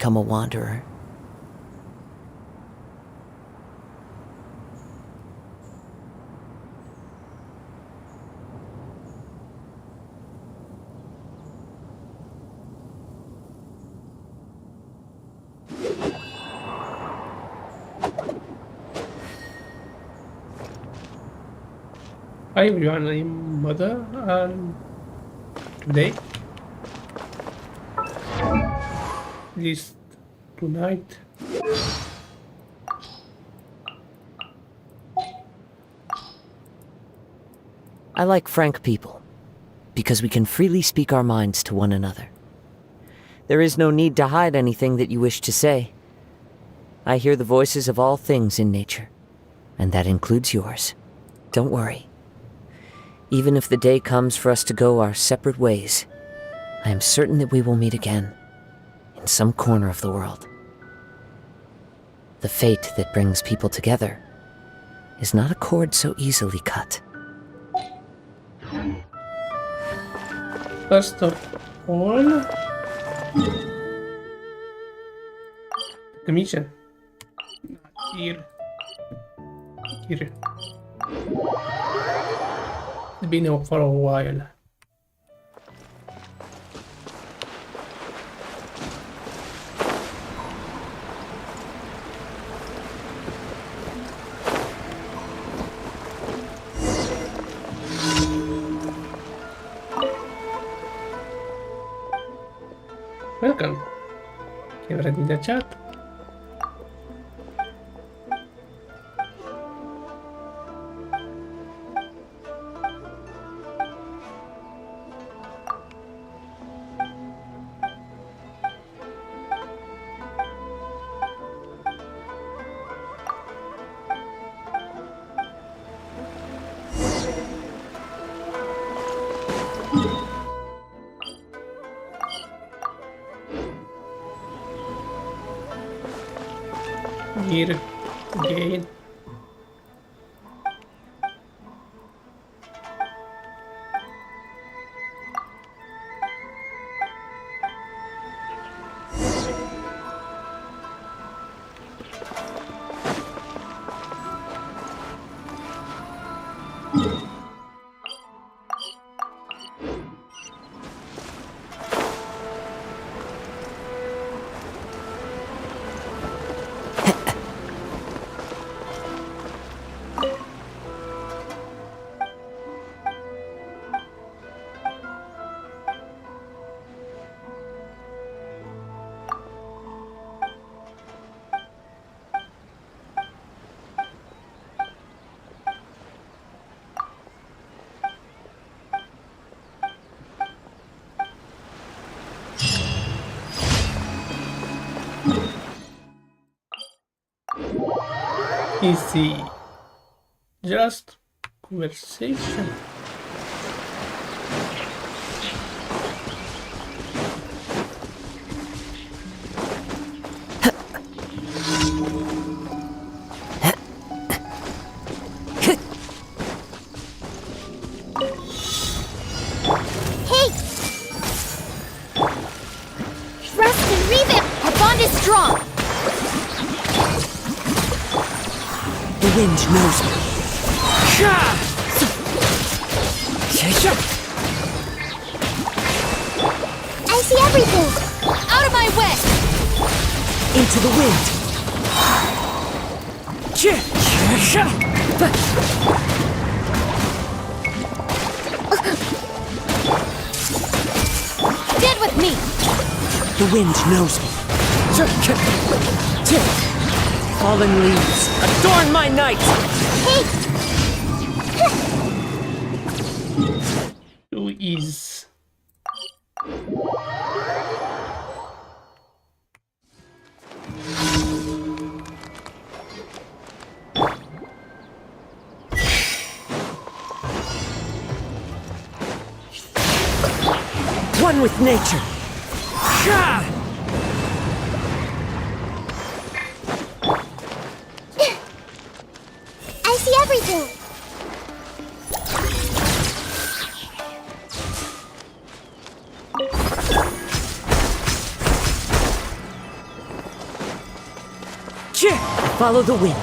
become a wanderer. Hi everyone, I'm Mother, and today, at least tonight, I like frank people, because we can freely speak our minds to one another. There is no need to hide anything that you wish to say. I hear the voices of all things in nature, and that includes yours. Don't worry. Even if the day comes for us to go our separate ways, I am certain that we will meet again, in some corner of the world. The fate that brings people together is not a cord so easily cut. first of all, the mission. Here. It's been out for a while. Welcome. Get ready to chat. Here again. Easy. Just conversation. Hey! Trust and revamp! Our bond is strong! The wind knows me. I see everything! Out of my way! Into the wind. Get with me! The wind knows me. Fallen leaves, adorn my night! Hey! Who is? One with nature. I see everything! Follow the wind.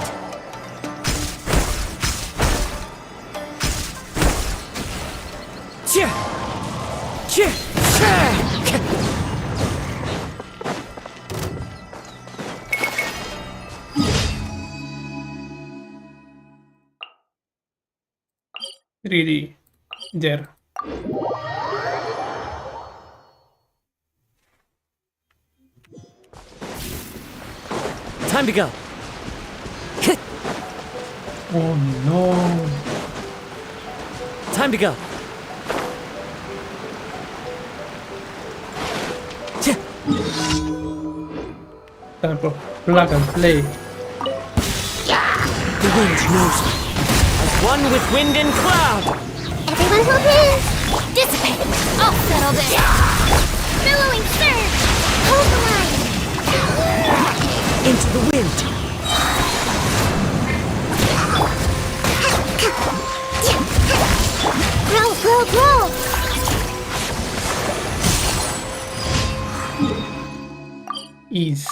Really, there. Time to go. Oh no. Time to go. Time for plug and play. The wind knows me. As one with wind and cloud. Everyone hold hands! Dissipate! I'll settle this! Billowing surge! Hold the line! Into the wind. Grow, grow, grow! Ease.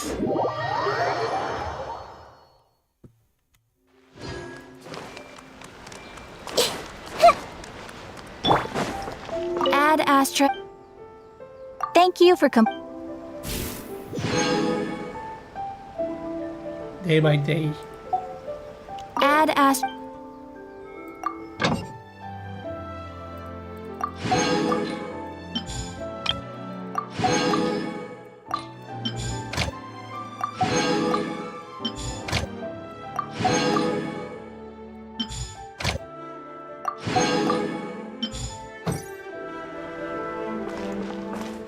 Ad Astra. Thank you for Day by day. Ad Astra.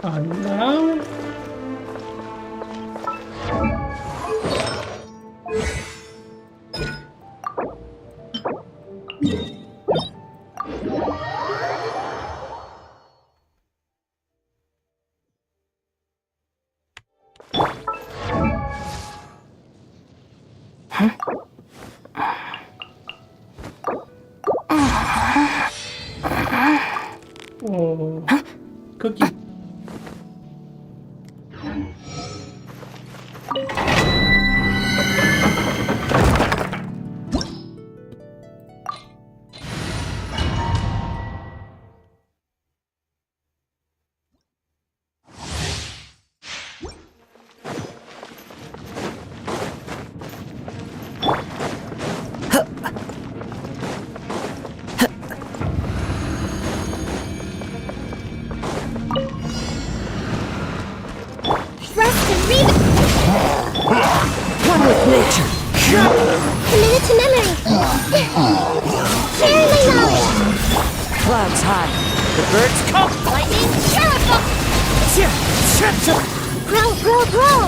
And now. Oh, cookie. Rest and revive. One with nature. Committed to memory. Carry my knowledge. Clouds high. The birds come. Lightning, terrify. Grow, grow, grow.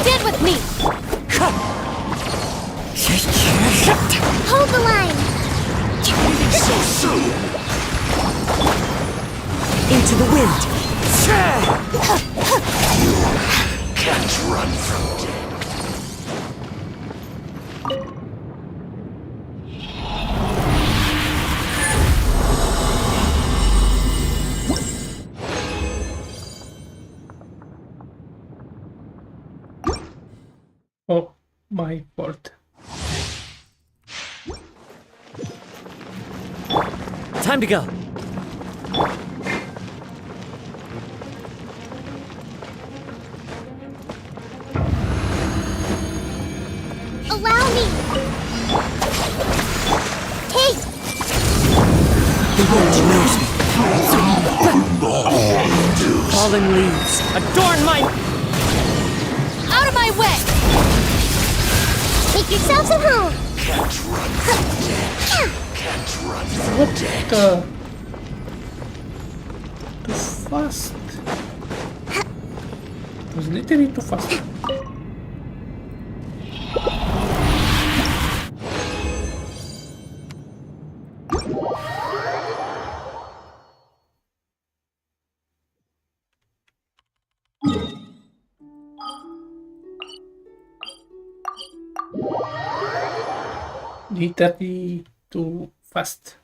Stand with me. Hold the line. So soon. Into the wind. Can't run from death. Oh, my fault. Time to go. Allow me. Take. The wind knows me. Fallen leaves adorn my... Out of my way. Make yourselves at home. What the? Too fast. It was literally too fast. Literally too fast.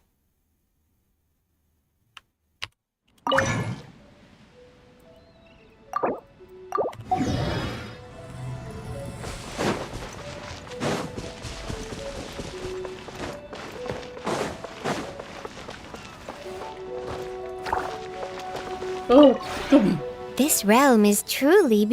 Oh, Toby. This realm is truly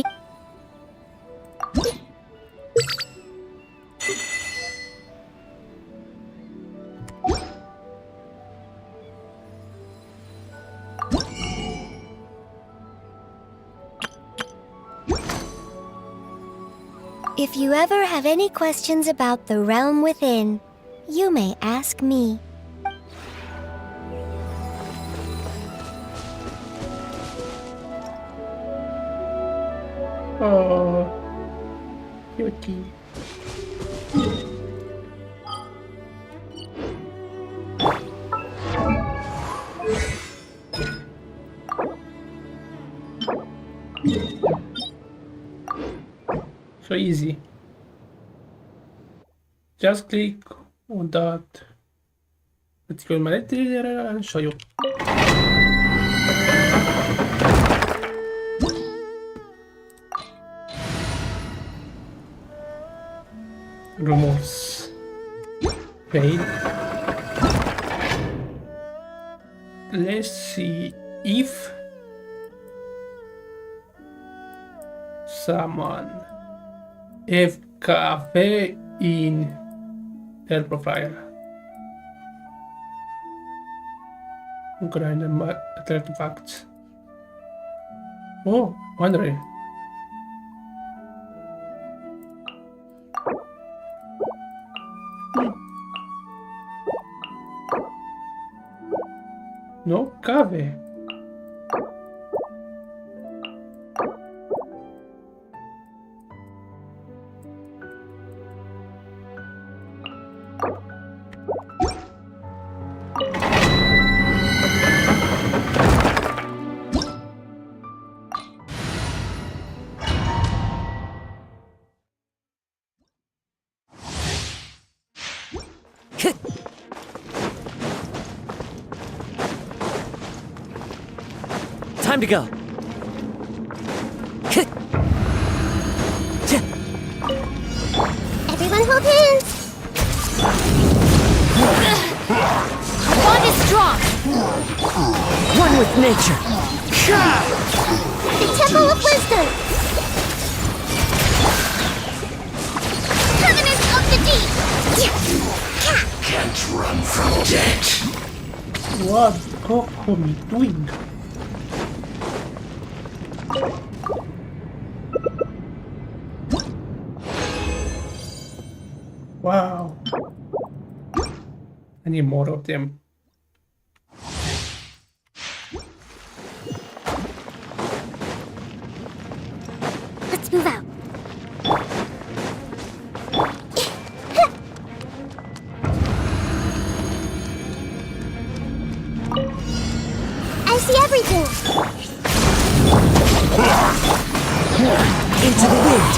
If you ever have any questions about the realm within, you may ask me. Oh, cutie. So easy. Just click on that. Let's go in my letter and show you. Rumors. Pain. Let's see if someone have cafe in their profile. Grind and artifacts. Oh, wondering. No cabe. Time to go. Everyone hold hands! Our bond is strong! One with nature. The Temple of Wisdom! Covenant of the Deep! Can't run from death. What Kokomi doing? Wow. I need more of them. Let's move out. I see everything. Into the wind.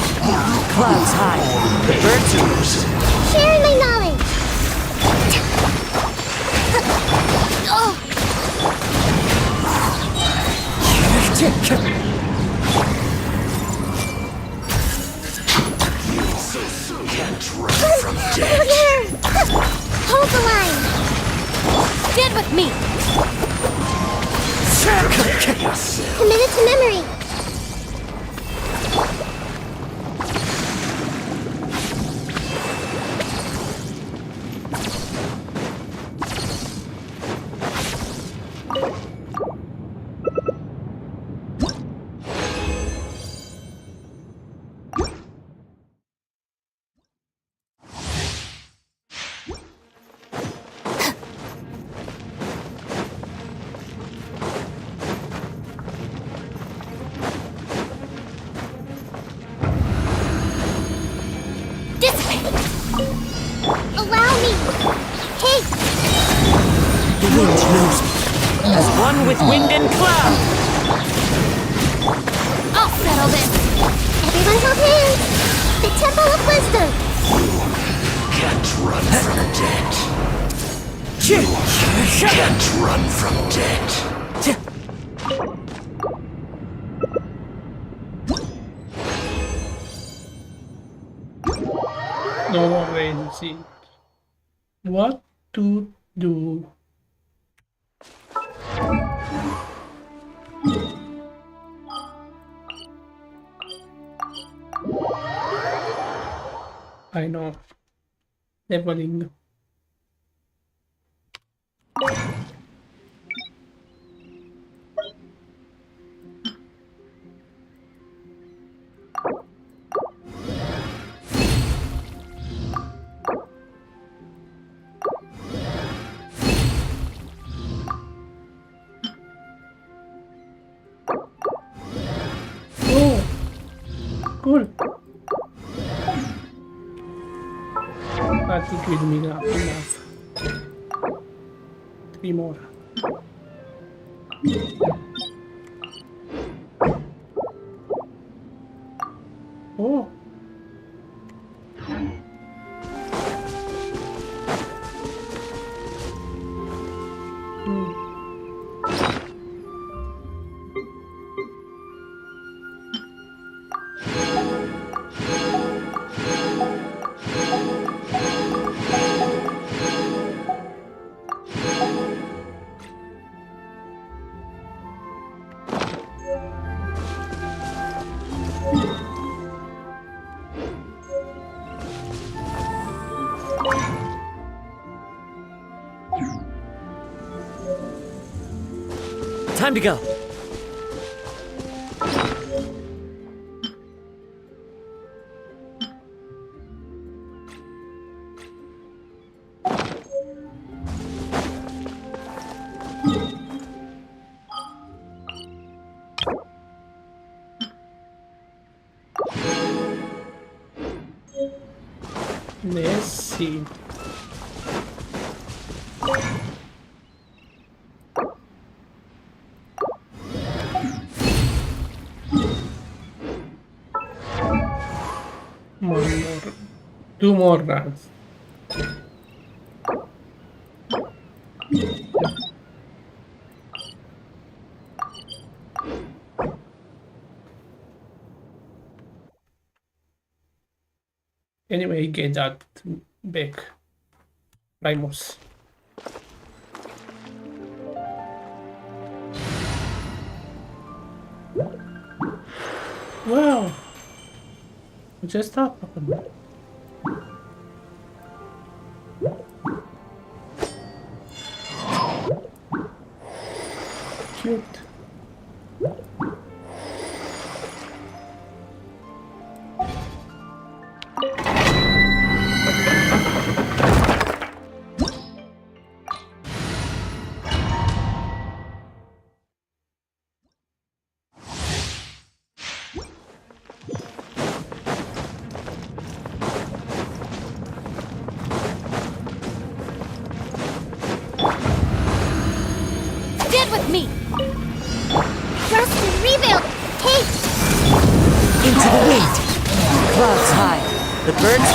Clouds high. The birds roost. Sharing my knowledge. Oh, Can't run from over death. here. Hold the line. Stand with me. Committed to memory. Allow me! Hey! The wind knows me. As one with wind and cloud. I'll settle this! Everyone hold hands! The Temple of Wisdom! Can't run from death. Can't run from death. No way to see what to do. I know. Leveling. Oh, cool. I think we'll be enough. 3 more. Oh. Time to go. Let's see. One more. 2 more runs. Anyway, get that back. Vamos. Wow. Just stop. Cute. Stand with me! Trust and rebuild! Kate! Into the wind. Clouds high. The birds.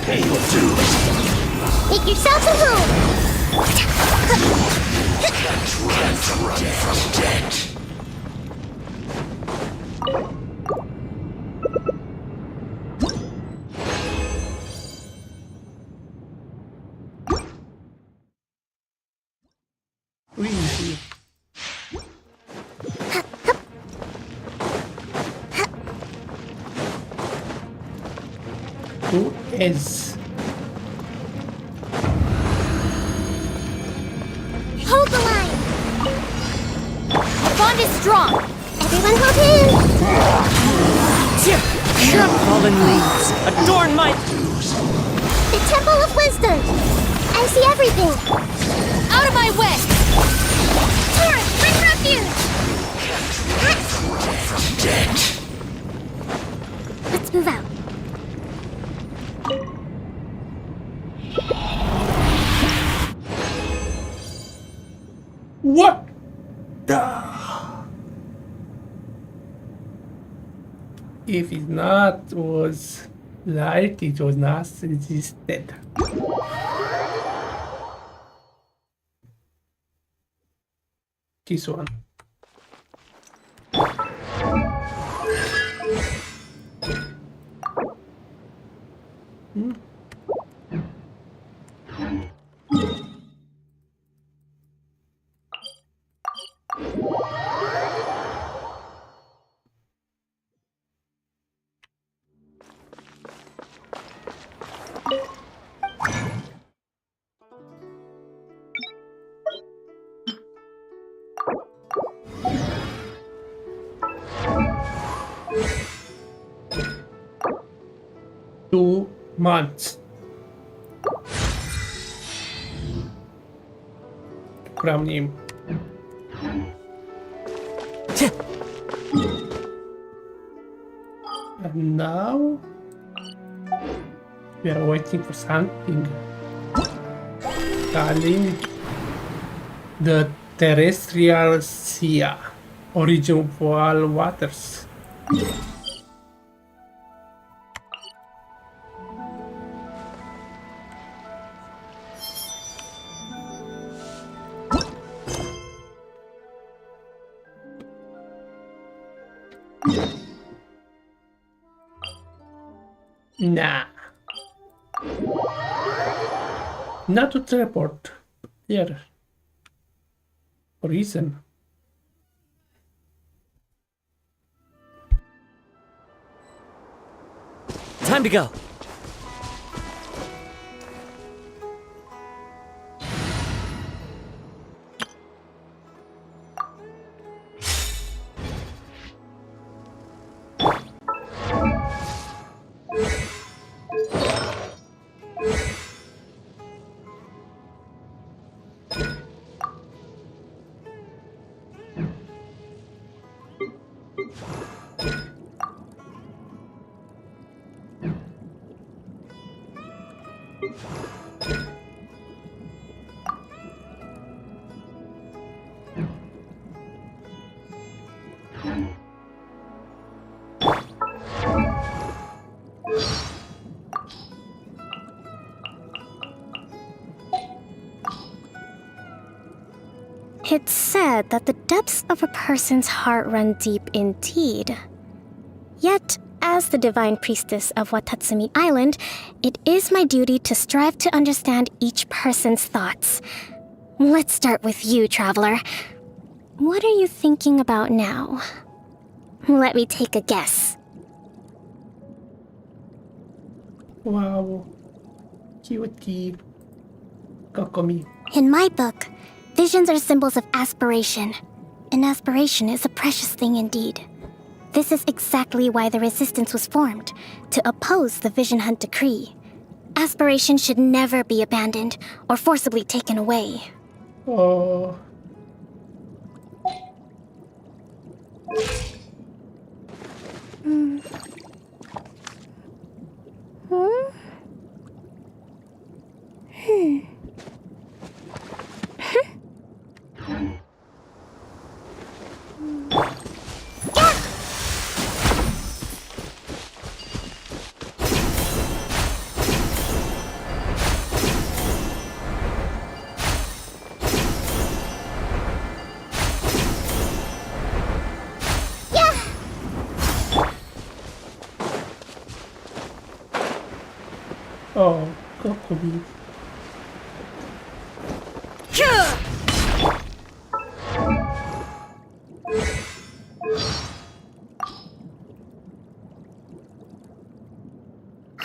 Pay your dues. Make yourselves a home! Can't run from debt. Easy. Two is. Hold the line! The bond is strong! Everyone hold hands! Fallen leaves. Adorn my. The Temple of Wisdom! I see everything! Out of my way! Torrent, bring refuge! Run from debt. Let's move out. What? If it not was light, it was not resisted. This one. 2 months. Cram name. And now we are waiting for something. Calling the Terrestrial Sea, Origim of All Waters. Nah. Not to teleport. Here. For reason. Time to go. It's said that the depths of a person's heart run deep indeed. Yet, as the divine priestess of Watatsumi Island, it is my duty to strive to understand each person's thoughts. Let's start with you, traveler. What are you thinking about now? Let me take a guess. Wow. Cute. Kokomi. In my book, visions are symbols of aspiration, and aspiration is a precious thing indeed. This is exactly why the resistance was formed, to oppose the Vision Hunt decree. Aspiration should never be abandoned or forcibly taken away. Oh. Oh, Kokomi.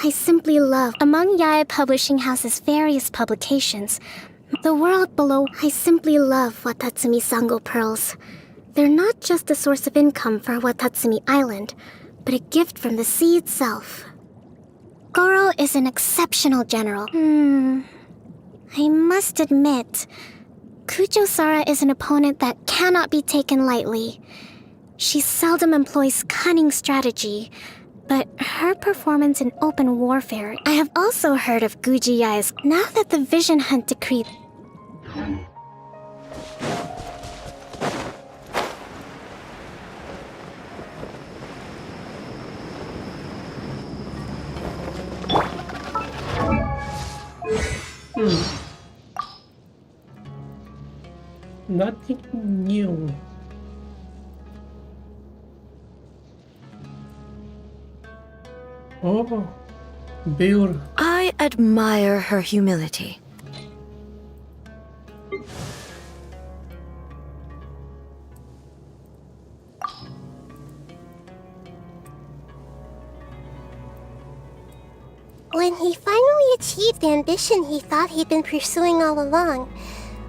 I simply love, among Yae Publishing House's various publications, the world below. I simply love Watatsumi Sango pearls. They're not just a source of income for Watatsumi Island, but a gift from the sea itself. Goro is an exceptional general. I must admit, Kujo-Sara is an opponent that cannot be taken lightly. She seldom employs cunning strategy, but her performance in open warfare... I have also heard of Guji Yae's. Now that the Vision Hunt decree... Nothing new. Oh, Beur. I admire her humility. When he finally achieved the ambition he thought he'd been pursuing all along,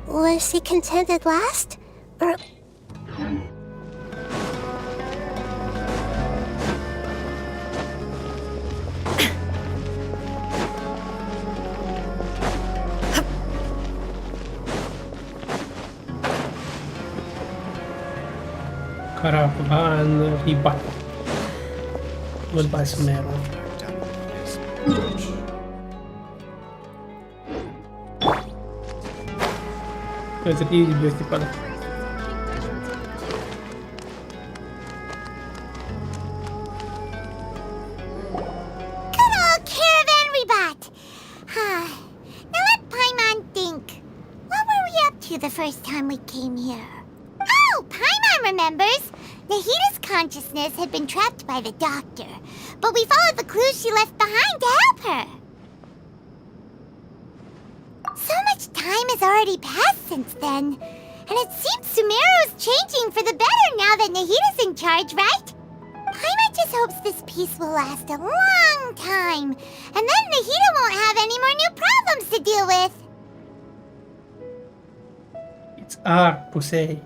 was he content at last? Or... Caravan Ribat. Goodbye, Sumeru. It's really beautiful. Good old caravan rebat. Now let Paimon think. What were we up to the first time we came here? Oh, Paimon remembers. Nahita's consciousness had been trapped by the doctor, but we followed the clues she left behind to help her. So much time has already passed since then, and it seems Sumeru's changing for the better now that Nahita's in charge, right? Paimon just hopes this peace will last a long time, and then Nahita won't have any more new problems to deal with. It's hard to say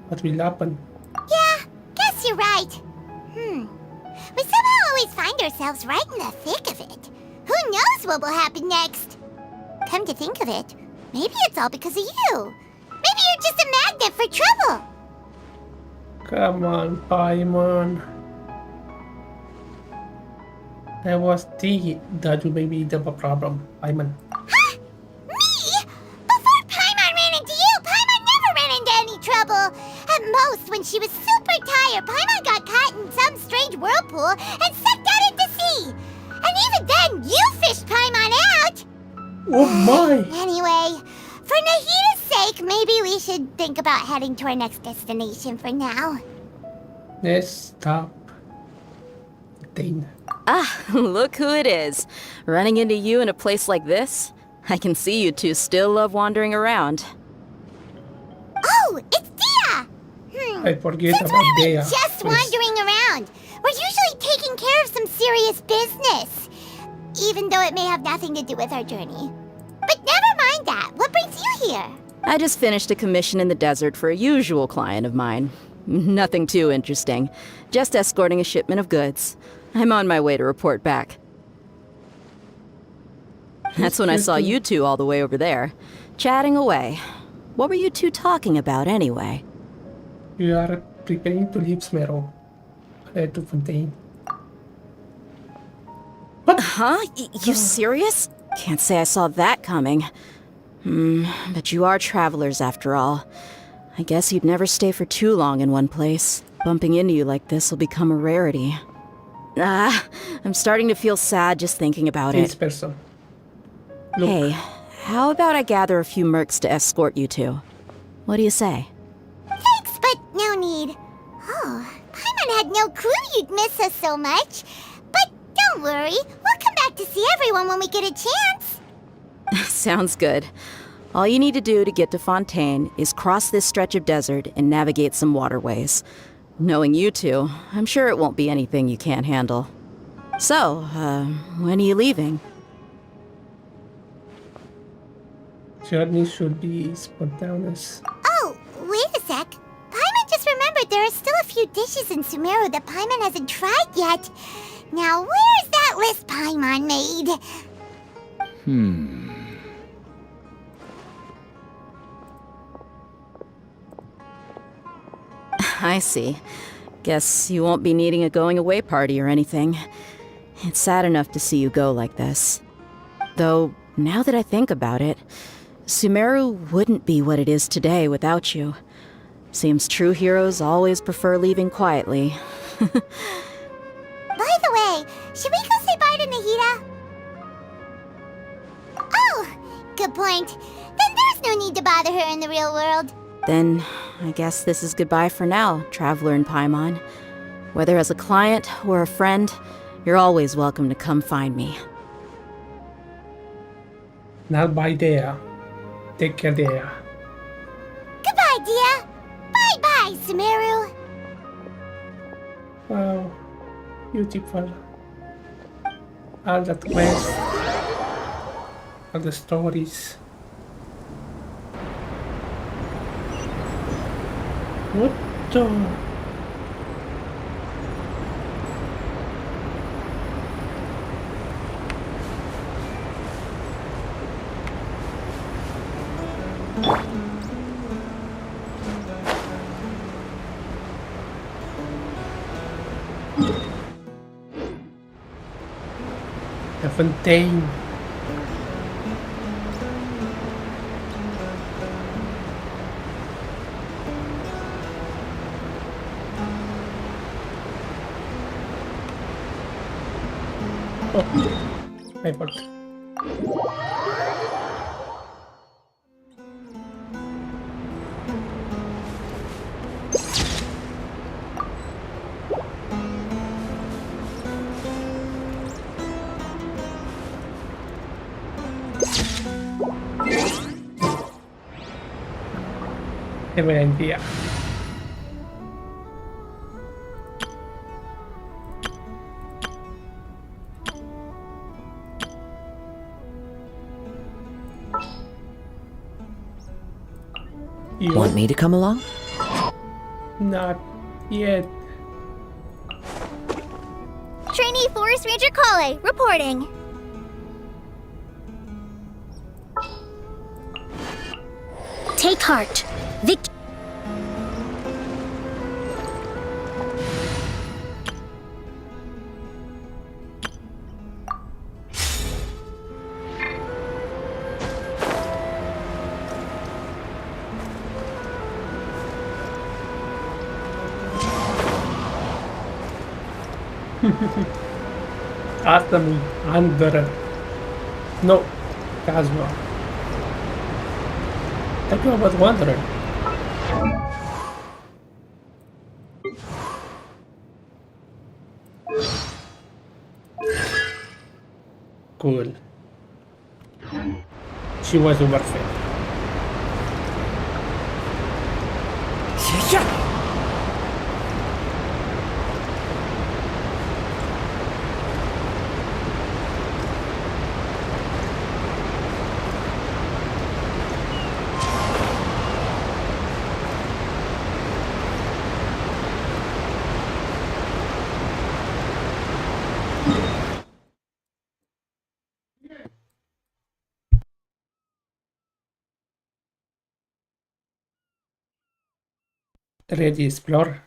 what will happen. Yeah, guess you're right. We somehow always find ourselves right in the thick of it. Who knows what will happen next? Come to think of it, maybe it's all because of you. Maybe you're just a magnet for trouble. Come on, Paimon. I was thinking that you may be the problem, Paimon. Huh? Me? Before Paimon ran into you, Paimon never ran into any trouble. At most, when she was super tired, Paimon got caught in some strange whirlpool and sucked out into sea. And even then, you fished Paimon out. Oh my! Anyway, for Nahita's sake, maybe we should think about heading to our next destination for now. Let's stop. Dane. Ah, look who it is. Running into you in a place like this? I can see you two still love wandering around. Oh, it's Dia! I forget Since about when are we Dea. just Yes. wandering around? We're usually taking care of some serious business, even though it may have nothing to do with our journey. But never mind that. What brings you here? I just finished a commission in the desert for a usual client of mine. Nothing too interesting. Just escorting a shipment of goods. I'm on my way to report back. That's when I saw you two all the way over there, chatting away. What were you two talking about anyway? You are preparing to leave Sumeru. To Fontaine. Huh? You serious? Can't say I saw that coming. But you are travelers after all. I guess you'd never stay for too long in one place. Bumping into you like this will become a rarity. I'm starting to feel sad just thinking about This it. person. Look. Hey, how about I gather a few mercs to escort you two? What do you say? Thanks, but no need. Oh, Paimon had no clue you'd miss us so much. But don't worry, we'll come back to see everyone when we get a chance. Sounds good. All you need to do to get to Fontaine is cross this stretch of desert and navigate some waterways. Knowing you two, I'm sure it won't be anything you can't handle. So, when are you leaving? Journey should be spontaneous. Oh, wait a sec. Paimon just remembered there are still a few dishes in Sumeru that Paimon hasn't tried yet. Now, where's that list Paimon made? I see. Guess you won't be needing a going-away party or anything. It's sad enough to see you go like this. Though, now that I think about it, Sumeru wouldn't be what it is today without you. Seems true heroes always prefer leaving quietly. By the way, should we go say bye to Nahita? Oh, good point. Then there's no need to bother her in the real world. Then, I guess this is goodbye for now, Traveler in Paimon. Whether as a client or a friend, you're always welcome to come find me. Not by there. Take care there. Goodbye, Dia. Bye-bye, Sumeru. Wow. Beautiful. All the quests. All the stories. What the? The fontaine. Oh, my fault. Have an idea. You Want me to come along? not yet. Trainee Forest Ranger Kale, reporting. Take heart. Vic. Atami Andara. No, Kazuma. Talking about Wanderer. Cool. She was perfect. Ready explore.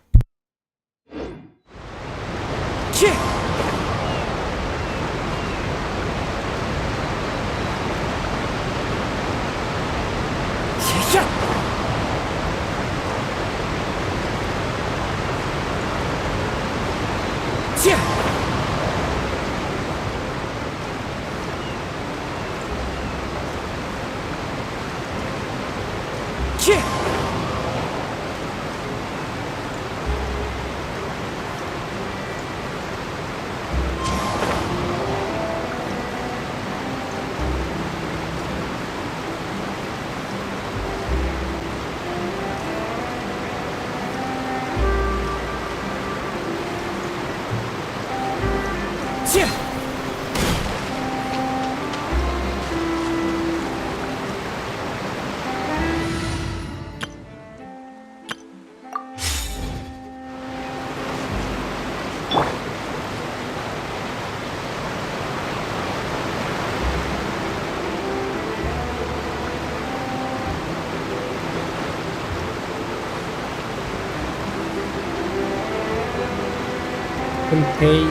Contain.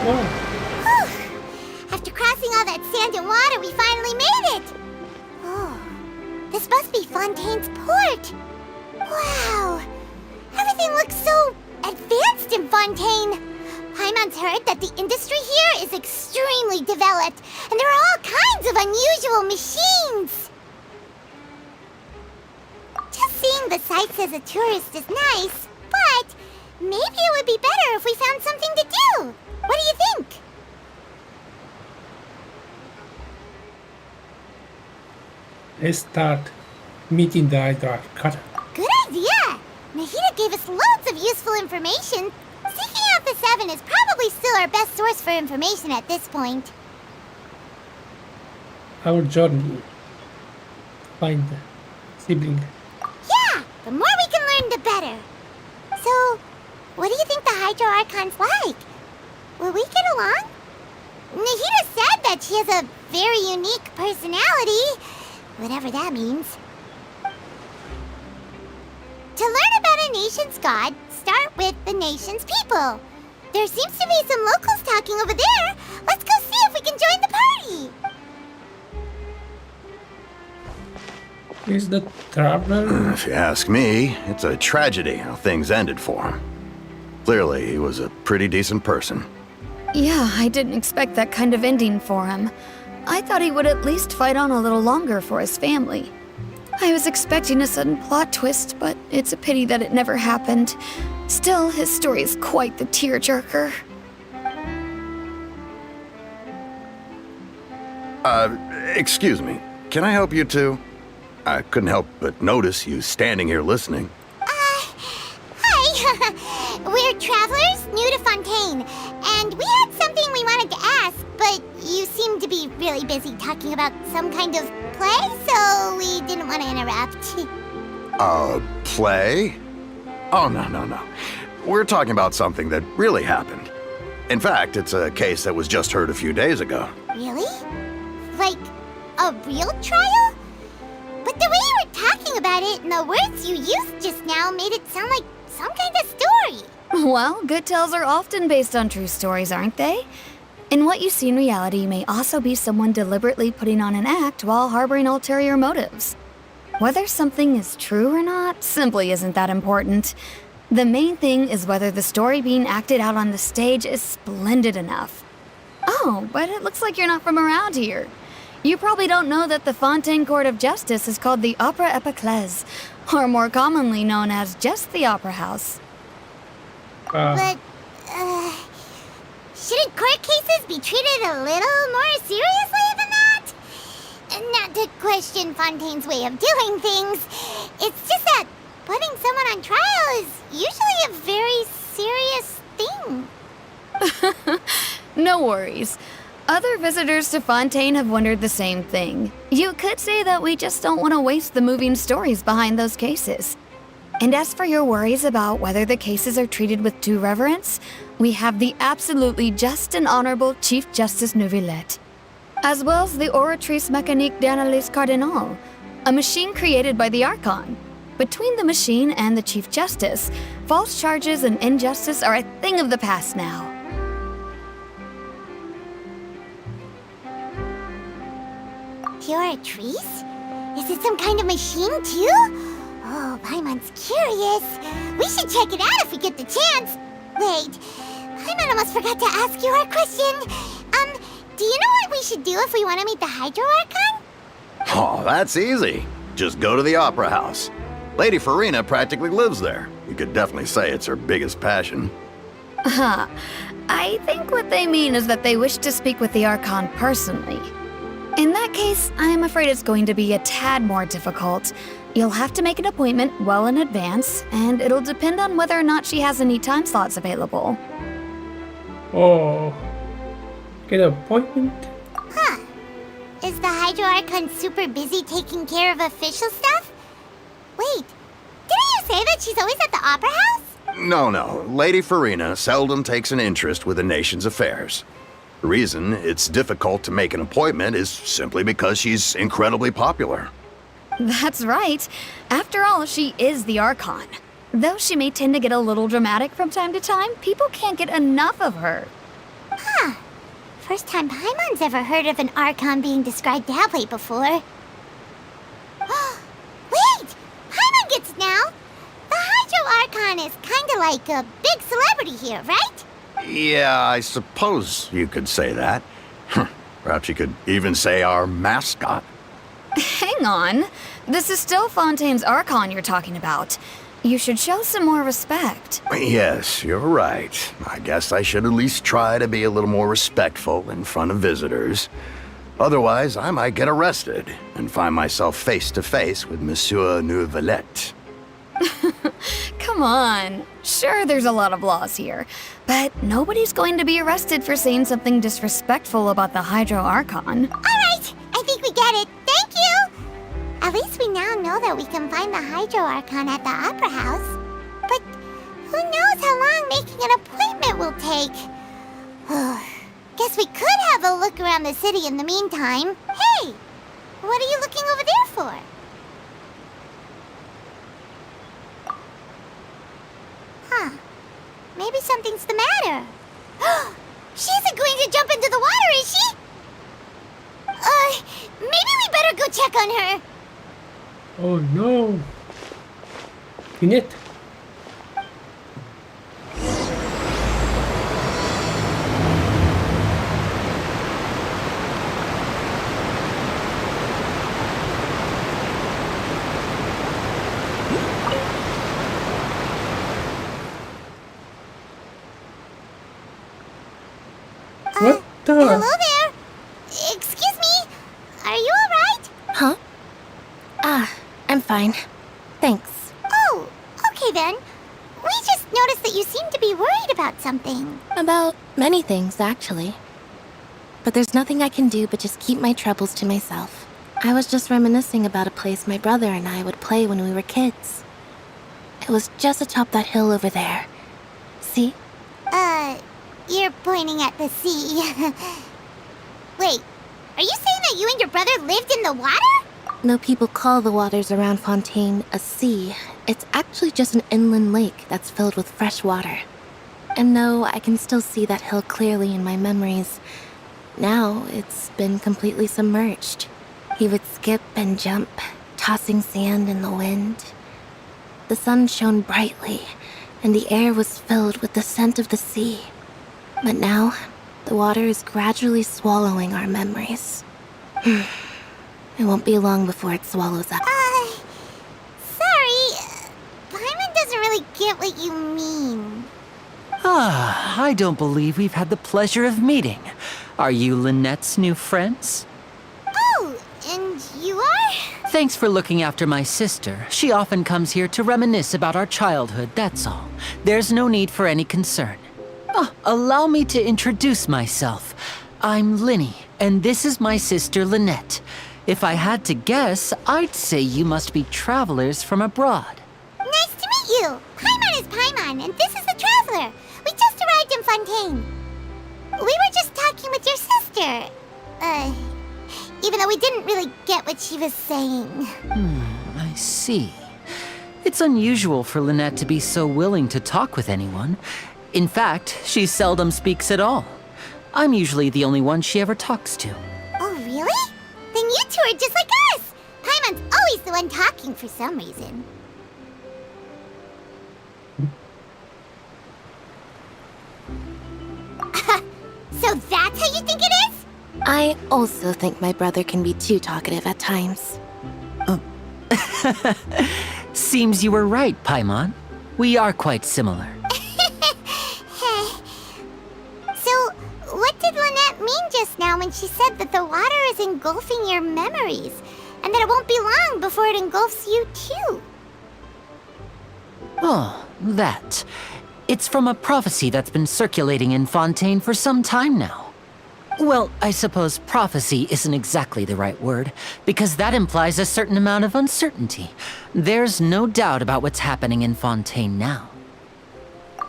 Whoa. After crossing all that sand and water, we finally made it! Oh, this must be Fontaine's port! Wow! Everything looks so advanced in Fontaine! Paimon's heard that the industry here is extremely developed, and there are all kinds of unusual machines! Just seeing the sights as a tourist is nice, but maybe it would be better if we found something to do! What do you think? Let's start meeting the Hydra. Good idea! Nahida gave us loads of useful information. Seeking out the Seven is probably still our best source for information at this point. Our journey. Find sibling. Yeah! The more we can learn, the better. So, what do you think the Hydro Archon's like? Will we get along? Nahida said that she has a very unique personality, whatever that means. To learn about a nation's god start with the nation's people. There seems to be some locals talking over there. Let's go see if we can join the party. Is the traveler? If you ask me, it's a tragedy how things ended for him. Clearly, he was a pretty decent person. Yeah, I didn't expect that kind of ending for him. I thought he would at least fight on a little longer for his family. I was expecting a sudden plot twist, but it's a pity that it never happened. Still, his story is quite the tearjerker. Excuse me. Can I help you two? I couldn't help but notice you standing here listening. Hi. We're travelers new to Fontaine, and we had something we wanted to ask, but you seem to be really busy talking about some kind of play, so we didn't want to interrupt. Play? Oh, no. We're talking about something that really happened. In fact, it's a case that was just heard a few days ago. Really? Like, a real trial? But the way you were talking about it and the words you used just now made it sound like some kind of story. Well, good tales are often based on true stories, aren't they? And what you see in reality may also be someone deliberately putting on an act while harboring ulterior motives. Whether something is true or not simply isn't that important. The main thing is whether the story being acted out on the stage is splendid enough. Oh, but it looks like you're not from around here. You probably don't know that the Fontaine Court of Justice is called the Opera Epiclese, or more commonly known as just the Opera House. But, shouldn't court cases be treated a little more seriously than that? Not to question Fontaine's way of doing things. It's just that putting someone on trial is usually a very serious thing. No worries. Other visitors to Fontaine have wondered the same thing. You could say that we just don't want to waste the moving stories behind those cases. And as for your worries about whether the cases are treated with due reverence, we have the absolutely just and honorable Chief Justice Neuvillette, as well as the Oratrice Mécanique d'Analyse Cardinal, a machine created by the Archon. Between the machine and the Chief Justice, false charges and injustice are a thing of the past now. Terretrice? Is it some kind of machine too? Oh, Paimon's curious. We should check it out if we get the chance. Wait, Paimon almost forgot to ask you our question. Do you know what we should do if we want to meet the Hydro Archon? Oh, that's easy. Just go to the Opera House. Lady Farina practically lives there. You could definitely say it's her biggest passion. I think what they mean is that they wish to speak with the Archon personally. In that case, I'm afraid it's going to be a tad more difficult. You'll have to make an appointment well in advance, and it'll depend on whether or not she has any time slots available. Oh. Get an appointment? Huh. Is the Hydro Archon super busy taking care of official stuff? Wait, didn't you say that she's always at the Opera House? No. Lady Farina seldom takes an interest with the nation's affairs. The reason it's difficult to make an appointment is simply because she's incredibly popular. That's right. After all, she is the Archon. Though she may tend to get a little dramatic from time to time, people can't get enough of her. Huh. First time Paimon's ever heard of an Archon being described that way before. Wait! Paimon gets it now! The Hydro Archon is kinda like a big celebrity here, right? Yeah, I suppose you could say that. Perhaps you could even say our mascot. Hang on. This is still Fontaine's Archon you're talking about. You should show some more respect. Yes, you're right. I guess I should at least try to be a little more respectful in front of visitors. Otherwise, I might get arrested and find myself face to face with Monsieur Neuvillette. Come on. Sure, there's a lot of laws here, but nobody's going to be arrested for saying something disrespectful about the Hydro Archon. All right, I think we get it. Thank you! At least we now know that we can find the Hydro Archon at the Opera House. But who knows how long making an appointment will take? Guess we could have a look around the city in the meantime. Hey! What are you looking over there for? Maybe something's the matter. She isn't going to jump into the water, is she? Maybe we better go check on her. Oh no. Init. What the? Hello there. Excuse me. Are you alright? Huh? I'm fine. Thanks. Oh, okay then. We just noticed that you seem to be worried about something. About many things, actually. But there's nothing I can do but just keep my troubles to myself. I was just reminiscing about a place my brother and I would play when we were kids. It was just atop that hill over there. See? You're pointing at the sea. Wait, are you saying that you and your brother lived in the water? No, people call the waters around Fontaine a sea. It's actually just an inland lake that's filled with fresh water. And no, I can still see that hill clearly in my memories. Now, it's been completely submerged. He would skip and jump, tossing sand in the wind. The sun shone brightly, and the air was filled with the scent of the sea. But now, the water is gradually swallowing our memories. It won't be long before it swallows up. Sorry. Paimon doesn't really get what you mean. I don't believe we've had the pleasure of meeting. Are you Lynette's new friends? Oh, and you are? Thanks for looking after my sister. She often comes here to reminisce about our childhood, that's all. There's no need for any concern. Allow me to introduce myself. I'm Linny, and this is my sister Lynette. If I had to guess, I'd say you must be travelers from abroad. Nice to meet you. Paimon is Paimon, and this is the Traveler. We just arrived in Fontaine. We were just talking with your sister. Even though we didn't really get what she was saying. I see. It's unusual for Lynette to be so willing to talk with anyone. In fact, she seldom speaks at all. I'm usually the only one she ever talks to. Oh, really? Then you two are just like us. Paimon's always the one talking for some reason. So that's how you think it is? I also think my brother can be too talkative at times. Seems you were right, Paimon. We are quite similar. So, what did Lynette mean just now when she said that the water is engulfing your memories, and that it won't be long before it engulfs you too? Oh, that. It's from a prophecy that's been circulating in Fontaine for some time now. Well, I suppose prophecy isn't exactly the right word, because that implies a certain amount of uncertainty. There's no doubt about what's happening in Fontaine now.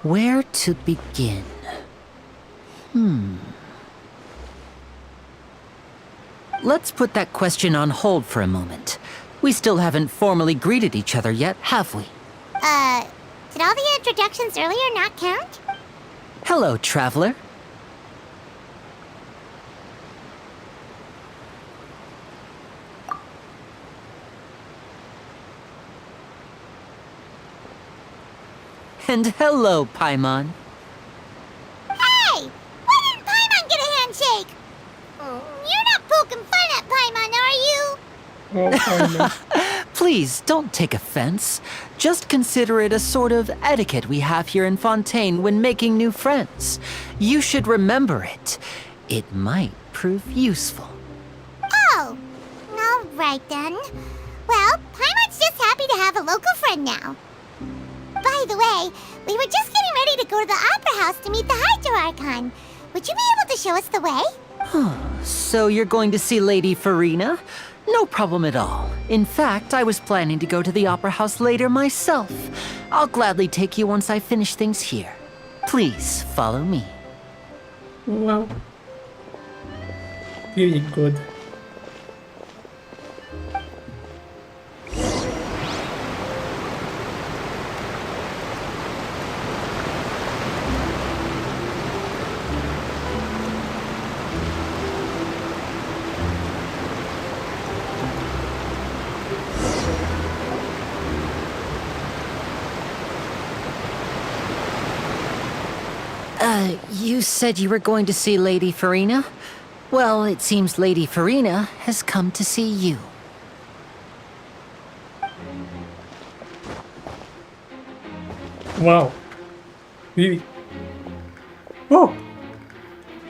Where to begin? Let's put that question on hold for a moment. We still haven't formally greeted each other yet, have we? Did all the introductions earlier not count? Hello, traveler. And hello, Paimon. Hey! Why didn't Paimon get a handshake? You're not poking fun at Paimon, are you? Oh, Paimon. Please, don't take offense. Just consider it a sort of etiquette we have here in Fontaine when making new friends. You should remember it. It might prove useful. Oh, all right then. Well, Paimon's just happy to have a local friend now. By the way, we were just getting ready to go to the Opera House to meet the Hydro Archon. Would you be able to show us the way? So you're going to see Lady Farina? No problem at all. In fact, I was planning to go to the Opera House later myself. I'll gladly take you once I finish things here. Please follow me. Wow. Really good. You said you were going to see Lady Farina? Well, it seems Lady Farina has come to see you. Wow. Really? Oh!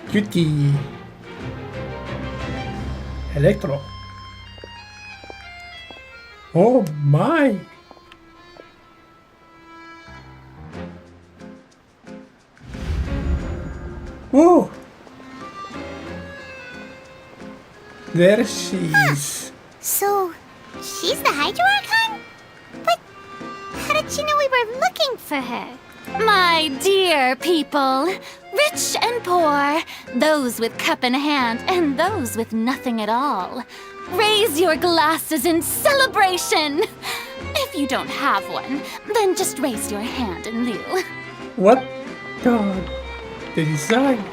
Cutie. Electro. Oh my! Oh! There she is. So, she's the Hydro Archon? But how did she know we were looking for her? My dear people, rich and poor, those with cup in hand and those with nothing at all, raise your glasses in celebration! If you don't have one, then just raise your hand in lieu. What? God. The design.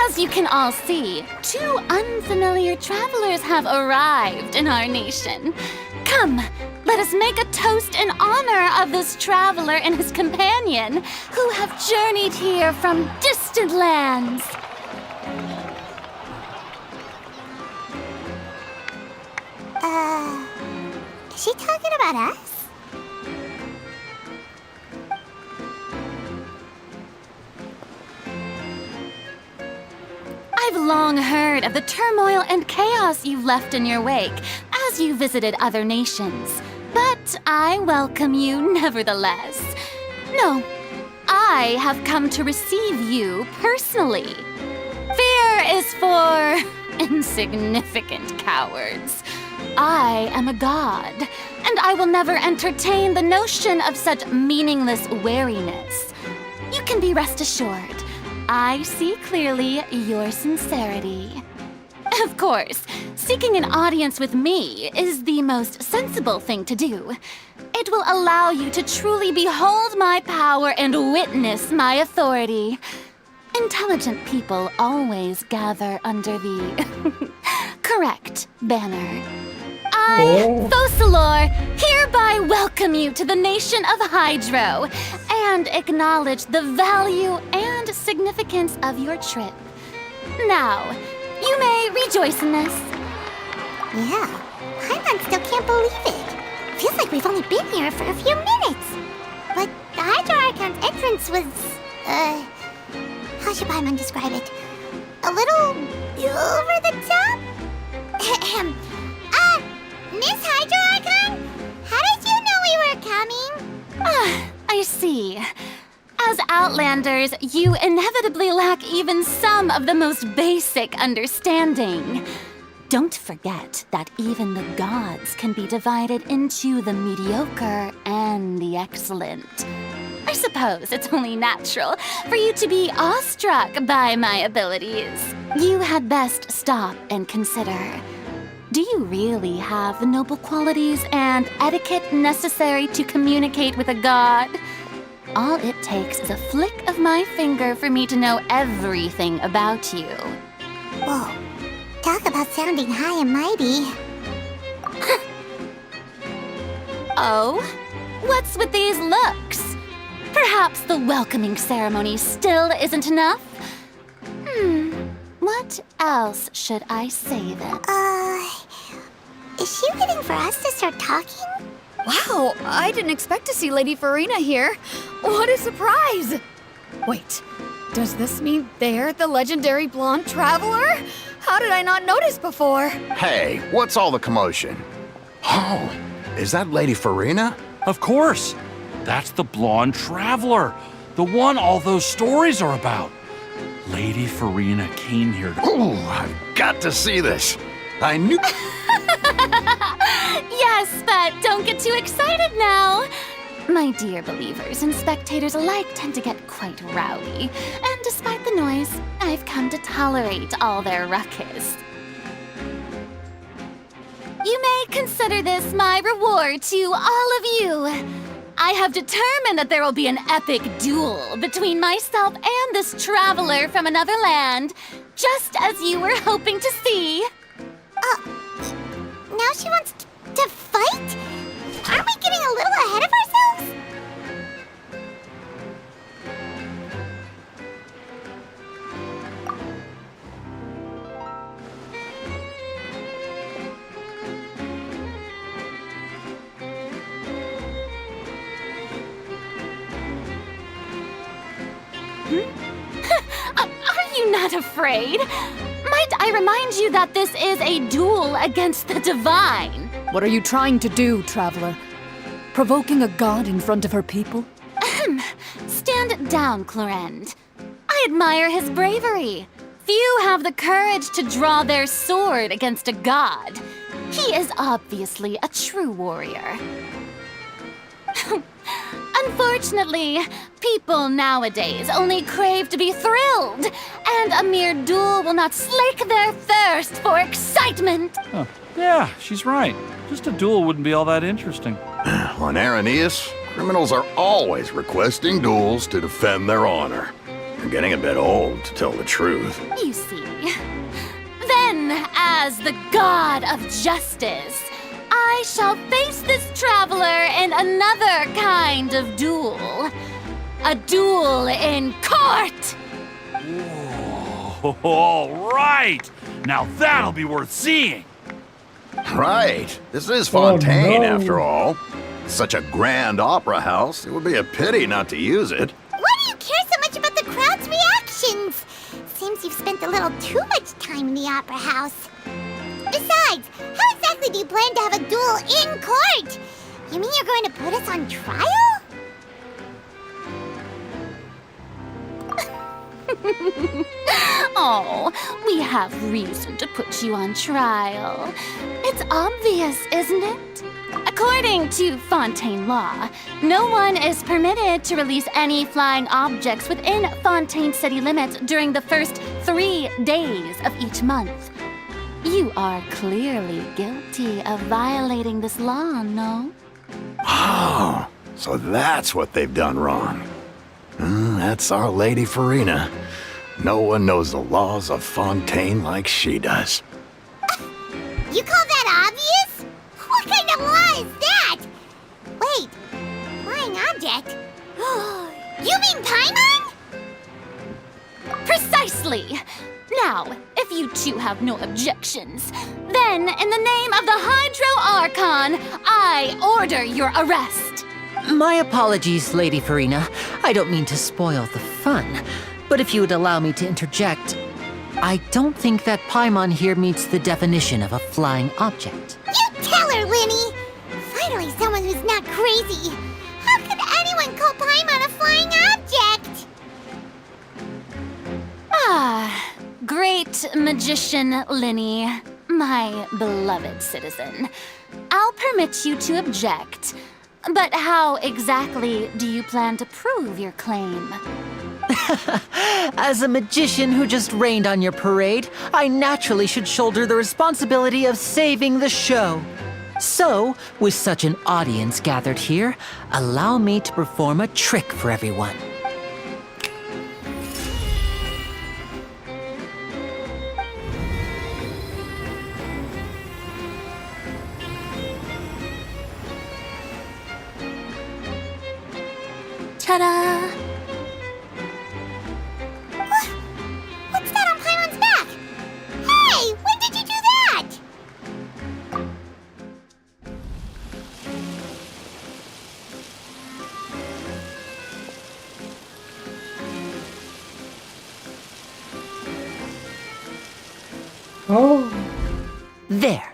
As you can all see, two unfamiliar travelers have arrived in our nation. Come, let us make a toast in honor of this traveler and his companion who have journeyed here from distant lands. Is she talking about us? I've long heard of the turmoil and chaos you've left in your wake as you visited other nations. But I welcome you nevertheless. No, I have come to receive you personally. Fear is for insignificant cowards. I am a god, and I will never entertain the notion of such meaningless wariness. You can be rest assured. I see clearly your sincerity. Of course, seeking an audience with me is the most sensible thing to do. It will allow you to truly behold my power and witness my authority. Intelligent people always gather under the correct banner. I, Focalor, hereby welcome you to the nation of Hydro and acknowledge the value and significance of your trip. Now, you may rejoice in this. Yeah, Paimon still can't believe it. Feels like we've only been here for a few minutes. But the Hydro Archon's entrance was, how should Paimon describe it? A little over the top? Miss Hydro Archon? How did you know we were coming? I see. As Outlanders, you inevitably lack even some of the most basic understanding. Don't forget that even the gods can be divided into the mediocre and the excellent. I suppose it's only natural for you to be awestruck by my abilities. You had best stop and consider. Do you really have the noble qualities and etiquette necessary to communicate with a god? All it takes is a flick of my finger for me to know everything about you. Whoa, talk about sounding high and mighty. Oh? What's with these looks? Perhaps the welcoming ceremony still isn't enough? What else should I say then? Is she waiting for us to start talking? Wow, I didn't expect to see Lady Farina here. What a surprise! Wait, does this mean they're the legendary blonde traveler? How did I not notice before? Hey, what's all the commotion? Oh, is that Lady Farina? Of course. That's the blonde traveler. The one all those stories are about. Lady Farina came here to... Ooh, I've got to see this. I knew... Yes, but don't get too excited now. My dear believers and spectators alike tend to get quite rowdy, and despite the noise, I've come to tolerate all their ruckus. You may consider this my reward to all of you. I have determined that there will be an epic duel between myself and this traveler from another land, just as you were hoping to see. Now she wants to fight? Aren't we getting a little ahead of ourselves? Are you not afraid? Might I remind you that this is a duel against the divine? What are you trying to do, Traveler? Provoking a god in front of her people? Stand down, Clorend. I admire his bravery. Few have the courage to draw their sword against a god. He is obviously a true warrior. Unfortunately, people nowadays only crave to be thrilled, and a mere duel will not slake their thirst for excitement. Huh. Yeah, she's right. Just a duel wouldn't be all that interesting. On Araneus, criminals are always requesting duels to defend their honor. They're getting a bit old, to tell the truth. You see. Then, as the god of justice, I shall face this traveler in another kind of duel. A duel in court! Whoa, all right! Now that'll be worth seeing! Right. This is Fontaine, no. after all. Such a grand opera house, it would be a pity not to use it. Why do you care so much about the crowd's reactions? Seems you've spent a little too much time in the opera house. Besides, how exactly do you plan to have a duel in court? You mean you're going to put us on trial? Oh, we have reason to put you on trial. It's obvious, isn't it? According to Fontaine law, no one is permitted to release any flying objects within Fontaine city limits during the first 3 days of each month. You are clearly guilty of violating this law, no? Oh, so that's what they've done wrong. That's our Lady Farina. No one knows the laws of Fontaine like she does. You call that obvious? What kind of law is that? Wait, flying object? You mean Paimon? Precisely! Now, if you two have no objections, then in the name of the Hydro Archon, I order your arrest. My apologies, Lady Farina. I don't mean to spoil the fun. But if you would allow me to interject, I don't think that Paimon here meets the definition of a flying object. You tell her, Linny! Finally someone who's not crazy. How could anyone call Paimon a flying object? Ah, great magician Linny, my beloved citizen. I'll permit you to object. But how exactly do you plan to prove your claim? As a magician who just rained on your parade, I naturally should shoulder the responsibility of saving the show. So, with such an audience gathered here, allow me to perform a trick for everyone. Ta-da! What's that on Paimon's back? Hey, when did you do that? Oh, There.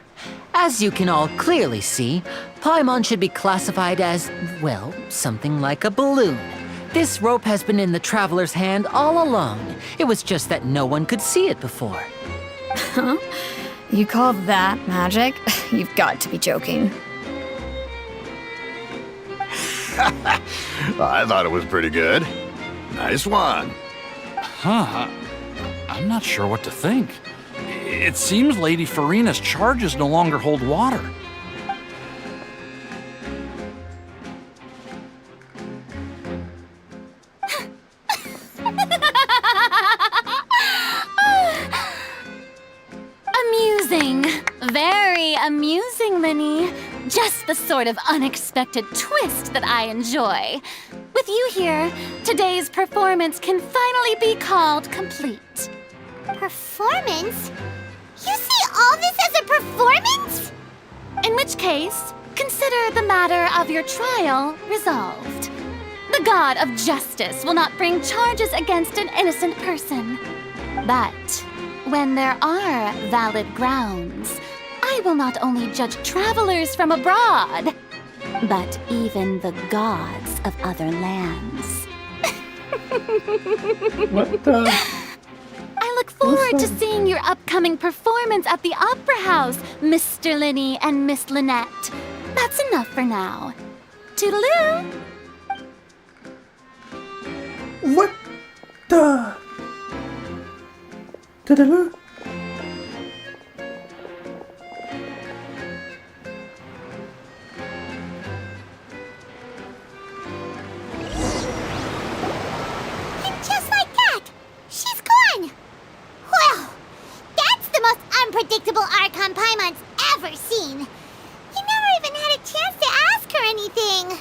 As you can all clearly see, Paimon should be classified as, well, something like a balloon. This rope has been in the traveler's hand all along. It was just that no one could see it before. Huh? You call that magic? You've got to be joking. I thought it was pretty good. Nice one. Huh. I'm not sure what to think. It seems Lady Farina's charges no longer hold water. Amusing. Very amusing, Linny. Just the sort of unexpected twist that I enjoy. With you here, today's performance can finally be called complete. Performance? You see all this as a performance? In which case, consider the matter of your trial resolved. The god of justice will not bring charges against an innocent person. But when there are valid grounds, I will not only judge travelers from abroad, but even the gods of other lands. What the? I look forward to Awesome. seeing your upcoming performance at the Opera House, Mr. Linny and Miss Lynette. That's enough for now. Toodaloo! What the? Toodaloo? And just like that, she's gone. Well, that's the most unpredictable Archon Paimon's ever seen. He never even had a chance to ask her anything.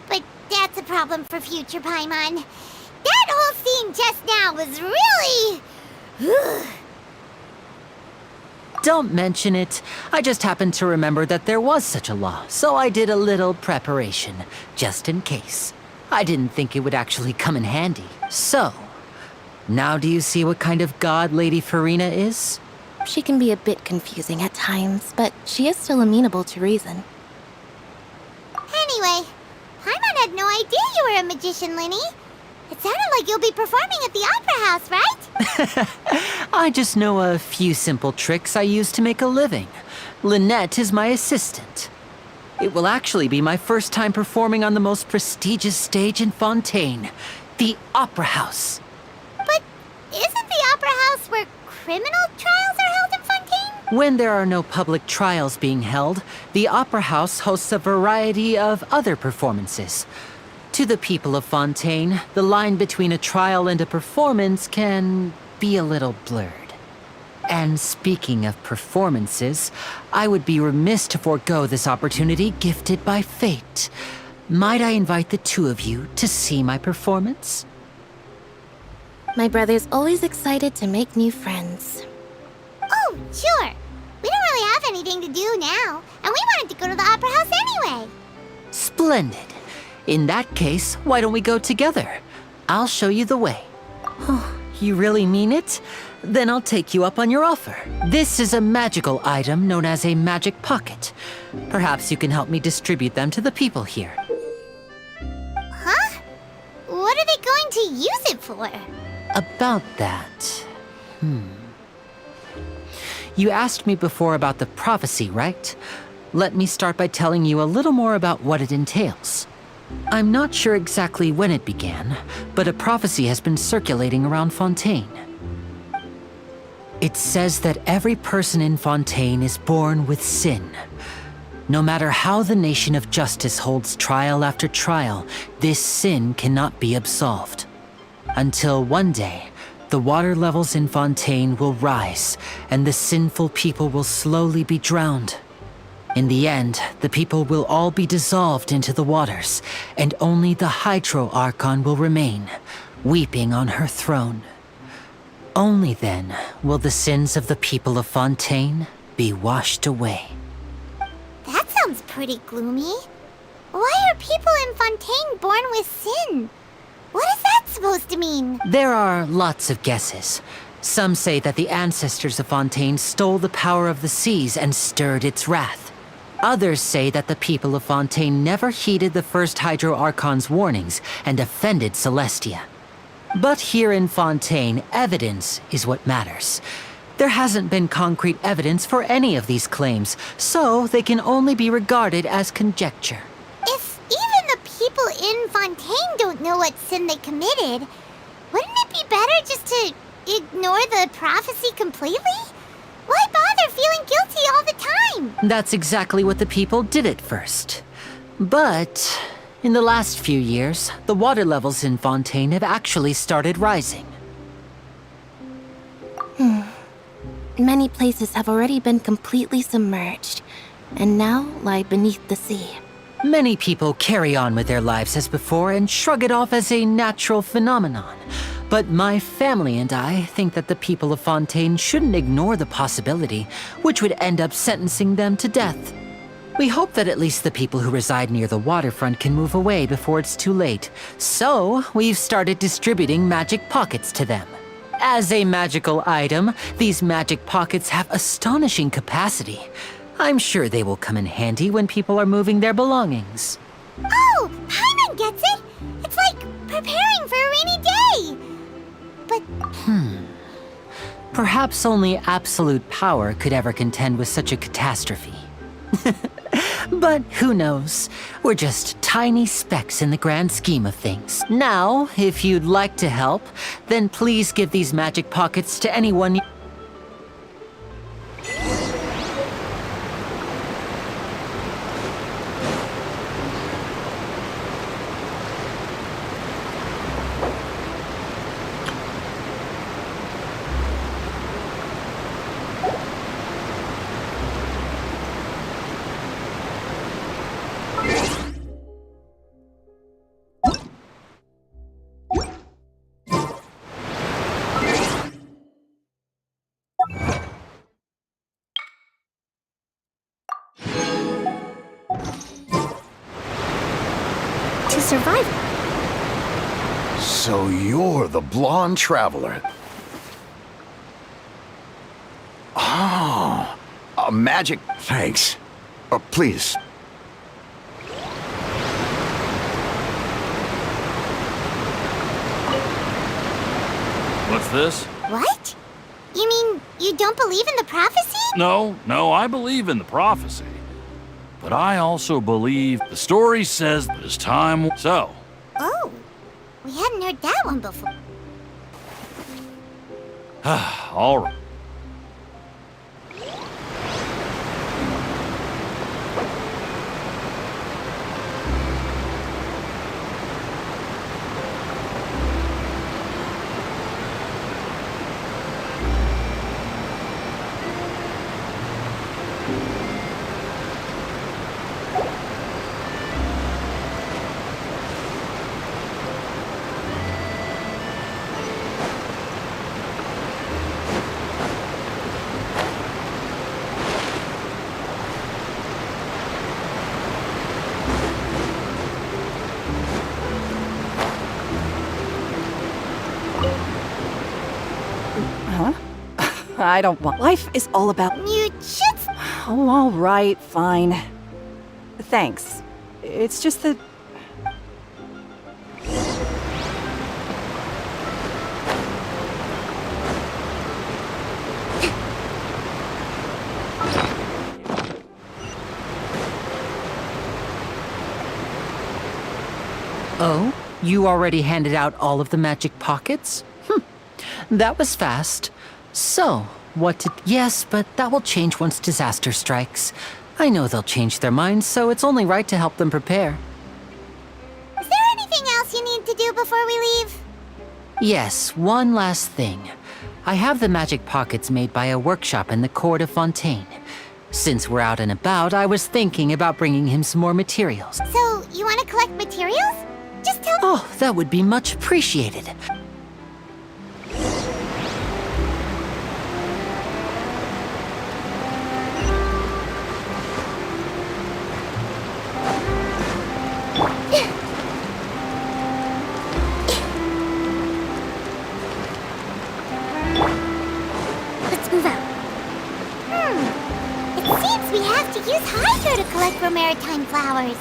But that's a problem for future Paimon. That whole scene just now was really... Don't mention it. I just happened to remember that there was such a law, so I did a little preparation, just in case. I didn't think it would actually come in handy. So, now do you see what kind of god Lady Farina is? She can be a bit confusing at times, but she is still amenable to reason. Anyway, Paimon had no idea you were a magician, Linny. It sounded like you'll be performing at the Opera House, right? I just know a few simple tricks I use to make a living. Lynette is my assistant. It will actually be my first time performing on the most prestigious stage in Fontaine, the Opera House. But isn't the Opera House where criminal trials are held in Fontaine? When there are no public trials being held, the Opera House hosts a variety of other performances. To the people of Fontaine, the line between a trial and a performance can be a little blurred. And speaking of performances, I would be remiss to forego this opportunity gifted by fate. Might I invite the two of you to see my performance? My brother's always excited to make new friends. Oh, sure. We don't really have anything to do now, and we wanted to go to the Opera House anyway. Splendid. In that case, why don't we go together? I'll show you the way. You really mean it? Then I'll take you up on your offer. This is a magical item known as a magic pocket. Perhaps you can help me distribute them to the people here. Huh? What are they going to use it for? About that... You asked me before about the prophecy, right? Let me start by telling you a little more about what it entails. I'm not sure exactly when it began, but a prophecy has been circulating around Fontaine. It says that every person in Fontaine is born with sin. No matter how the nation of justice holds trial after trial, this sin cannot be absolved. Until one day, the water levels in Fontaine will rise, and the sinful people will slowly be drowned. In the end, the people will all be dissolved into the waters, and only the Hydro Archon will remain, weeping on her throne. Only then will the sins of the people of Fontaine be washed away. That sounds pretty gloomy. Why are people in Fontaine born with sin? What is that supposed to mean? There are lots of guesses. Some say that the ancestors of Fontaine stole the power of the seas and stirred its wrath. Others say that the people of Fontaine never heeded the first Hydro Archon's warnings and offended Celestia. But here in Fontaine, evidence is what matters. There hasn't been concrete evidence for any of these claims, so they can only be regarded as conjecture. If even the people in Fontaine don't know what sin they committed, wouldn't it be better just to ignore the prophecy completely? Why bother feeling guilty all the time? That's exactly what the people did at first. But in the last few years, the water levels in Fontaine have actually started rising. Many places have already been completely submerged, and now lie beneath the sea. Many people carry on with their lives as before and shrug it off as a natural phenomenon. But my family and I think that the people of Fontaine shouldn't ignore the possibility, which would end up sentencing them to death. We hope that at least the people who reside near the waterfront can move away before it's too late. So, we've started distributing magic pockets to them. As a magical item, these magic pockets have astonishing capacity. I'm sure they will come in handy when people are moving their belongings. Oh, Paimon gets it! It's like preparing for a rainy day! But... Perhaps only absolute power could ever contend with such a catastrophe. But who knows? We're just tiny specks in the grand scheme of things. Now, if you'd like to help, then please give these magic pockets to anyone. To survive. So you're the blonde traveler. Oh, a magic... Thanks. Please. What's this? what? You mean you don't believe in the prophecy? No, I believe in the prophecy. But I also believe the story says that it's time. So, Oh, we hadn't heard that one before. all right. I don't want. Life is all about. You just... Oh, all right, fine. Thanks. It's just that. Oh? You already handed out all of the magic pockets? That was fast. So, what to... Yes, but that will change once disaster strikes. I know they'll change their minds, so it's only right to help them prepare. Is there anything else you need to do before we leave? Yes, one last thing. I have the magic pockets made by a workshop in the court of Fontaine. Since we're out and about, I was thinking about bringing him some more materials. So, you want to collect materials? Just tell... Oh, that would be much appreciated. Let's move out. It seems we have to use Hydro to collect for maritime flowers.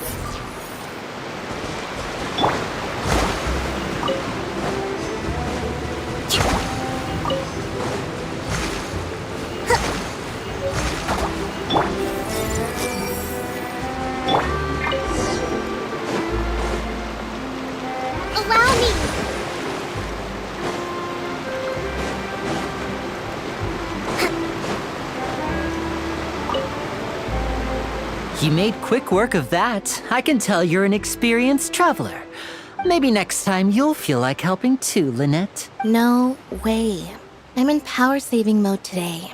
Allow me. You made quick work of that. I can tell you're an experienced traveler. Maybe next time you'll feel like helping too, Lynette. No way. I'm in power-saving mode today.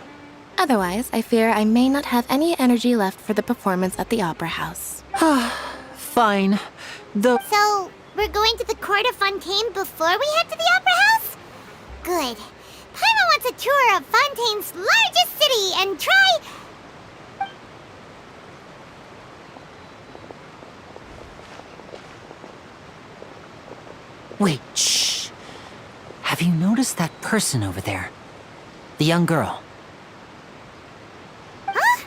Otherwise, I fear I may not have any energy left for the performance at the Opera House. Fine. Though... So, we're going to the court of Fontaine before we head to the Opera House? Good. Paimon wants a tour of Fontaine's largest city and try... Wait, shh. Have you noticed that person over there? The young girl. Huh?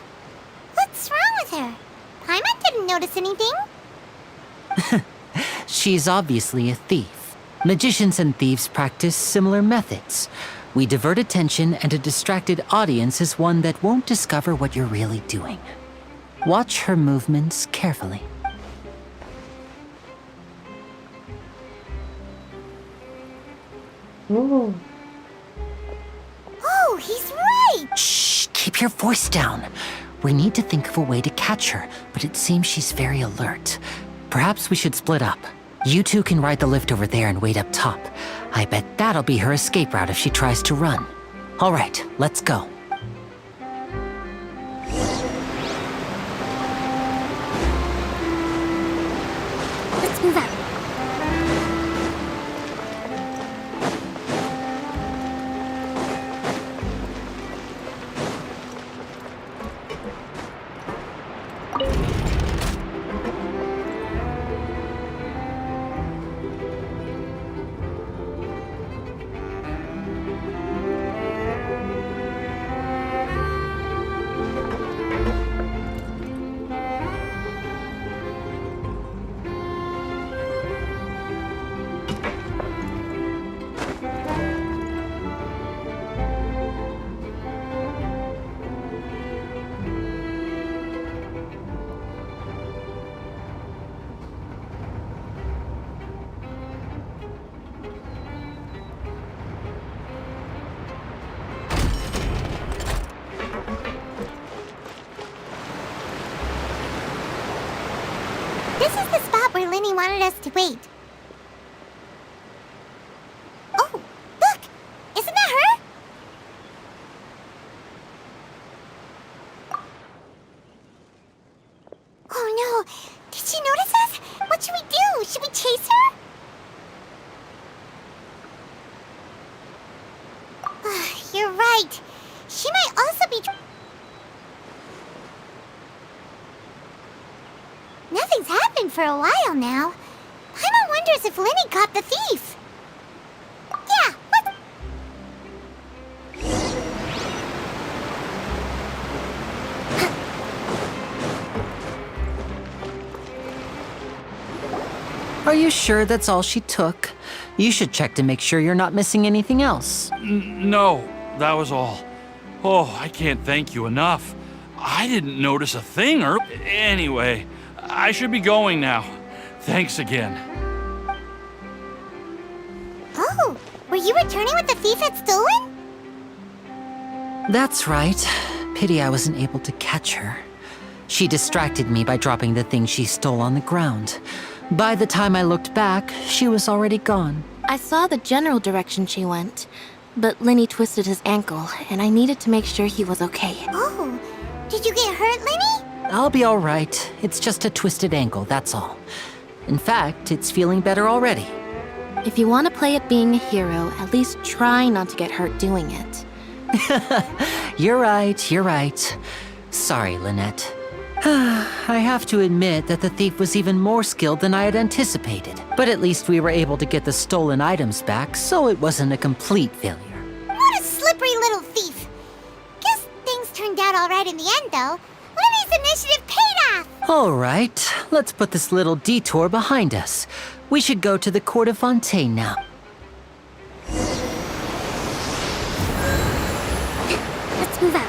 What's wrong with her? Paimon didn't notice anything. She's obviously a thief. Magicians and thieves practice similar methods. We divert attention, and a distracted audience is one that won't discover what you're really doing. Watch her movements carefully. Oh, he's right! Shh, keep your voice down. We need to think of a way to catch her, but it seems she's very alert. Perhaps we should split up. You two can ride the lift over there and wait up top. I bet that'll be her escape route if she tries to run. All right, let's go. Let's move out. This is the spot where Linny wanted us to wait. Oh, look! Isn't that her? Oh no! Did she notice us? What should we do? Should we chase her? You're right. She might also be... Nothing's happened for a while now. Paimon wonders if Linny caught the thief. Yeah, what? Are you sure that's all she took? You should check to make sure you're not missing anything else. No, that was all. Oh, I can't thank you enough. I didn't notice a thing Anyway, I should be going now. Thanks again. Oh, were you returning what the thief had stolen? That's right. Pity I wasn't able to catch her. She distracted me by dropping the thing she stole on the ground. By the time I looked back, she was already gone. I saw the general direction she went, but Linny twisted his ankle, and I needed to make sure he was okay. Oh, did you get hurt, Linny? I'll be all right. It's just a twisted ankle, that's all. In fact, it's feeling better already. If you want to play at being a hero, at least try not to get hurt doing it. You're right. Sorry, Lynette. I have to admit that the thief was even more skilled than I had anticipated. But at least we were able to get the stolen items back, so it wasn't a complete failure. What a slippery little thief. Guess things turned out all right in the end, though. Linny's initiative paid off! All right, let's put this little detour behind us. We should go to the Court of Fontaine now. Let's move out.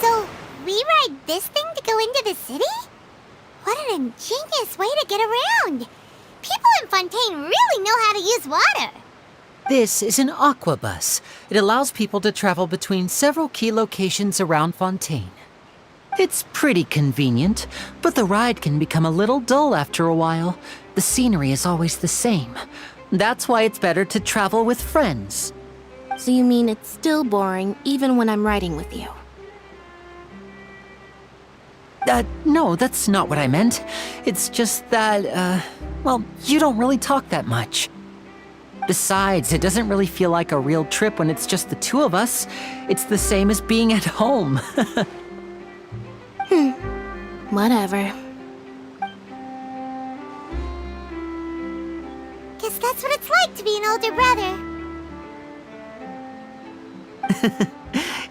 So, we ride this thing to go into the city? What an ingenious way to get around! People in Fontaine really know how to use water! This is an aqua bus. It allows people to travel between several key locations around Fontaine. It's pretty convenient, but the ride can become a little dull after a while. The scenery is always the same. That's why it's better to travel with friends. So you mean it's still boring even when I'm riding with you? No, that's not what I meant. It's just that, well, you don't really talk that much. Besides, it doesn't really feel like a real trip when it's just the two of us. It's the same as being at home. Whatever. Guess that's what it's like to be an older brother.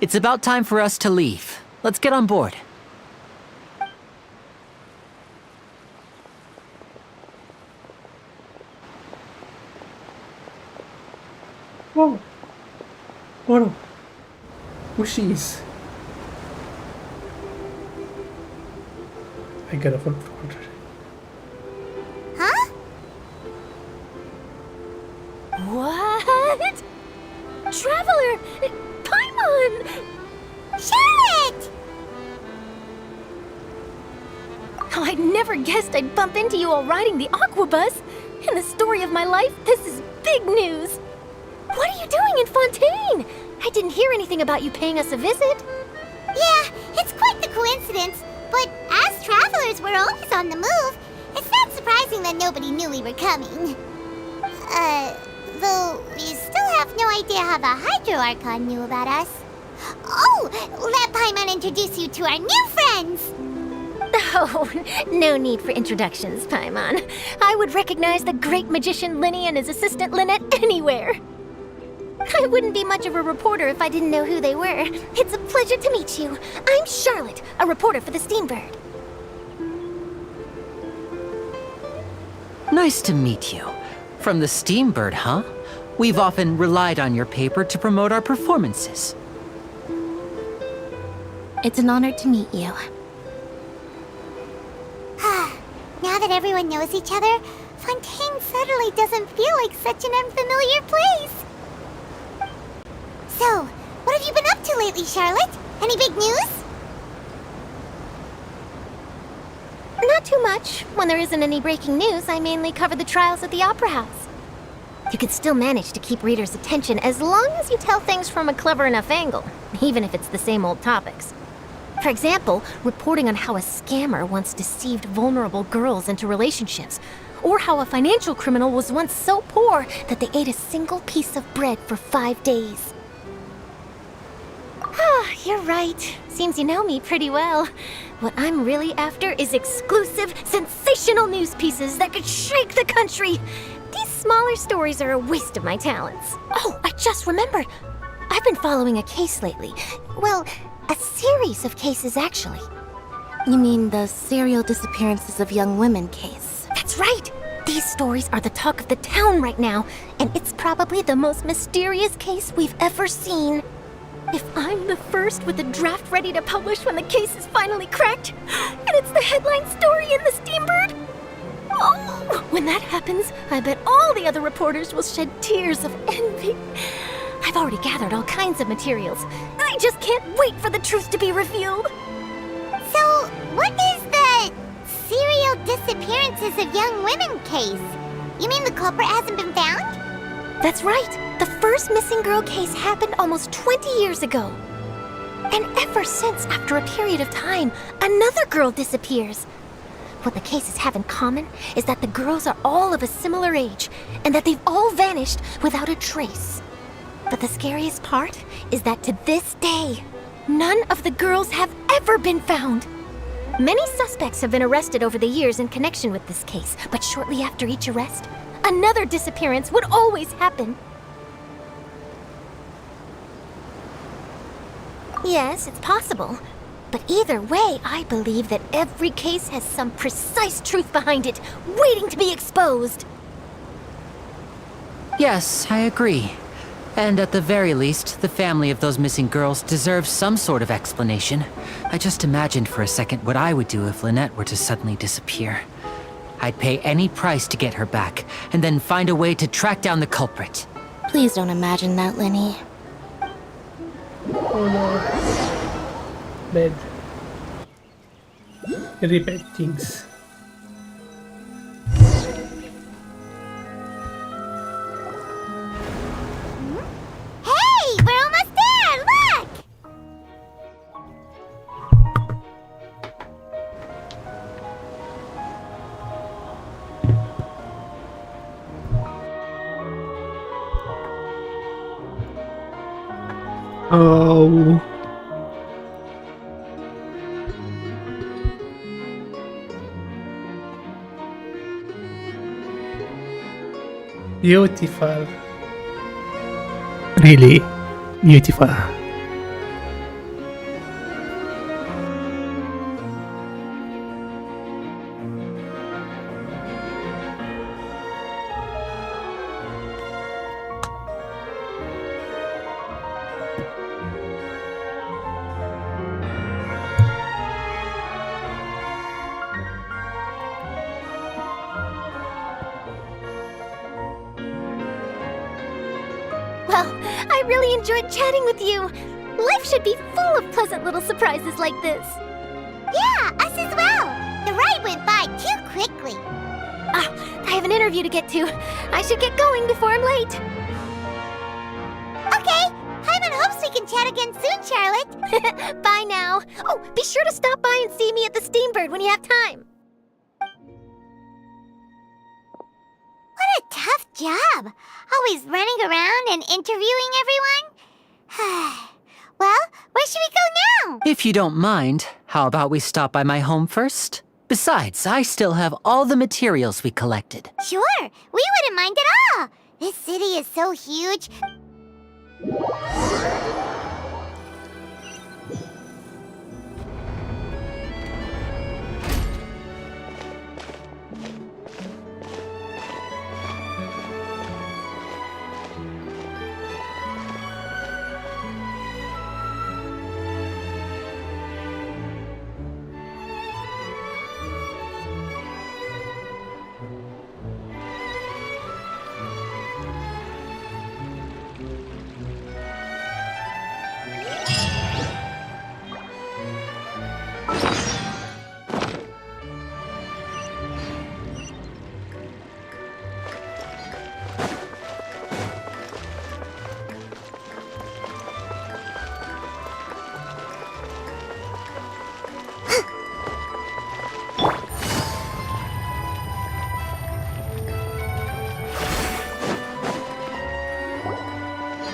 It's about time for us to leave. Let's get on board. Whoa. Whoa. Wishies. I got a full order. Huh? What? Traveler! Paimon! Charlotte! Oh, I'd never guessed I'd bump into you all riding the Aquabus. In the story of my life, this is big news. What are you doing in Fontaine? I didn't hear anything about you paying us a visit. Yeah, it's quite the coincidence, but as travelers, we're always on the move. It's not surprising that nobody knew we were coming. Though we still have no idea how the Hydro Archon knew about us. Oh, let Paimon introduce you to our new friends! Oh, no need for introductions, Paimon. I would recognize the great magician Linny and his assistant Lynette anywhere. I wouldn't be much of a reporter if I didn't know who they were. It's a pleasure to meet you. I'm Charlotte, a reporter for the Steambird. Nice to meet you. From the Steambird, huh? We've often relied on your paper to promote our performances. It's an honor to meet you. Now that everyone knows each other, Fontaine suddenly doesn't feel like such an unfamiliar place. So, what have you been up to lately, Charlotte? Any big news? Not too much. When there isn't any breaking news, I mainly cover the trials at the Opera House. You can still manage to keep readers' attention as long as you tell things from a clever enough angle, even if it's the same old topics. For example, reporting on how a scammer once deceived vulnerable girls into relationships, or how a financial criminal was once so poor that they ate a single piece of bread for 5 days. Ah, you're right. Seems you know me pretty well. What I'm really after is exclusive, sensational news pieces that could shake the country. These smaller stories are a waste of my talents. Oh, I just remembered. I've been following a case lately. Well, a series of cases, actually. You mean the serial disappearances of young women case? That's right! These stories are the talk of the town right now, and it's probably the most mysterious case we've ever seen. If I'm the first with the draft ready to publish when the case is finally cracked, and it's the headline story in the Steambird, oh, when that happens, I bet all the other reporters will shed tears of envy. I've already gathered all kinds of materials. I just can't wait for the truth to be revealed. So, what is the serial disappearances of young women case? You mean the culprit hasn't been found? That's right. The first missing girl case happened almost 20 years ago. And ever since, after a period of time, another girl disappears. What the cases have in common is that the girls are all of a similar age, and that they've all vanished without a trace. But the scariest part is that to this day, none of the girls have ever been found. Many suspects have been arrested over the years in connection with this case, but shortly after each arrest, another disappearance would always happen. Yes, it's possible. But either way, I believe that every case has some precise truth behind it, waiting to be exposed. Yes, I agree. And at the very least, the family of those missing girls deserves some sort of explanation. I just imagined for a second what I would do if Lynette were to suddenly disappear. I'd pay any price to get her back, and then find a way to track down the culprit. Please don't imagine that, Linny. Oh no. Bad. Very bad things. Hey, we're almost there! Look! Oh. Beautiful. Really beautiful. Well, I really enjoyed chatting with you. Life should be full of pleasant little surprises like this. Yeah, us as well. The ride went by too quickly. I have an interview to get to. I should get going before I'm late. Okay, Paimon hopes we can chat again soon, Charlotte. Bye now. Oh, be sure to stop by and see me at the Steambird when you have time. What a tough job. Always running around and interviewing everyone. Well, where should we go now? If you don't mind, how about we stop by my home first? Besides, I still have all the materials we collected. Sure, we wouldn't mind at all. This city is so huge.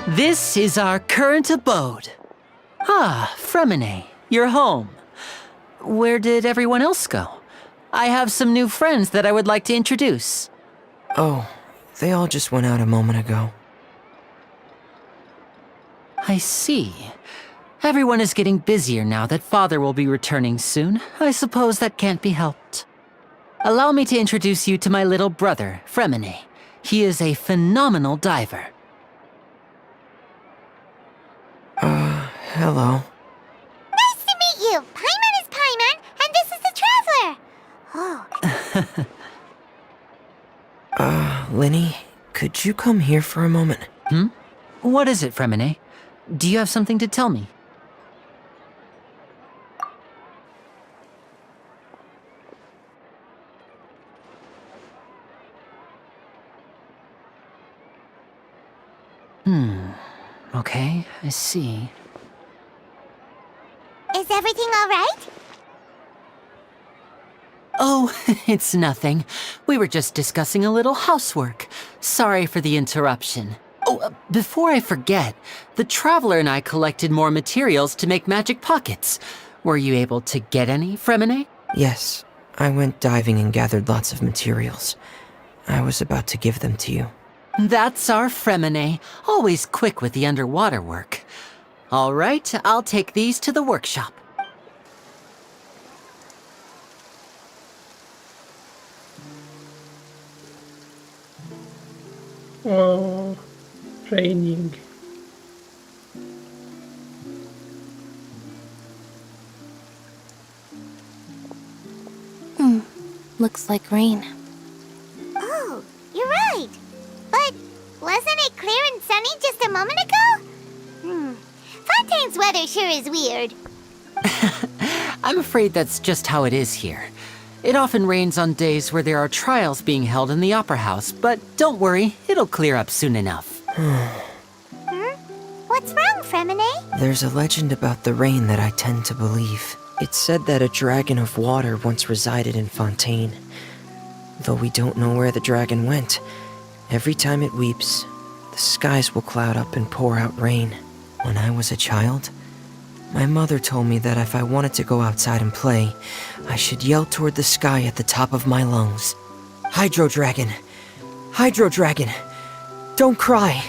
This is our current abode. Ah, Fremine, you're home. Where did everyone else go? I have some new friends that I would like to introduce. Oh, they all just went out a moment ago. I see. Everyone is getting busier now that Father will be returning soon. I suppose that can't be helped. Allow me to introduce you to my little brother, Fremine. He is a phenomenal diver. Hello. Nice to meet you. Paimon is Paimon, and this is the Traveler. Oh. Linny, could you come here for a moment? What is it, Fremine? Do you have something to tell me? Okay, I see. Is everything all right? Oh, it's nothing. We were just discussing a little housework. Sorry for the interruption. Oh, before I forget, the Traveler and I collected more materials to make magic pockets. Were you able to get any, Fremine? Yes, I went diving and gathered lots of materials. I was about to give them to you. That's our Fremine, always quick with the underwater work. All right, I'll take these to the workshop. Oh, training. Looks like rain. Oh, you're right. But wasn't it clear and sunny just a moment ago? Fontaine's weather sure is weird. I'm afraid that's just how it is here. It often rains on days where there are trials being held in the Opera House, but don't worry, it'll clear up soon enough. What's wrong, Fremine? There's a legend about the rain that I tend to believe. It's said that a dragon of water once resided in Fontaine. Though we don't know where the dragon went, every time it weeps, the skies will cloud up and pour out rain, When I was a child, my mother told me that if I wanted to go outside and play, I should yell toward the sky at the top of my lungs. Hydro Dragon! Hydro Dragon! Don't cry!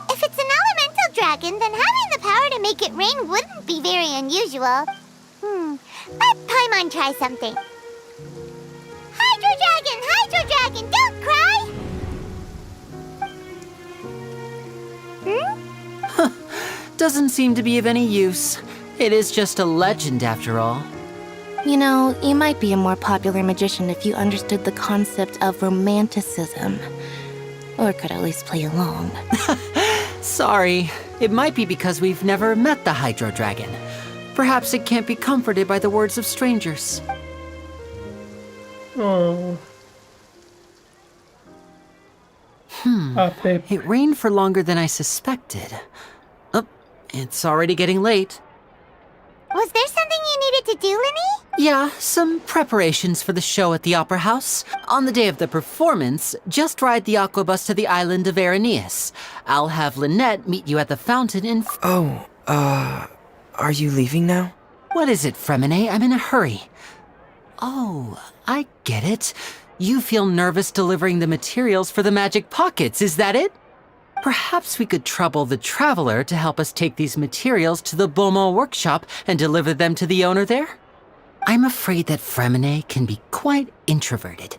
If it's an elemental dragon, then having the power to make it rain wouldn't be very unusual. Let Paimon try something. Hydro Dragon, don't cry! Doesn't seem to be of any use. It is just a legend after all. You know, you might be a more popular magician if you understood the concept of romanticism. Or could at least play along. Sorry, it might be because we've never met the Hydro Dragon. Perhaps it can't be comforted by the words of strangers. Oh. It rained for longer than I suspected. Oh, it's already getting late. Was there something you needed to do, Linny? Yeah, some preparations for the show at the Opera House. On the day of the performance, just ride the aquabus to the island of Araneus. I'll have Lynette meet you at the fountain in... Are you leaving now? What is it, Fremine? I'm in a hurry. Oh, I get it. You feel nervous delivering the materials for the magic pockets, is that it? Perhaps we could trouble the Traveler to help us take these materials to the Beaumont workshop and deliver them to the owner there? I'm afraid that Fremine can be quite introverted,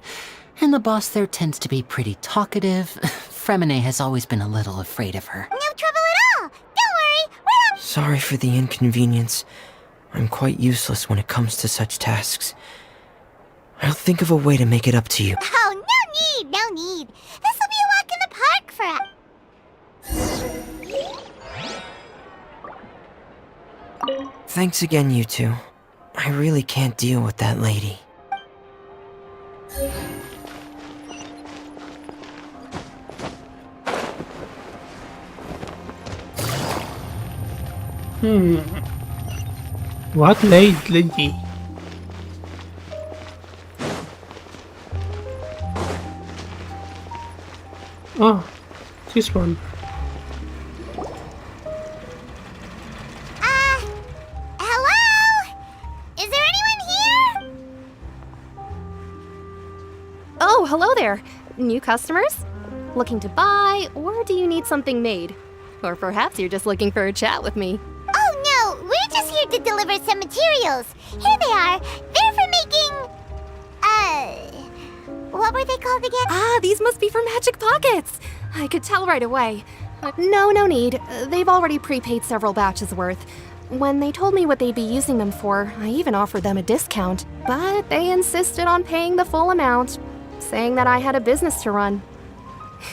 and the boss there tends to be pretty talkative. Fremine has always been a little afraid of her. No trouble at all! Don't worry, we're on... Sorry for the inconvenience. I'm quite useless when it comes to such tasks. I'll think of a way to make it up to you. Oh, no need. This will be a walk in the park for us. Thanks again, you two. I really can't deal with that lady. What lady? Oh, this one. Hello? Is there anyone here? Oh, hello there. New customers? Looking to buy, or do you need something made? Or perhaps you're just looking for a chat with me. Oh no, we're just here to deliver some materials. Here they are. They're for making... what were they called again? Ah, these must be for magic pockets. I could tell right away. No need. They've already prepaid several batches worth. When they told me what they'd be using them for, I even offered them a discount. But they insisted on paying the full amount, saying that I had a business to run.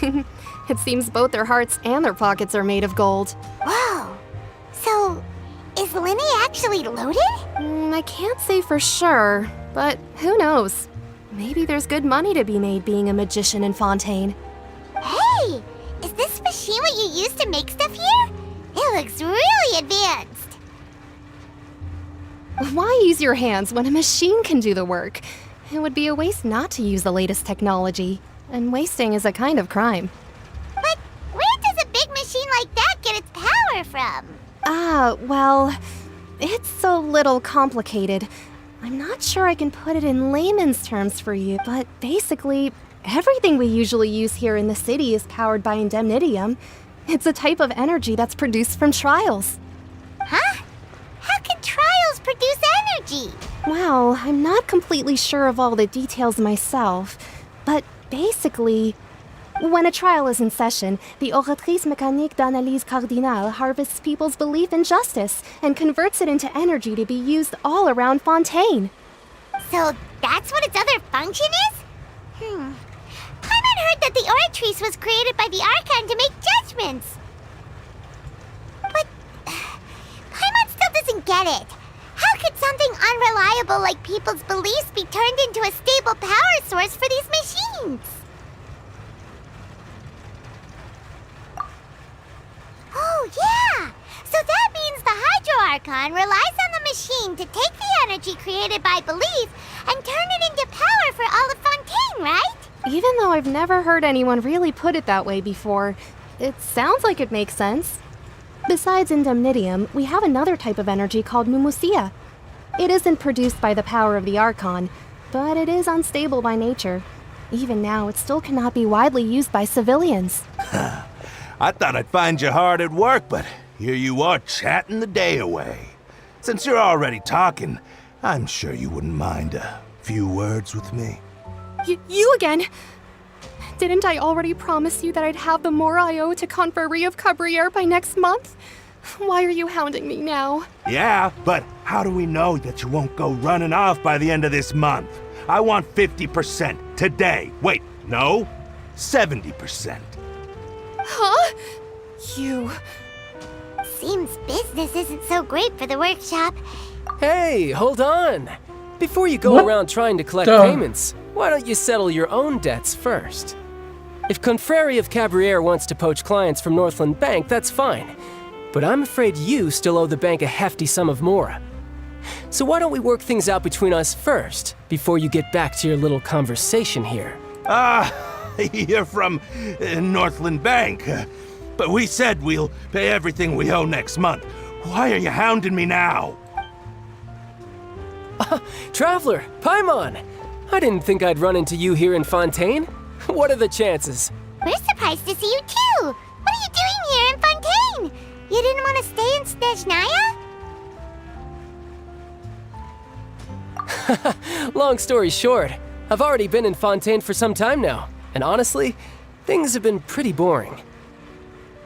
It seems both their hearts and their pockets are made of gold. Whoa. So, is Linny actually loaded? I can't say for sure, but who knows? Maybe there's good money to be made being a magician in Fontaine. Hey! Is this machine what you use to make stuff here? It looks really advanced. Why use your hands when a machine can do the work? It would be a waste not to use the latest technology, and wasting is a kind of crime. But where does a big machine like that get its power from? Well, it's a little complicated. I'm not sure I can put it in layman's terms for you, but basically, everything we usually use here in the city is powered by indemnitium. It's a type of energy that's produced from trials. Huh? How can trials produce energy? Well, I'm not completely sure of all the details myself, but basically, when a trial is in session, the Oratrice Mécanique d'Analyse Cardinale harvests people's belief in justice and converts it into energy to be used all around Fontaine. So that's what its other function is? Paimon heard that the Oratrice was created by the Archon to make judgments. But Paimon still doesn't get it. How could something unreliable like people's beliefs be turned into a stable power source for these machines? Oh, yeah! So that means the Hydro Archon relies on the machine to take the energy created by belief and turn it into power for all of Fontaine, right? Even though I've never heard anyone really put it that way before, It sounds like it makes sense. Besides indemnitium, we have another type of energy called mumusia. It isn't produced by the power of the Archon, but it is unstable by nature. Even now, it still cannot be widely used by civilians. I thought I'd find you hard at work, but here you are chatting the day away. Since you're already talking, I'm sure you wouldn't mind a few words with me. You again? Didn't I already promise you that I'd have the more I owe to Confrérie of Cabriere by next month? Why are you hounding me now? Yeah, but how do we know that you won't go running off by the end of this month? I want 50% today. Wait, no, 70%. Huh? You... Seems business isn't so great for the workshop. Hey, hold on. Before you go around trying to collect payments, why don't you settle your own debts first? If Confrérie of Cabriere wants to poach clients from Northland Bank, that's fine. But I'm afraid you still owe the bank a hefty sum of mora. So why don't we work things out between us first, before you get back to your little conversation here? You're from Northland Bank. But we said we'll pay everything we owe next month. Why are you hounding me now? Traveler, Paimon! I didn't think I'd run into you here in Fontaine. What are the chances? We're surprised to see you too. What are you doing here in Fontaine? You didn't want to stay in Snezhnaya? Long story short, I've already been in Fontaine for some time now, and honestly, things have been pretty boring.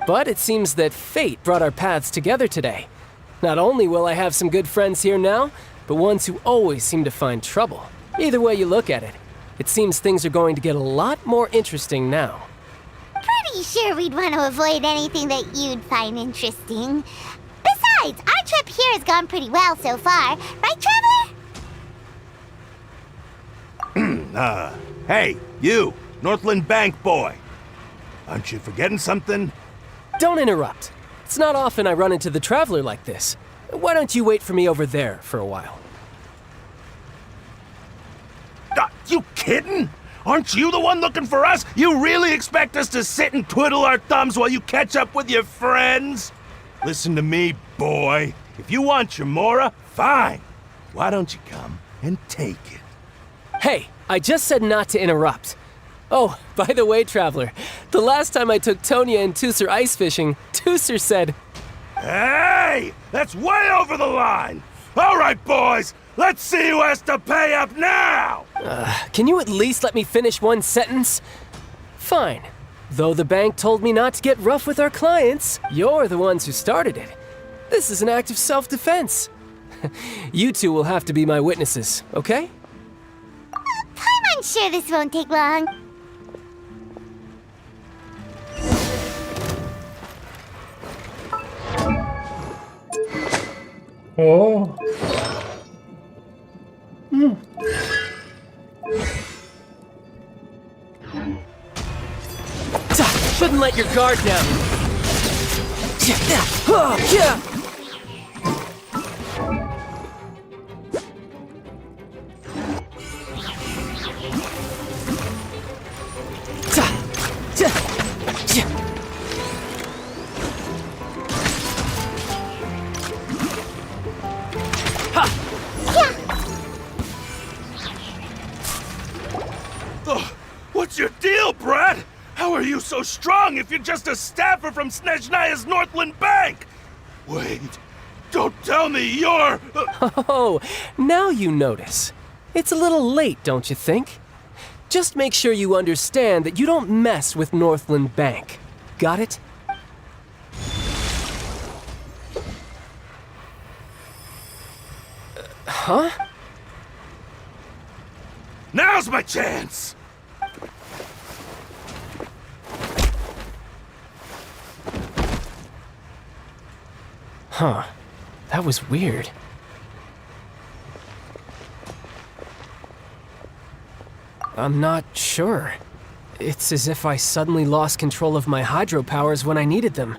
But it seems that fate brought our paths together today. Not only will I have some good friends here now, but ones who always seem to find trouble. Either way you look at it, it seems things are going to get a lot more interesting now. Pretty sure we'd want to avoid anything that you'd find interesting. Besides, our trip here has gone pretty well so far. Right, Traveler? Hey, you, Northland Bank boy. Aren't you forgetting something? Don't interrupt. It's not often I run into the Traveler like this. Why don't you wait for me over there for a while? You kidding? Aren't you the one looking for us? You really expect us to sit and twiddle our thumbs while you catch up with your friends? Listen to me, boy. If you want your mora, fine. Why don't you come and take it? Hey, I just said not to interrupt. Oh, by the way, Traveler, the last time I took Tonya and Tusser ice fishing, Tusser said... Hey! That's way over the line! All right, boys! Let's see who has to pay up now! Can you at least let me finish one sentence? Fine. Though the bank told me not to get rough with our clients, you're the ones who started it. This is an act of self-defense. You two will have to be my witnesses, okay? I'm sure this won't take long. Oh. Shouldn't let your guard down. What's your deal, Brad? How are you so strong if you're just a staffer from Snezhnaya's Northland Bank? Wait, don't tell me you're... Oh, now you notice. It's a little late, don't you think? Just make sure you understand that you don't mess with Northland Bank. Got it? Huh? Now's my chance! Huh. That was weird. I'm not sure. It's as if I suddenly lost control of my hydro powers when I needed them.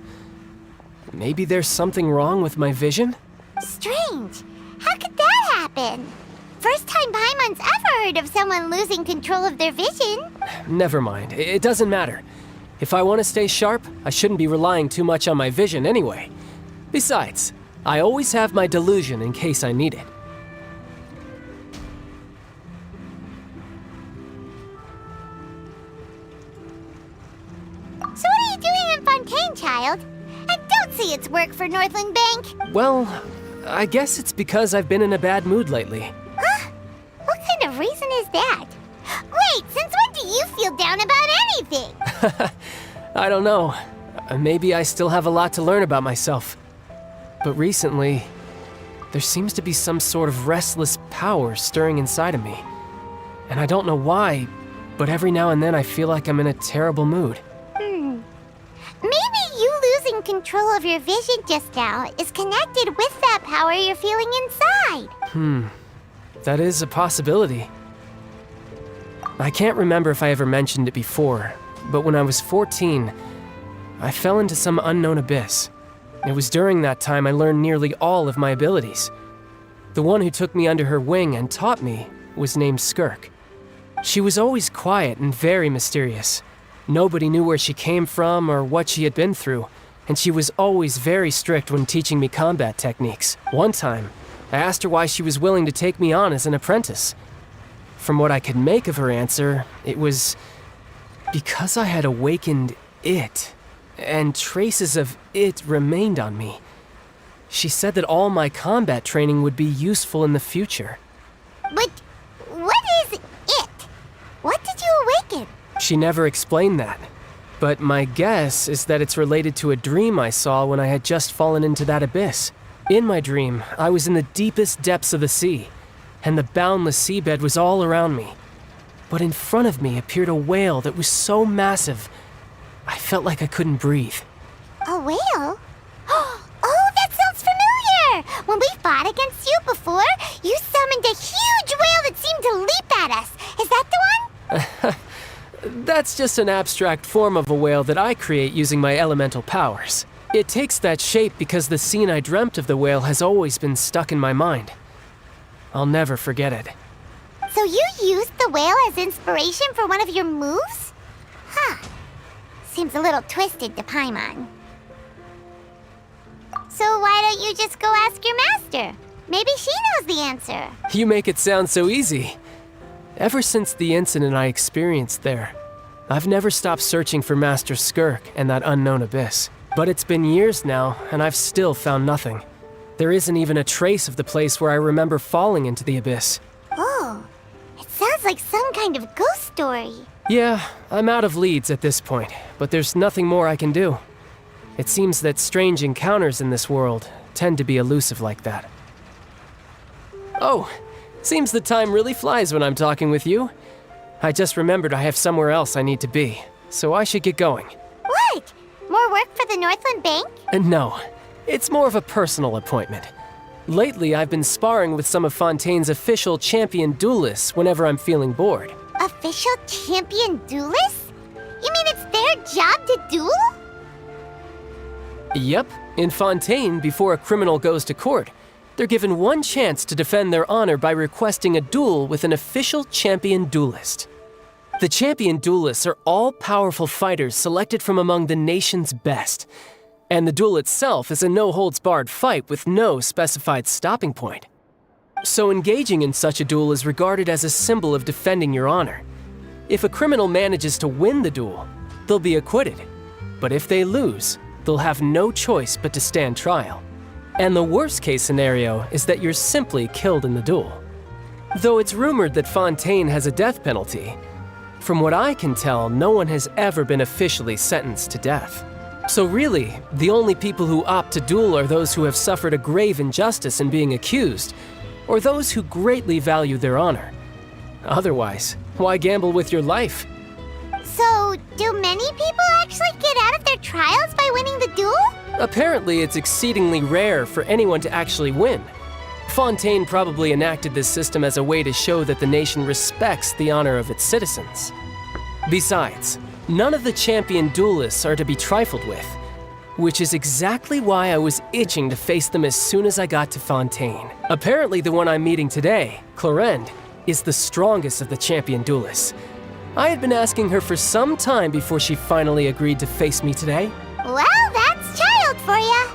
Maybe there's something wrong with my vision? Strange. How could that happen? First time Paimon's ever heard of someone losing control of their vision. Never mind. It doesn't matter. If I want to stay sharp, I shouldn't be relying too much on my vision anyway. Besides, I always have my delusion in case I need it. So what are you doing in Fontaine, child? And don't say it's work for Northland Bank. Well, I guess it's because I've been in a bad mood lately. Huh? What kind of reason is that? Wait, since when do you feel down about anything? I don't know. Maybe I still have a lot to learn about myself. But recently, there seems to be some sort of restless power stirring inside of me. And I don't know why, but every now and then I feel like I'm in a terrible mood. Maybe you losing control of your vision just now is connected with that power you're feeling inside. That is a possibility. I can't remember if I ever mentioned it before, but when I was 14, I fell into some unknown abyss. It was during that time I learned nearly all of my abilities. The one who took me under her wing and taught me was named Skirk. She was always quiet and very mysterious. Nobody knew where she came from or what she had been through, and she was always very strict when teaching me combat techniques. One time, I asked her why she was willing to take me on as an apprentice. From what I could make of her answer, it was because I had awakened it, and traces of it remained on me. She said that all my combat training would be useful in the future. But what is it? What did you awaken? She never explained that, but my guess is that it's related to a dream I saw when I had just fallen into that abyss. In my dream, I was in the deepest depths of the sea, and the boundless seabed was all around me. But in front of me appeared a whale that was so massive, I felt like I couldn't breathe. A whale? Oh, that sounds familiar! When we fought against you before, you summoned a huge whale that seemed to leap at us. Is that the one? That's just an abstract form of a whale that I create using my elemental powers. It takes that shape because the scene I dreamt of the whale has always been stuck in my mind. I'll never forget it. So you used the whale as inspiration for one of your moves? Huh. Seems a little twisted to Paimon. So why don't you just go ask your master? Maybe she knows the answer. You make it sound so easy. Ever since the incident I experienced there, I've never stopped searching for Master Skirk and that unknown abyss. But it's been years now, and I've still found nothing. There isn't even a trace of the place where I remember falling into the abyss. Oh, it sounds like some kind of ghost story. Yeah, I'm out of leads at this point, but there's nothing more I can do. It seems that strange encounters in this world tend to be elusive like that. Oh, seems the time really flies when I'm talking with you. I just remembered I have somewhere else I need to be, so I should get going. What? More work for the Northland Bank? No, it's more of a personal appointment. Lately, I've been sparring with some of Fontaine's official champion duelists whenever I'm feeling bored. Official champion duelists? You mean it's their job to duel? Yep, in Fontaine, before a criminal goes to court, they're given one chance to defend their honor by requesting a duel with an official champion duelist. The champion duelists are all-powerful fighters selected from among the nation's best, and the duel itself is a no-holds-barred fight with no specified stopping point. So engaging in such a duel is regarded as a symbol of defending your honor. If a criminal manages to win the duel, they'll be acquitted, but if they lose, they'll have no choice but to stand trial. And the worst-case scenario is that you're simply killed in the duel. Though it's rumored that Fontaine has a death penalty, from what I can tell, no one has ever been officially sentenced to death. So really, the only people who opt to duel are those who have suffered a grave injustice in being accused, or those who greatly value their honor. Otherwise, why gamble with your life? So, do many people actually get out of their trials by winning the duel? Apparently, it's exceedingly rare for anyone to actually win. Fontaine probably enacted this system as a way to show that the nation respects the honor of its citizens. Besides, none of the champion duelists are to be trifled with, which is exactly why I was itching to face them as soon as I got to Fontaine. Apparently, the one I'm meeting today, Clorend, is the strongest of the champion duelists, I had been asking her for some time before she finally agreed to face me today. Well, that's child for ya.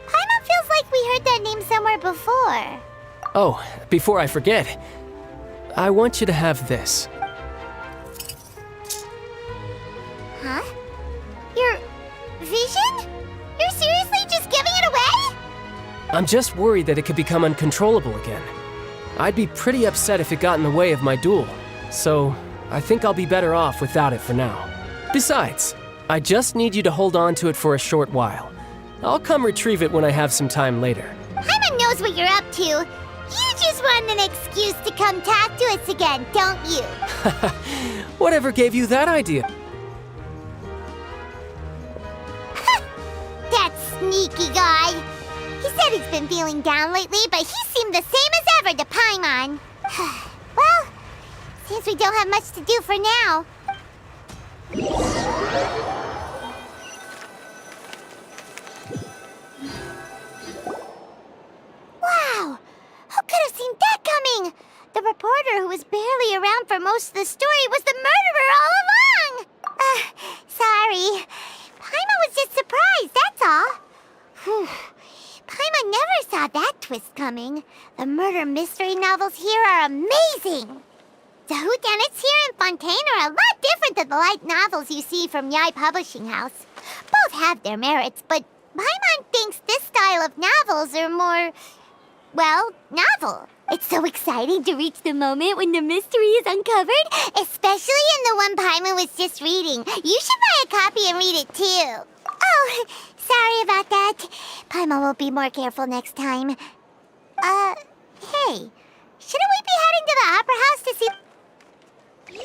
Paimon feels like we heard that name somewhere before. Oh, before I forget, I want you to have this. Huh? Your vision? You're seriously just giving it away? I'm just worried that it could become uncontrollable again. I'd be pretty upset if it got in the way of my duel, so I think I'll be better off without it for now. Besides, I just need you to hold on to it for a short while. I'll come retrieve it when I have some time later. Paimon knows what you're up to. You just want an excuse to come talk to us again, don't you? Whatever gave you that idea? That sneaky guy. He said he's been feeling down lately, but he seemed the same as ever to Paimon. Well, seems we don't have much to do for now. Wow! Who could have seen that coming? The reporter who was barely around for most of the story was the murderer all along! Sorry. Paimon was just surprised, that's all. Whew. Paimon never saw that twist coming. The murder mystery novels here are amazing. The whodunits here in Fontaine are a lot different than the light novels you see from Yai Publishing House. Both have their merits, but Paimon thinks this style of novels are more, well, novel. It's so exciting to reach the moment when the mystery is uncovered, especially in the one Paimon was just reading. You should buy a copy and read it too. Oh, sorry about that. Paimon will be more careful next time. Hey, shouldn't we be heading to the Opera House to see...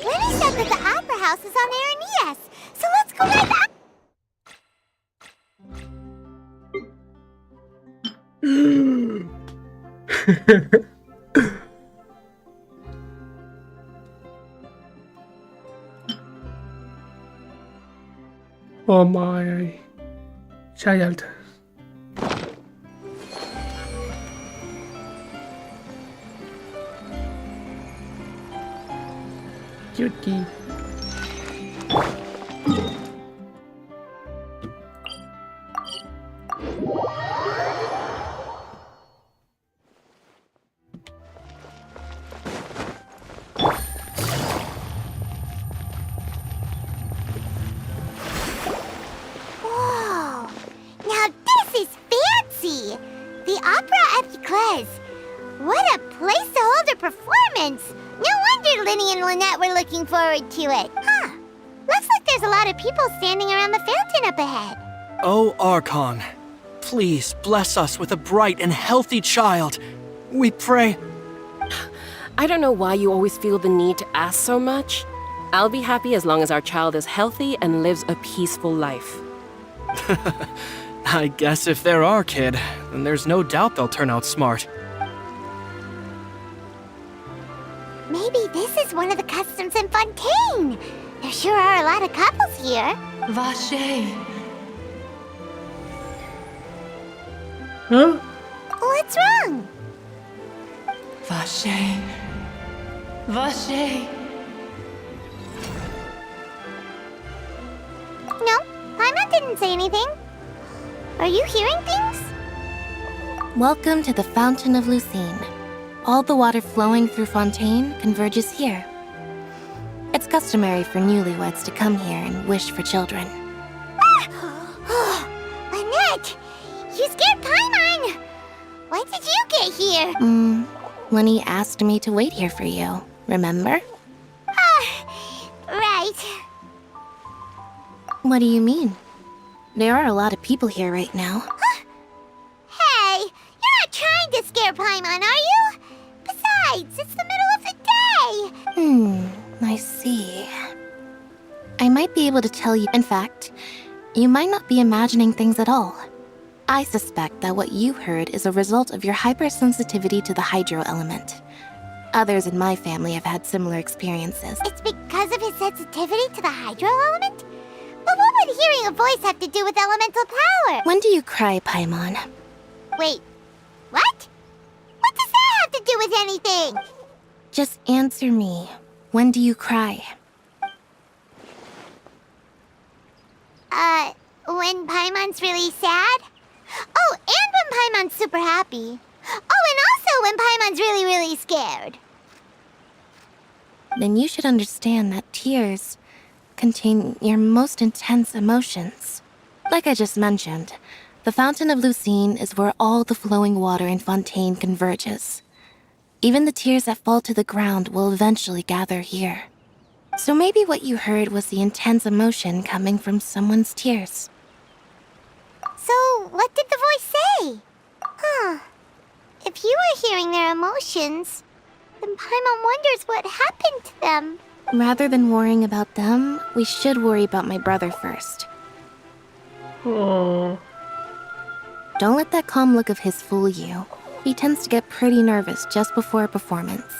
Lenny said that the Opera House is on Aranias, so let's go right back. Oh my child. Cutie. Whoa! Now this is fancy! The Opera Epiclese. What a place to hold a performance! No wonder Linny and Lynette were looking forward to it. Huh. Looks like there's a lot of people standing around the fountain up ahead. Oh, Archon, please bless us with a bright and healthy child. We pray. I don't know why you always feel the need to ask so much. I'll be happy as long as our child is healthy and lives a peaceful life. I guess if they're our kid, then there's no doubt they'll turn out smart. Maybe this is one of the customs in Fontaine. There sure are a lot of couples here. Vache. Huh? What's wrong? Vache. Vache. No, Paimon didn't say anything. Are you hearing things? Welcome to the Fountain of Lucine. All the water flowing through Fontaine converges here. It's customary for newlyweds to come here and wish for children. Lynette! You scared Paimon! When did you get here? Lenny asked me to wait here for you, remember? Right. What do you mean? There are a lot of people here right now. Hey, you're not trying to scare Paimon, are you? Besides, it's the middle of the day! I see. I might be able to tell you. In fact, you might not be imagining things at all. I suspect that what you heard is a result of your hypersensitivity to the hydro element. Others in my family have had similar experiences. It's because of his sensitivity to the hydro element? But what would hearing a voice have to do with elemental power? When do you cry, Paimon? Wait, what? What does that have to do with anything? Just answer me. When do you cry? When Paimon's really sad? Oh, and when Paimon's super happy. Oh, and also when Paimon's really, really scared. Then you should understand that tears contain your most intense emotions. Like I just mentioned, the Fountain of Lucine is where all the flowing water in Fontaine converges. Even the tears that fall to the ground will eventually gather here. So maybe what you heard was the intense emotion coming from someone's tears. So, what did the voice say? Huh. If you were hearing their emotions, then Paimon wonders what happened to them. Rather than worrying about them, we should worry about my brother first. Oh. Don't let that calm look of his fool you. He tends to get pretty nervous just before a performance.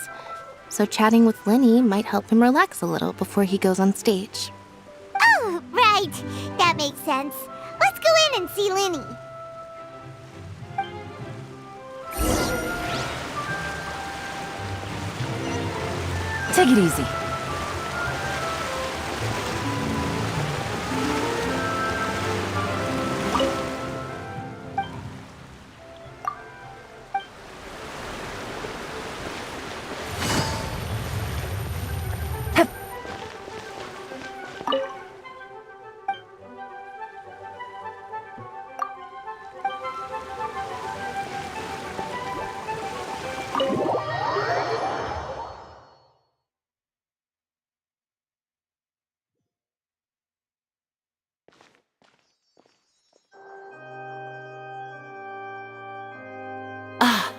So chatting with Linny might help him relax a little before he goes on stage. Oh, right. That makes sense. Let's go in and see Linny. Take it easy.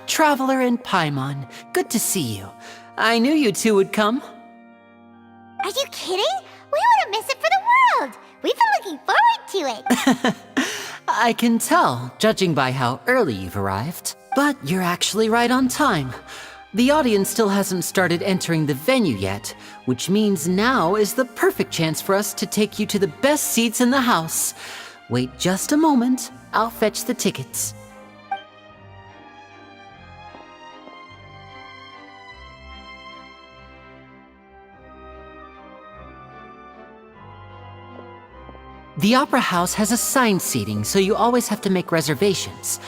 Traveler and Paimon, good to see you. I knew you two would come. Are you kidding? We wouldn't miss it for the world. We've been looking forward to it. I can tell, judging by how early you've arrived. But you're actually right on time. The audience still hasn't started entering the venue yet, which means now is the perfect chance for us to take you to the best seats in the house. Wait just a moment, I'll fetch the tickets. The Opera House has assigned seating, so you always have to make reservations.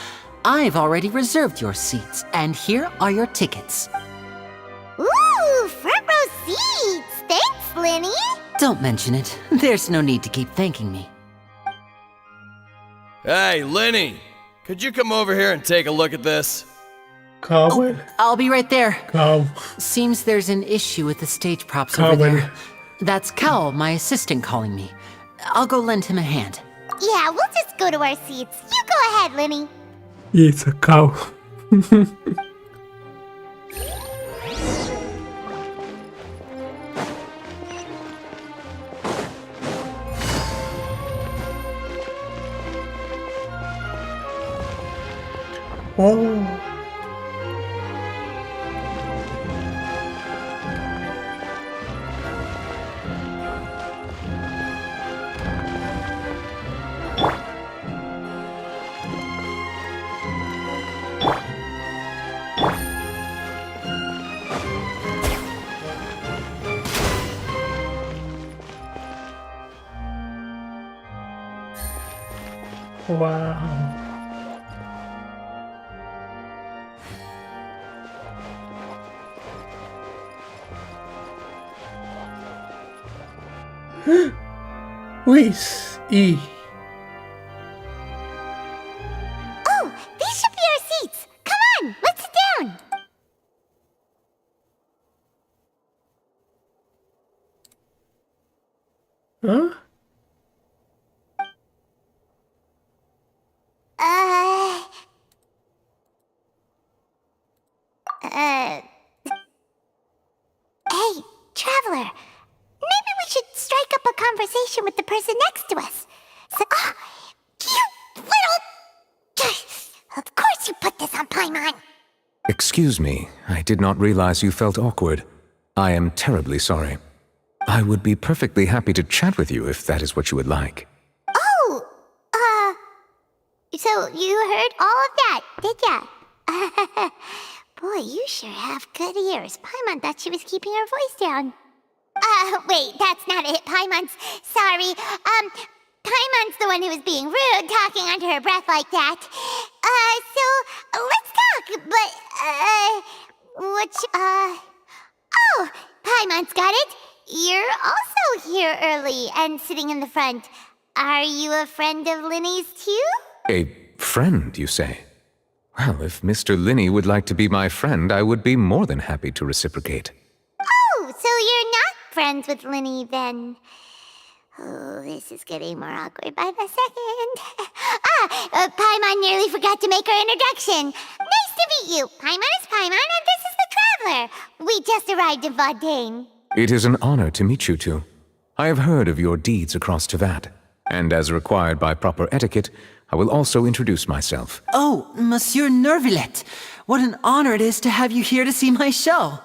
I've already reserved your seats, and here are your tickets. Ooh, front row seats! Thanks, Linny! Don't mention it. There's no need to keep thanking me. Hey, Linny! Could you come over here and take a look at this? Coward. Oh, I'll be right there. Cow. Seems there's an issue with the stage props Coward. over there. That's Cal, my assistant, calling me. I'll go lend him a hand. Yeah, we'll just go to our seats. You go ahead, Linny. It's a cow. Oh. Wow. Whiz E. Oh, these should be our seats. Come on, let's sit down. Huh? Hey, Traveler. Maybe we should strike up a conversation with the person next to us. So, you little... Of course you put this on Paimon. Excuse me, I did not realize you felt awkward. I am terribly sorry. I would be perfectly happy to chat with you if that is what you would like. Oh, so you heard all of that, did ya? Boy, you sure have good ears. Paimon thought she was keeping her voice down. Wait, that's not it. Paimon's sorry. Paimon's the one who was being rude, talking under her breath like that. So, let's talk, but, oh, Paimon's got it. You're also here early and sitting in the front. Are you a friend of Linny's too? A friend, you say? Well, if Mr. Linney would like to be my friend, I would be more than happy to reciprocate. Oh, so you're not friends with Linny then? Oh, this is getting more awkward by the second. Paimon nearly forgot to make her introduction. Nice to meet you. Paimon is Paimon, and this is the Traveler. We just arrived in Fontaine. It is an honor to meet you two. I have heard of your deeds across Tevat, and as required by proper etiquette, I will also introduce myself. Oh, Monsieur Nervillet, what an honor it is to have you here to see my show.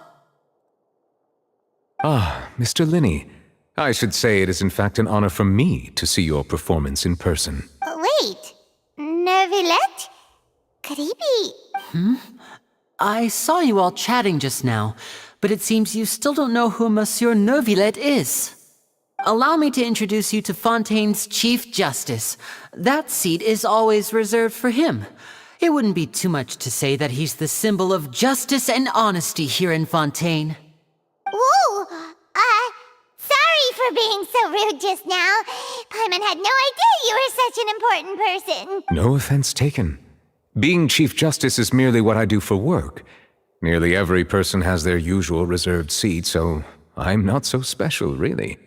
Ah, Mr. Linney. I should say it is in fact an honor for me to see your performance in person. Wait, Nervillet? Could he be... I saw you all chatting just now, but it seems you still don't know who Monsieur Nervillet is. Allow me to introduce you to Fontaine's Chief Justice. That seat is always reserved for him. It wouldn't be too much to say that he's the symbol of justice and honesty here in Fontaine. Whoa! Sorry for being so rude just now. Paimon had no idea you were such an important person. No offense taken. Being Chief Justice is merely what I do for work. Nearly every person has their usual reserved seat, so I'm not so special, really.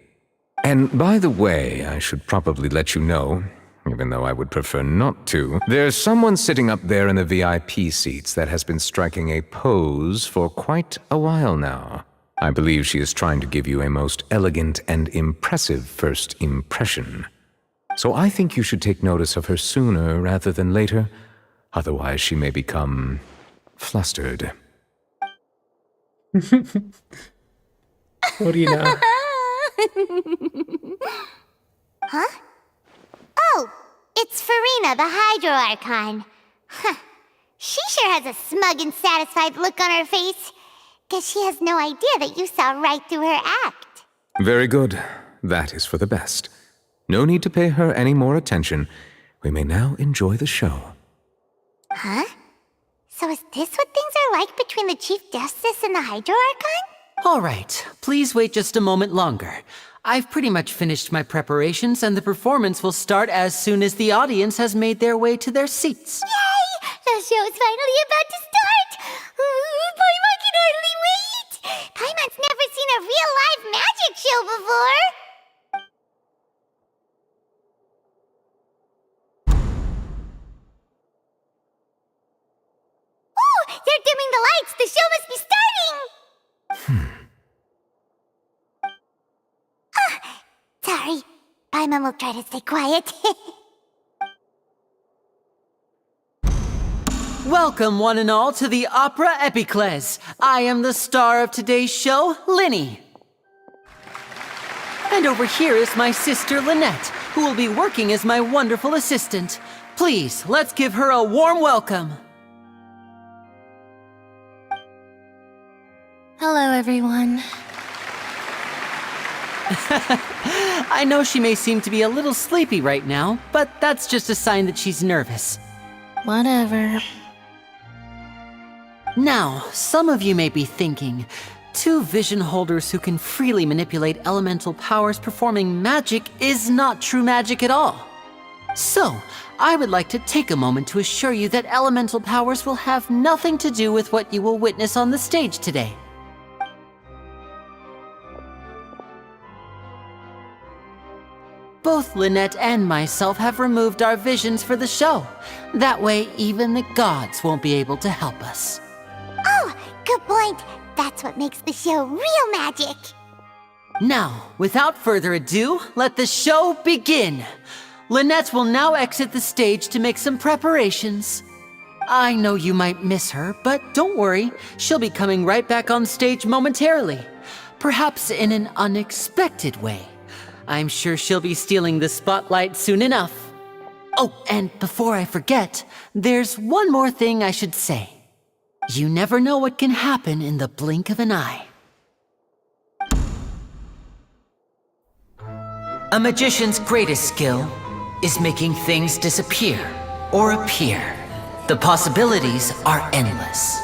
And by the way, I should probably let you know, even though I would prefer not to, there's someone sitting up there in the VIP seats that has been striking a pose for quite a while now. I believe she is trying to give you a most elegant and impressive first impression. So I think you should take notice of her sooner rather than later, otherwise she may become flustered. Orina. Huh? Oh, it's Farina, the Hydro Archon. Huh. She sure has a smug and satisfied look on her face. Guess she has no idea that you saw right through her act. Very good. That is for the best. No need to pay her any more attention. We may now enjoy the show. Huh? So is this what things are like between the Chief Justice and the Hydro Archon? All right, please wait just a moment longer. I've pretty much finished my preparations, and the performance will start as soon as the audience has made their way to their seats. Yay! The show's finally about to start! Paimon can hardly wait! Paimon's never seen a real live magic show before! Oh! They're dimming the lights! The show must be starting! Sorry. Paimon will try to stay quiet. Welcome, one and all, to the Opera Epiclese. I am the star of today's show, Linny. And over here is my sister, Lynette, who will be working as my wonderful assistant. Please, let's give her a warm welcome. Hello, everyone. I know she may seem to be a little sleepy right now, but that's just a sign that she's nervous. Whatever. Now, some of you may be thinking, two vision holders who can freely manipulate elemental powers performing magic is not true magic at all. So, I would like to take a moment to assure you that elemental powers will have nothing to do with what you will witness on the stage today. Both Lynette and myself have removed our visions for the show. That way, even the gods won't be able to help us. Oh, good point. That's what makes the show real magic. Now, without further ado, let the show begin. Lynette will now exit the stage to make some preparations. I know you might miss her, but don't worry. She'll be coming right back on stage momentarily. Perhaps in an unexpected way. I'm sure she'll be stealing the spotlight soon enough. Oh, and before I forget, there's one more thing I should say. You never know what can happen in the blink of an eye. A magician's greatest skill is making things disappear or appear. The possibilities are endless.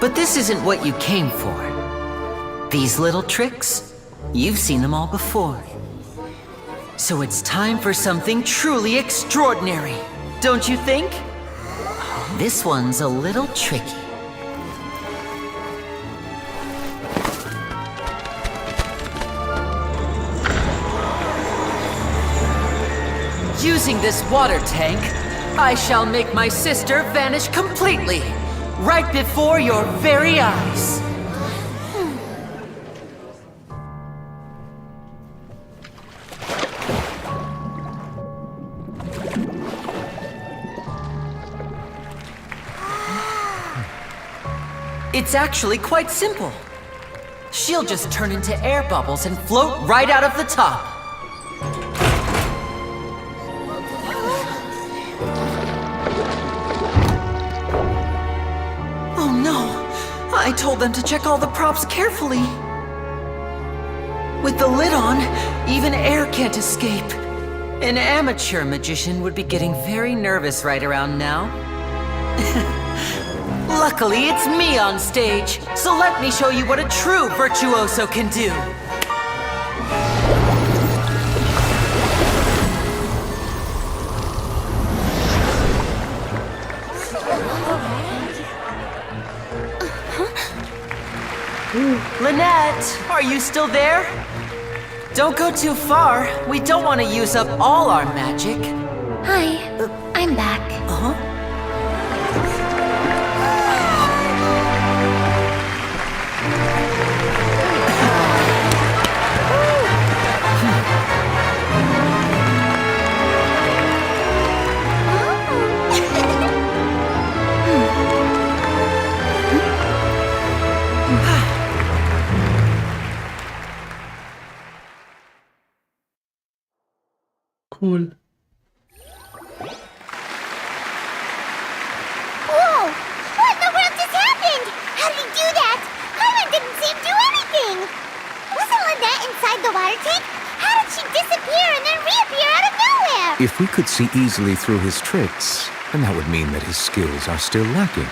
But this isn't what you came for. These little tricks, you've seen them all before. So it's time for something truly extraordinary, don't you think? This one's a little tricky. Using this water tank, I shall make my sister vanish completely, right before your very eyes. It's actually quite simple. She'll just turn into air bubbles and float right out of the top. Oh no! I told them to check all the props carefully. With the lid on, even air can't escape. An amateur magician would be getting very nervous right around now. Luckily, it's me on stage, so let me show you what a true virtuoso can do. Lynette, are you still there? Don't go too far. We don't want to use up all our magic. Hi, I'm back. Uh-huh. Cool. Whoa! What in the world just happened? How did he do that? Paimon didn't see him do anything. Wasn't Lynette inside the water tank? How did she disappear and then reappear out of nowhere? If we could see easily through his tricks, then that would mean that his skills are still lacking.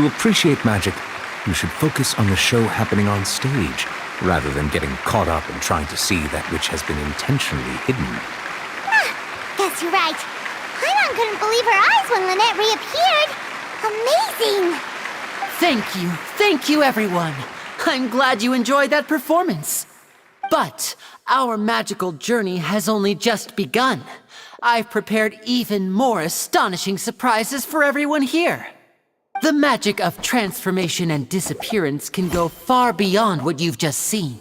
To appreciate magic, you should focus on the show happening on stage, rather than getting caught up in trying to see that which has been intentionally hidden. Guess you're right. Paimon couldn't believe her eyes when Lynette reappeared. Amazing! Thank you everyone. I'm glad you enjoyed that performance. But our magical journey has only just begun. I've prepared even more astonishing surprises for everyone here. The magic of transformation and disappearance can go far beyond what you've just seen.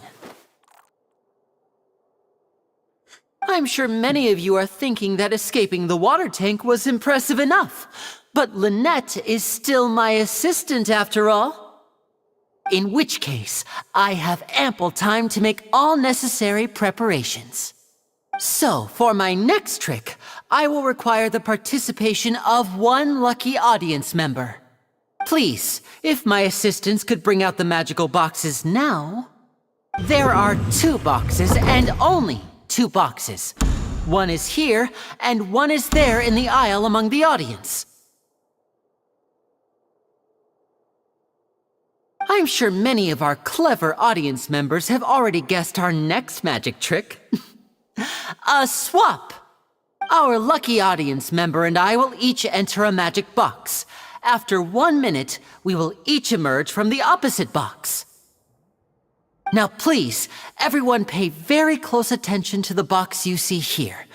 I'm sure many of you are thinking that escaping the water tank was impressive enough, but Lynette is still my assistant after all. In which case, I have ample time to make all necessary preparations. So, for my next trick, I will require the participation of one lucky audience member. Please, if my assistants could bring out the magical boxes now. There are 2 boxes and only 2 boxes. One is here, and one is there in the aisle among the audience. I'm sure many of our clever audience members have already guessed our next magic trick. A swap! Our lucky audience member and I will each enter a magic box. After 1 minute, we will each emerge from the opposite box. Now please, everyone pay very close attention to the box you see here.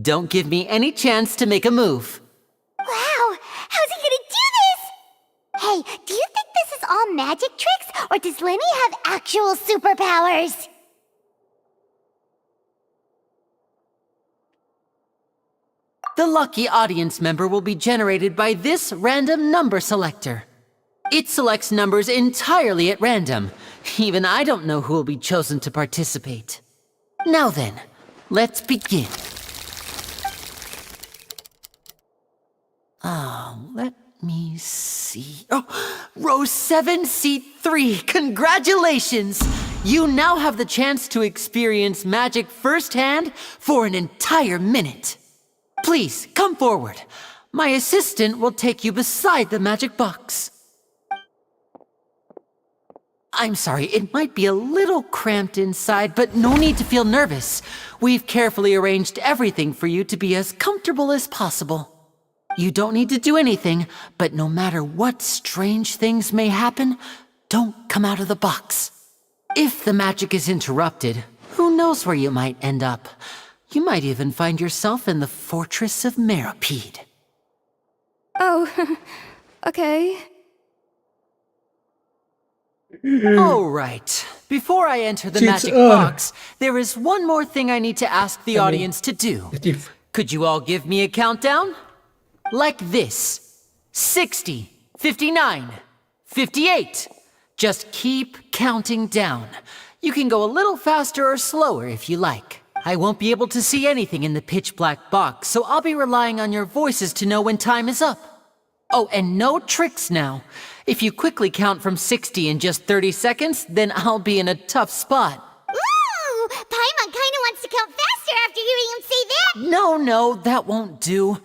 Don't give me any chance to make a move. Wow! How's he gonna do this? Hey, do you think this is all magic tricks, or does Lenny have actual superpowers? The lucky audience member will be generated by this random number selector. It selects numbers entirely at random. Even I don't know who will be chosen to participate. Now then, let's begin. Let me see. Oh, row 7, seat 3. Congratulations! You now have the chance to experience magic firsthand for an entire minute. Please, come forward. My assistant will take you beside the magic box. I'm sorry, it might be a little cramped inside, but no need to feel nervous. We've carefully arranged everything for you to be as comfortable as possible. You don't need to do anything, but no matter what strange things may happen, don't come out of the box. If the magic is interrupted, who knows where you might end up? You might even find yourself in the Fortress of Meropide. Oh, okay. All right. Before I enter the magic box, there is one more thing I need to ask the audience to do. Could you all give me a countdown? Like this. 60, 59, 58. Just keep counting down. You can go a little faster or slower if you like. I won't be able to see anything in the pitch black box, so I'll be relying on your voices to know when time is up. Oh, and no tricks now. If you quickly count from 60 in just 30 seconds, then I'll be in a tough spot. Ooh! Paimon kinda wants to count faster after hearing him say that! No, that won't do.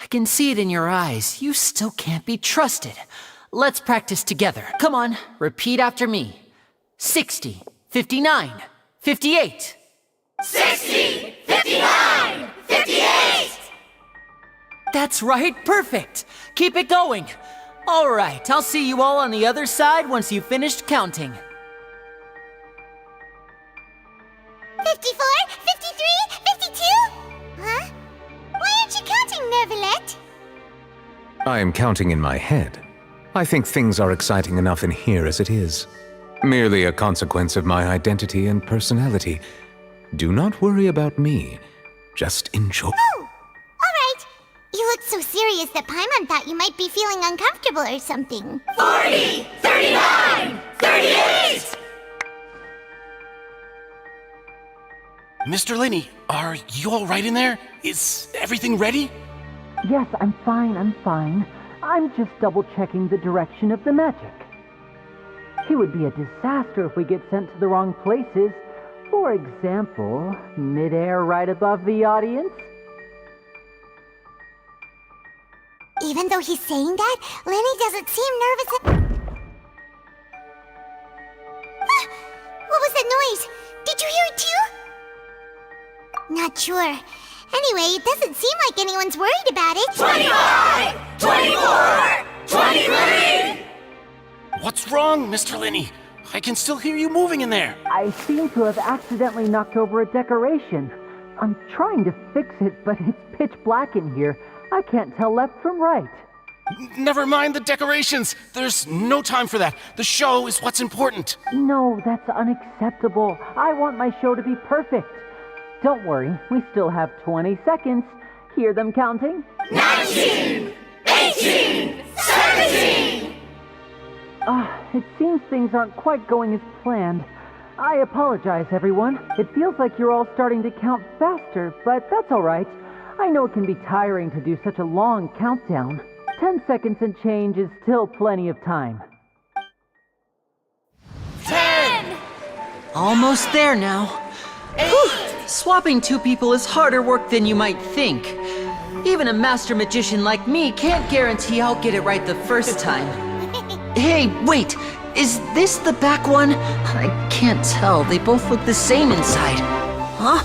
I can see it in your eyes. You still can't be trusted. Let's practice together. Come on, repeat after me. 60, 59, 58. 60, 59, 58! That's right, perfect. Keep it going. All right, I'll see you all on the other side once you've finished counting. 54, 53, 52? Huh? Why aren't you counting, Nervalet? I am counting in my head. I think things are exciting enough in here as it is. Merely a consequence of my identity and personality. Do not worry about me. Just enjoy. Oh, all right. You looked so serious that Paimon thought you might be feeling uncomfortable or something. 40, 39, 38! Mr. Linney, are you all right in there? Is everything ready? Yes, I'm fine. I'm just double-checking the direction of the magic. It would be a disaster if we get sent to the wrong places. For example, mid-air right above the audience. Even though he's saying that, Lenny doesn't seem nervous at... Ah, what was that noise? Did you hear it too? Not sure. Anyway, it doesn't seem like anyone's worried about it. 25, 24, 23! What's wrong, Mr. Linney? I can still hear you moving in there. I seem to have accidentally knocked over a decoration. I'm trying to fix it, but it's pitch black in here. I can't tell left from right. Never mind the decorations. There's no time for that. The show is what's important. No, that's unacceptable. I want my show to be perfect. Don't worry, we still have 20 seconds. Hear them counting? 19, 18, 17! It seems things aren't quite going as planned. I apologize, everyone. It feels like you're all starting to count faster, but that's all right. I know it can be tiring to do such a long countdown. 10 seconds and change is still plenty of time. 10! Almost there now. Whew. Swapping two people is harder work than you might think. Even a master magician like me can't guarantee I'll get it right the first time. Hey, wait! Is this the back one? I can't tell. They both look the same inside. Huh?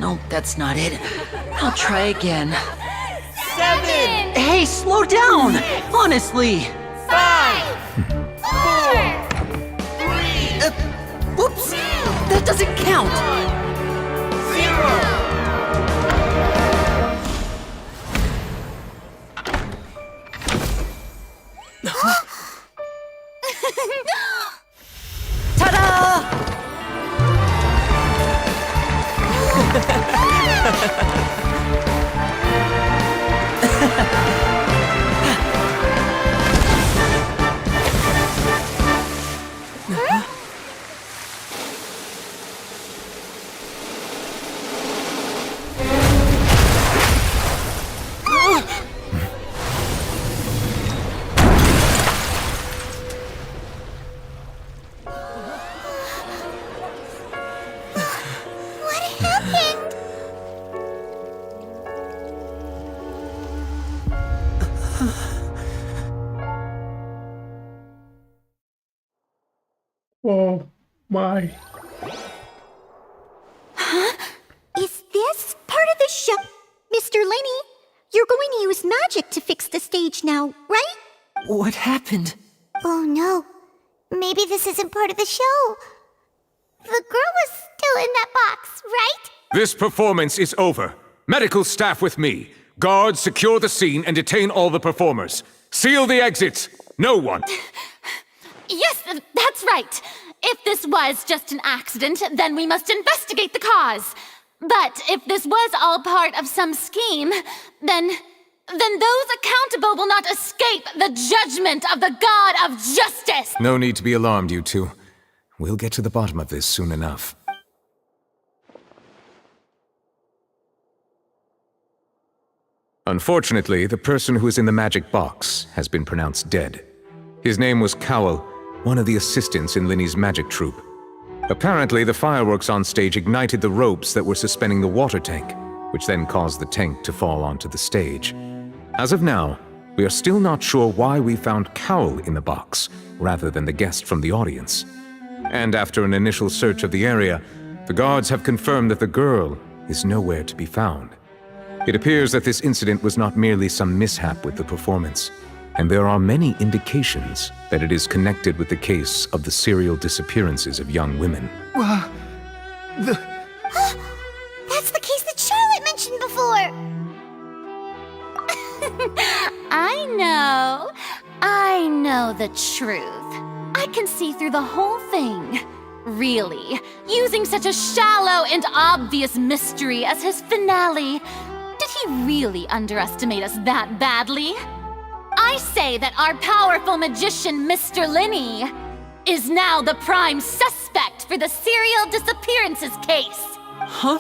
No, that's not it. I'll try again. 7! Hey, slow down! Honestly! 5! 4! 3! Whoops! That doesn't count! 0! Ta-da! Oh my. Huh? Is this part of the show? Mr. Lenny, you're going to use magic to fix the stage now, right? What happened? Oh no. Maybe this isn't part of the show. The girl was still in that box, right? This performance is over. Medical staff with me. Guards, secure the scene and detain all the performers. Seal the exits. No one. Yes, that's right. If this was just an accident, then we must investigate the cause. But if this was all part of some scheme, then those accountable will not escape the judgment of the God of Justice! No need to be alarmed, you two. We'll get to the bottom of this soon enough. Unfortunately, the person who is in the magic box has been pronounced dead. His name was Cowell, one of the assistants in Linny's magic troupe. Apparently, the fireworks on stage ignited the ropes that were suspending the water tank, which then caused the tank to fall onto the stage. As of now, we are still not sure why we found Cowell in the box, rather than the guest from the audience. And after an initial search of the area, the guards have confirmed that the girl is nowhere to be found. It appears that this incident was not merely some mishap with the performance, and there are many indications that it is connected with the case of the serial disappearances of young women. That's the case that Charlotte mentioned before! I know the truth. I can see through the whole thing. Really, using such a shallow and obvious mystery as his finale. Did he really underestimate us that badly? I say that our powerful magician, Mr. Lenny, is now the prime suspect for the serial disappearances case. Huh?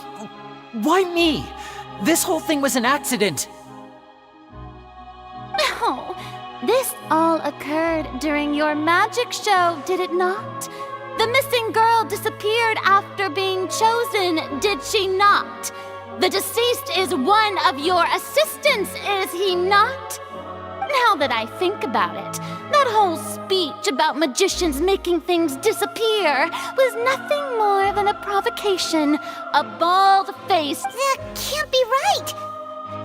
Why me? This whole thing was an accident. Oh, this all occurred during your magic show, did it not? The missing girl disappeared after being chosen, did she not? The deceased is one of your assistants, is he not? Now that I think about it, that whole speech about magicians making things disappear was nothing more than a provocation, a bald-faced... That can't be right!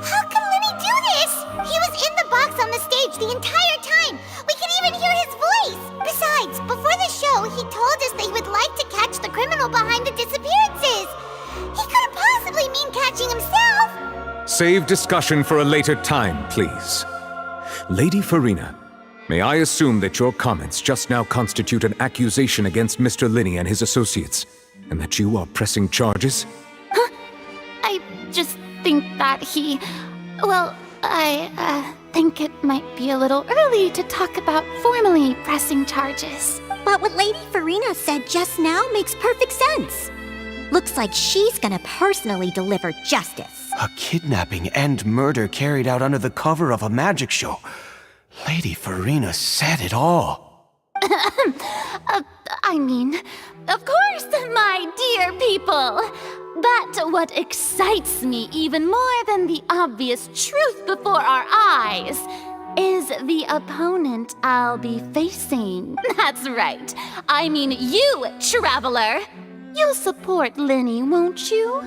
How can Lenny do this? He was in the box on the stage the entire time! We can even hear his voice! Besides, before the show, he told us that he would like to catch the criminal behind the disappearances! He couldn't possibly mean catching himself! Save discussion for a later time, please. Lady Farina, may I assume that your comments just now constitute an accusation against Mr. Lenny and his associates, and that you are pressing charges? Huh? I just think that he... Well, I think it might be a little early to talk about formally pressing charges. But what Lady Farina said just now makes perfect sense. Looks like she's gonna personally deliver justice. A kidnapping and murder carried out under the cover of a magic show. Lady Farina said it all. I mean, of course, my dear people. But what excites me even more than the obvious truth before our eyes is the opponent I'll be facing. That's right. I mean you, Traveler. You'll support Lenny, won't you?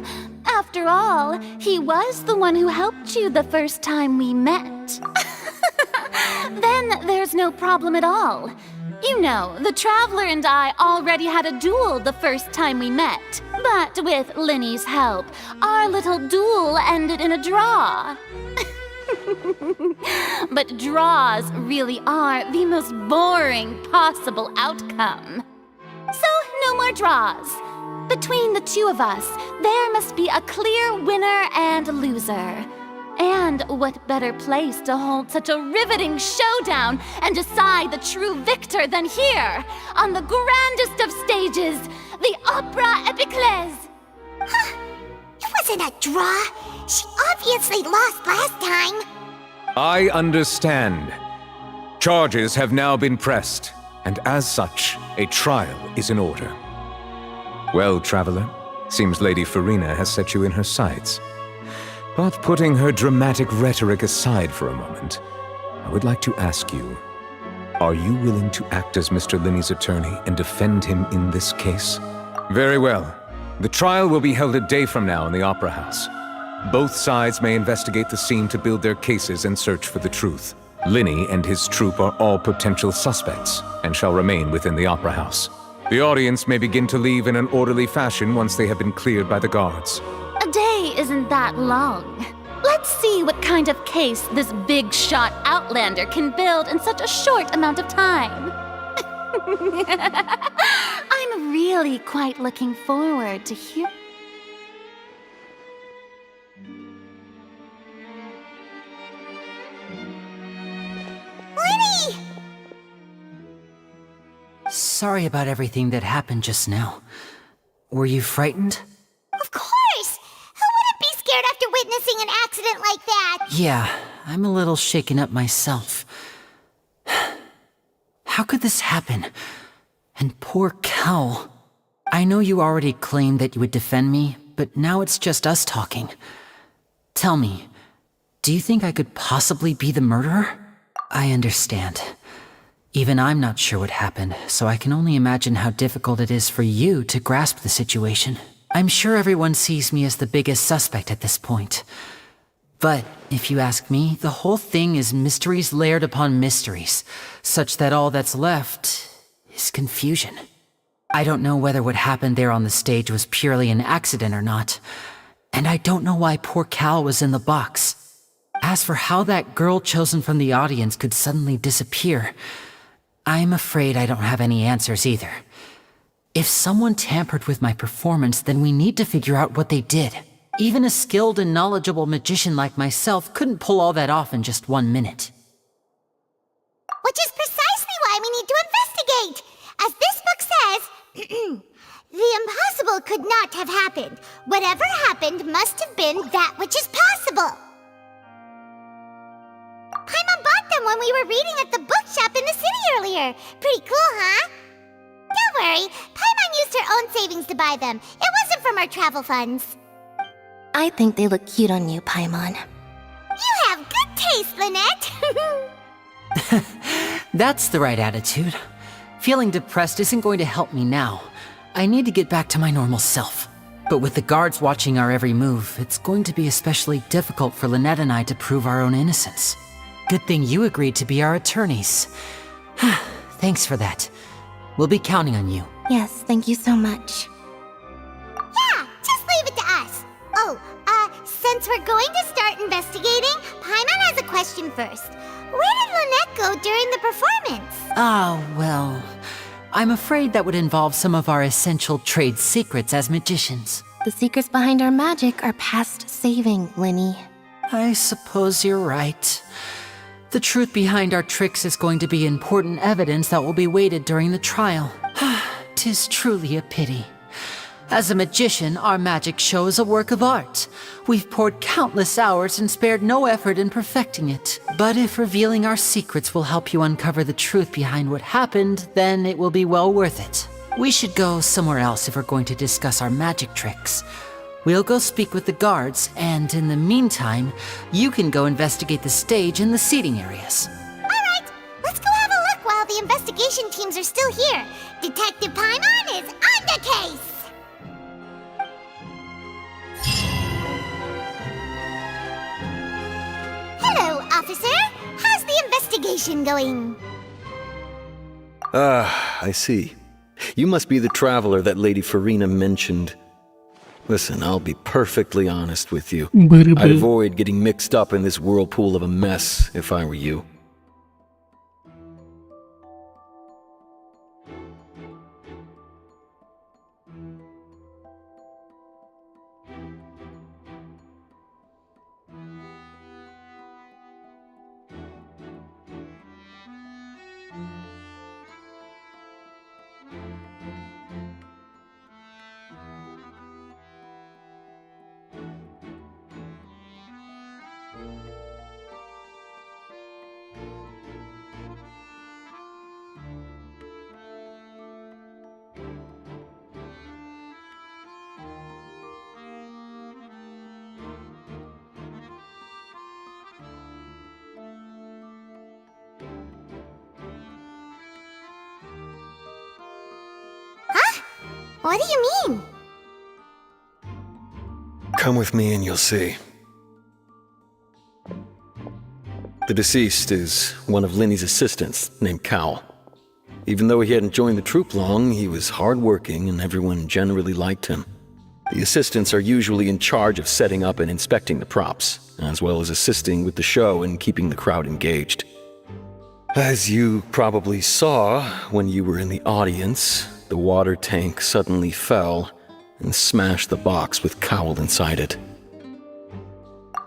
After all, he was the one who helped you the first time we met. Then there's no problem at all. You know, the Traveler and I already had a duel the first time we met. But with Lenny's help, our little duel ended in a draw. But draws really are the most boring possible outcome. So, no more draws. Between the two of us, there must be a clear winner and loser. And what better place to hold such a riveting showdown and decide the true victor than here, on the grandest of stages, the Opera Epiclese. Huh? It wasn't a draw. She obviously lost last time. I understand. Charges have now been pressed, and as such, a trial is in order. Well, Traveler, seems Lady Farina has set you in her sights. But putting her dramatic rhetoric aside for a moment, I would like to ask you, Are you willing to act as Mr. Linney's attorney and defend him in this case? Very well. The trial will be held a day from now in the Opera House. Both sides may investigate the scene to build their cases and search for the truth. Linney and his troupe are all potential suspects and shall remain within the Opera House. The audience may begin to leave in an orderly fashion once they have been cleared by the guards. A day isn't that long. Let's see what kind of case this big shot outlander can build in such a short amount of time. I'm really quite looking forward to hear. Lenny! Sorry about everything that happened just now. Were you frightened? Of course! Who wouldn't be scared after witnessing an accident like that? Yeah, I'm a little shaken up myself. How could this happen? And poor Cal. I know you already claimed that you would defend me, but now it's just us talking. Tell me, do you think I could possibly be the murderer? I understand. Even I'm not sure what happened, so I can only imagine how difficult it is for you to grasp the situation. I'm sure everyone sees me as the biggest suspect at this point. But if you ask me, the whole thing is mysteries layered upon mysteries, such that all that's left is confusion. I don't know whether what happened there on the stage was purely an accident or not, and I don't know why poor Cal was in the box. As for how that girl chosen from the audience could suddenly disappear, I'm afraid I don't have any answers either. If someone tampered with my performance, then we need to figure out what they did. Even a skilled and knowledgeable magician like myself couldn't pull all that off in just 1 minute. Which is precisely why we need to investigate! As this book says, the impossible could not have happened. Whatever happened must have been that which is possible. Paimon bought them when we were reading at the bookshop in the city earlier. Pretty cool, huh? Don't worry, Paimon used her own savings to buy them. It wasn't from our travel funds. I think they look cute on you, Paimon. You have good taste, Lynette! That's the right attitude. Feeling depressed isn't going to help me now. I need to get back to my normal self. But with the guards watching our every move, it's going to be especially difficult for Lynette and I to prove our own innocence. Good thing you agreed to be our attorneys. Thanks for that. We'll be counting on you. Yes, thank you so much. Yeah, just leave it to us. Oh, since we're going to start investigating, Paimon has a question first. Where did Lynette go during the performance? Ah, well, I'm afraid that would involve some of our essential trade secrets as magicians. The secrets behind our magic are past saving, Linny. I suppose you're right. The truth behind our tricks is going to be important evidence that will be weighted during the trial. 'Tis truly a pity. As a magician, our magic show is a work of art. We've poured countless hours and spared no effort in perfecting it. But if revealing our secrets will help you uncover the truth behind what happened, then it will be well worth it. We should go somewhere else if we're going to discuss our magic tricks. We'll go speak with the guards, and in the meantime, you can go investigate the stage and the seating areas. Alright, let's go have a look while the investigation teams are still here. Detective Paimon is on the case! Hello, officer. How's the investigation going? Ah, I see. You must be the traveler that Lady Farina mentioned. Listen, I'll be perfectly honest with you. I'd avoid getting mixed up in this whirlpool of a mess if I were you. What do you mean? Come with me and you'll see. The deceased is one of Linny's assistants named Cal. Even though he hadn't joined the troupe long, he was hardworking and everyone generally liked him. The assistants are usually in charge of setting up and inspecting the props, as well as assisting with the show and keeping the crowd engaged. As you probably saw when you were in the audience, the water tank suddenly fell and smashed the box with Cowl inside it.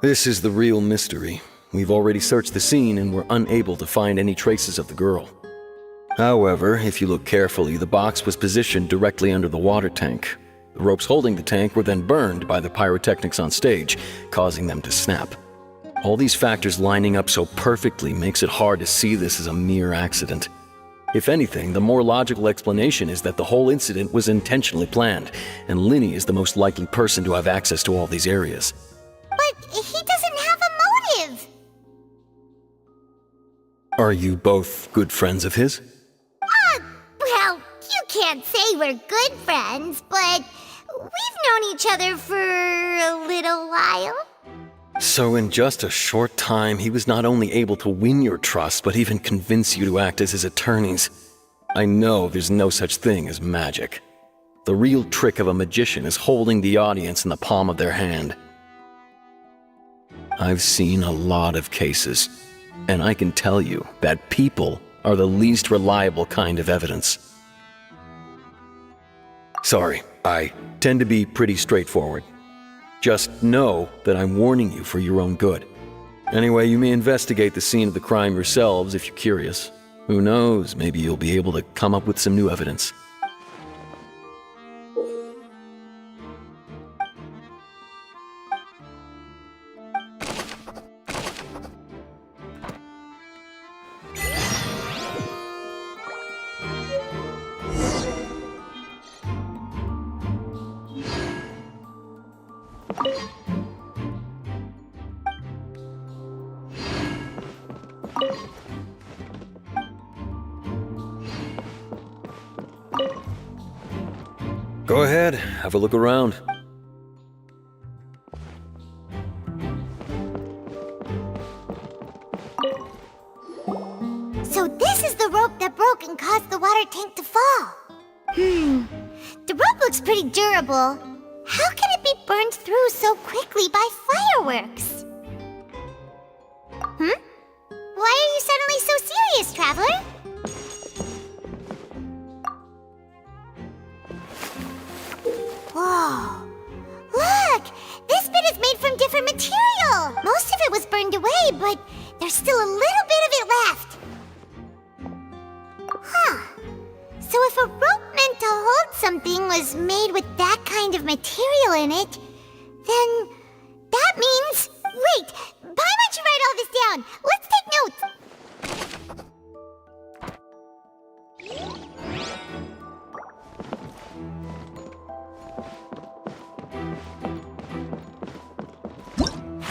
This is the real mystery. We've already searched the scene and were unable to find any traces of the girl. However, if you look carefully, the box was positioned directly under the water tank. The ropes holding the tank were then burned by the pyrotechnics on stage, causing them to snap. All these factors lining up so perfectly makes it hard to see this as a mere accident. If anything, the more logical explanation is that the whole incident was intentionally planned, and Linny is the most likely person to have access to all these areas. But he doesn't have a motive! Are you both good friends of his? Well, you can't say we're good friends, but we've known each other for a little while. So in just a short time, he was not only able to win your trust, but even convince you to act as his attorneys. I know there's no such thing as magic. The real trick of a magician is holding the audience in the palm of their hand. I've seen a lot of cases, and I can tell you that people are the least reliable kind of evidence. Sorry, I tend to be pretty straightforward. Just know that I'm warning you for your own good. Anyway, you may investigate the scene of the crime yourselves if you're curious. Who knows, maybe you'll be able to come up with some new evidence. Go ahead, have a look around. So this is the rope that broke and caused the water tank to fall. The rope looks pretty durable. How can it be burned through so quickly by fireworks? Why are you suddenly so serious, Traveler? Whoa! Look! This bit is made from different material! Most of it was burned away, but there's still a little bit of it left. Huh. So if a rope meant to hold something was made with that kind of material in it, then that means... Wait! Paimon should write all this down! Let's take notes!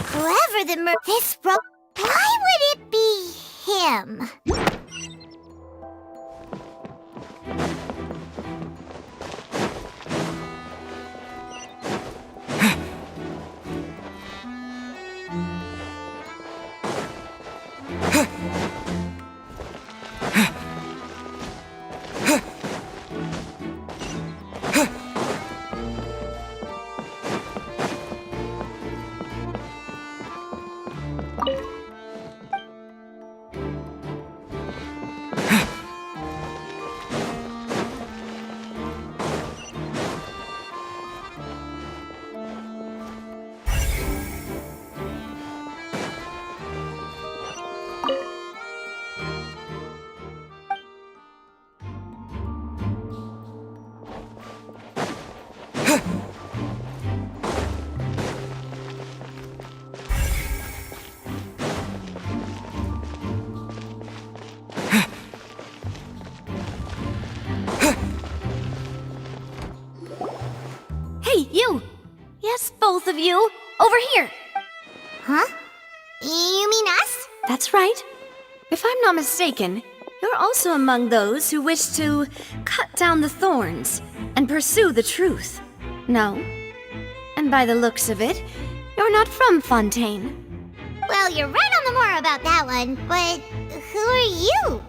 Whoever this rope... Why would it be him? Hey, you! Yes, both of you! Over here! Huh? You mean us? That's right. If I'm not mistaken, You're also among those who wish to cut down the thorns and pursue the truth. No? And by the looks of it, you're not from Fontaine. Well, you're right on the more about that one, but who are you?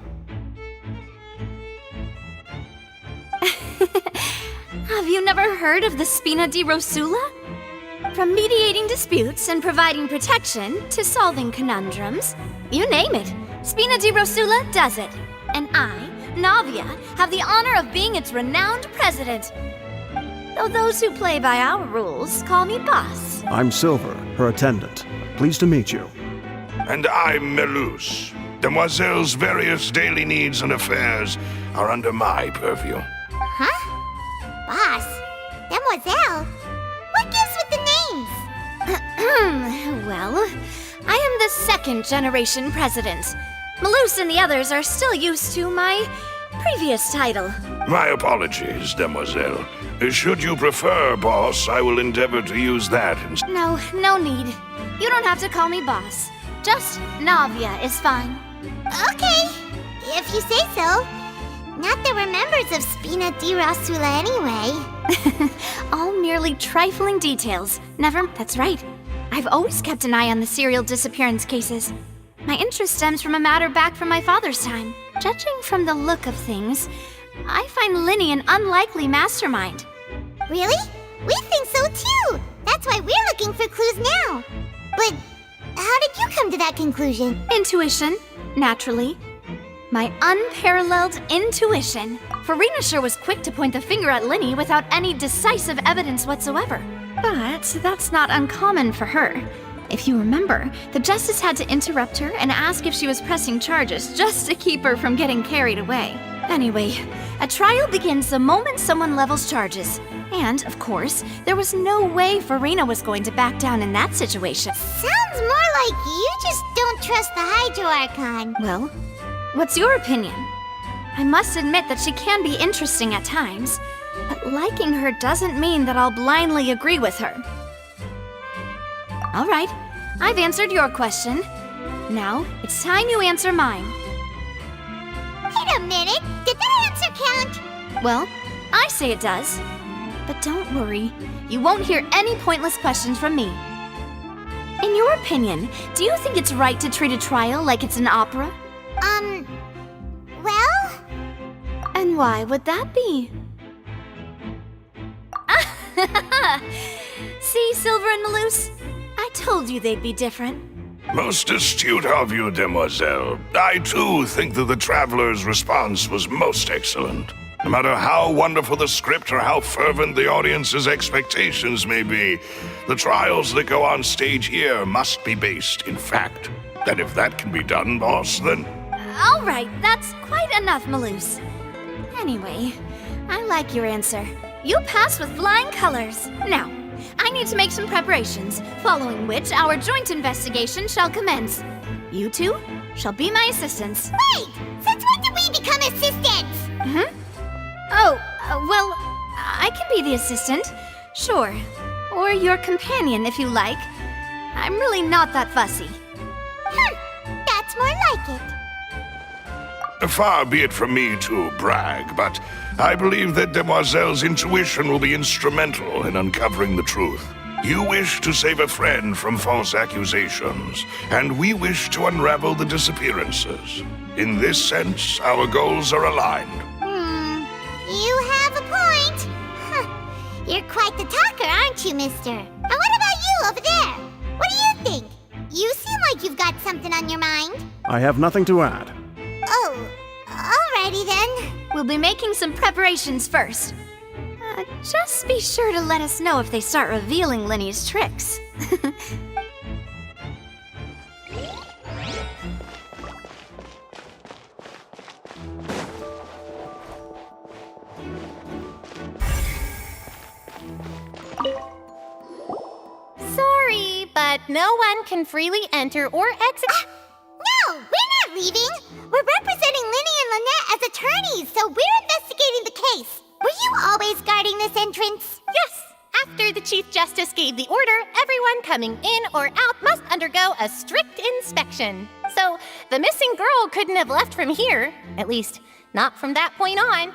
Have you never heard of the Spina di Rosula? From mediating disputes and providing protection to solving conundrums, you name it, Spina di Rosula does it. And I, Navia, have the honor of being its renowned president. Though those who play by our rules call me boss. I'm Silver, her attendant. Pleased to meet you. And I'm Melus. Demoiselle's various daily needs and affairs are under my purview. Huh? Boss? Demoiselle? What gives with the names? Well, I am the second generation president. Melus and the others are still used to my previous title. My apologies, Demoiselle. Should you prefer, boss, I will endeavor to use that instead. No need. You don't have to call me boss. Just Navia is fine. Okay, if you say so. Not that we're members of Spina di Rosula anyway. All merely trifling details. Never. That's right. I've always kept an eye on the serial disappearance cases. My interest stems from a matter back from my father's time. Judging from the look of things, I find Linny an unlikely mastermind. Really? We think so too. That's why we're looking for clues now. But how did you come to that conclusion? Intuition, naturally. My unparalleled intuition. Farina sure was quick to point the finger at Linny without any decisive evidence whatsoever. But that's not uncommon for her. If you remember, the Justice had to interrupt her and ask if she was pressing charges just to keep her from getting carried away. Anyway, a trial begins the moment someone levels charges. And, of course, there was no way Farina was going to back down in that situation. Sounds more like you just don't trust the Hydro Archon. Well, what's your opinion? I must admit that she can be interesting at times, but liking her doesn't mean that I'll blindly agree with her. All right, I've answered your question. Now, it's time you answer mine. Wait a minute, did that answer count? Well, I say it does. But don't worry, you won't hear any pointless questions from me. In your opinion, do you think it's right to treat a trial like it's an opera? Well? And why would that be? See, Silver and Melus? I told you they'd be different. Most astute of you, Demoiselle. I too think that the Traveler's response was most excellent. No matter how wonderful the script or how fervent the audience's expectations may be, the trials that go on stage here must be based in fact. And if that can be done, boss, then... All right, that's quite enough, Melus. Anyway, I like your answer. You passed with flying colors. Now, I need to make some preparations, following which our joint investigation shall commence. You two shall be my assistants. Wait! Since when did we become assistants? Oh, well, I can be the assistant, sure. Or your companion, if you like. I'm really not that fussy. That's more like it. Far be it from me to brag, but I believe that Demoiselle's intuition will be instrumental in uncovering the truth. You wish to save a friend from false accusations, and we wish to unravel the disappearances. In this sense, our goals are aligned. You have a point. You're quite the talker, aren't you, mister? And what about you over there? What do you think? You seem like you've got something on your mind. I have nothing to add. Oh, alrighty then. We'll be making some preparations first. Just be sure to let us know if they start revealing Linny's tricks. Sorry, but no one can freely enter or exit. No, we're not leaving. We're representing Linny and Lynette as attorneys, so we're investigating the case. Were you always guarding this entrance? Yes. After the Chief Justice gave the order, everyone coming in or out must undergo a strict inspection. So, The missing girl couldn't have left from here. At least, not from that point on.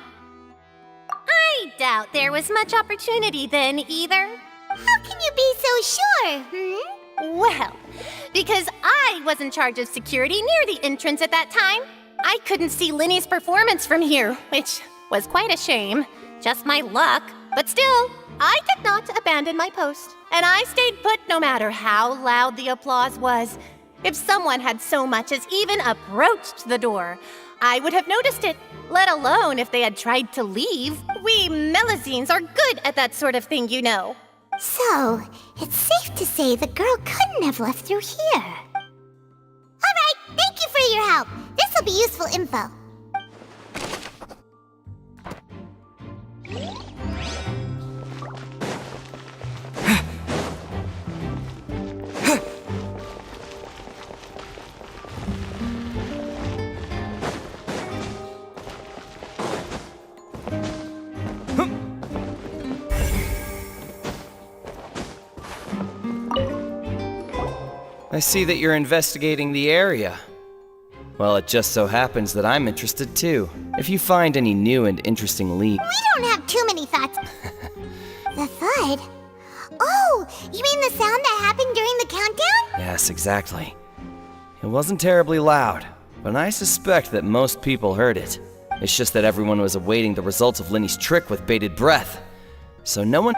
I doubt there was much opportunity then, either. How can you be so sure, Well, because I was in charge of security near the entrance at that time. I couldn't see Linny's performance from here, which was quite a shame. Just my luck. But still, I did not abandon my post. And I stayed put no matter how loud the applause was. If someone had so much as even approached the door, I would have noticed it, let alone if they had tried to leave. We Melazines are good at that sort of thing, you know. So, it's safe to say the girl couldn't have left through here. Alright, thank you for your help. This'll be useful info. I see that you're investigating the area. Well, it just so happens that I'm interested too. If you find any new and interesting leads... We don't have too many thoughts. The thud? Oh, you mean the sound that happened during the countdown? Yes, exactly. It wasn't terribly loud, but I suspect that most people heard it. It's just that everyone was awaiting the results of Linny's trick with bated breath. So no one...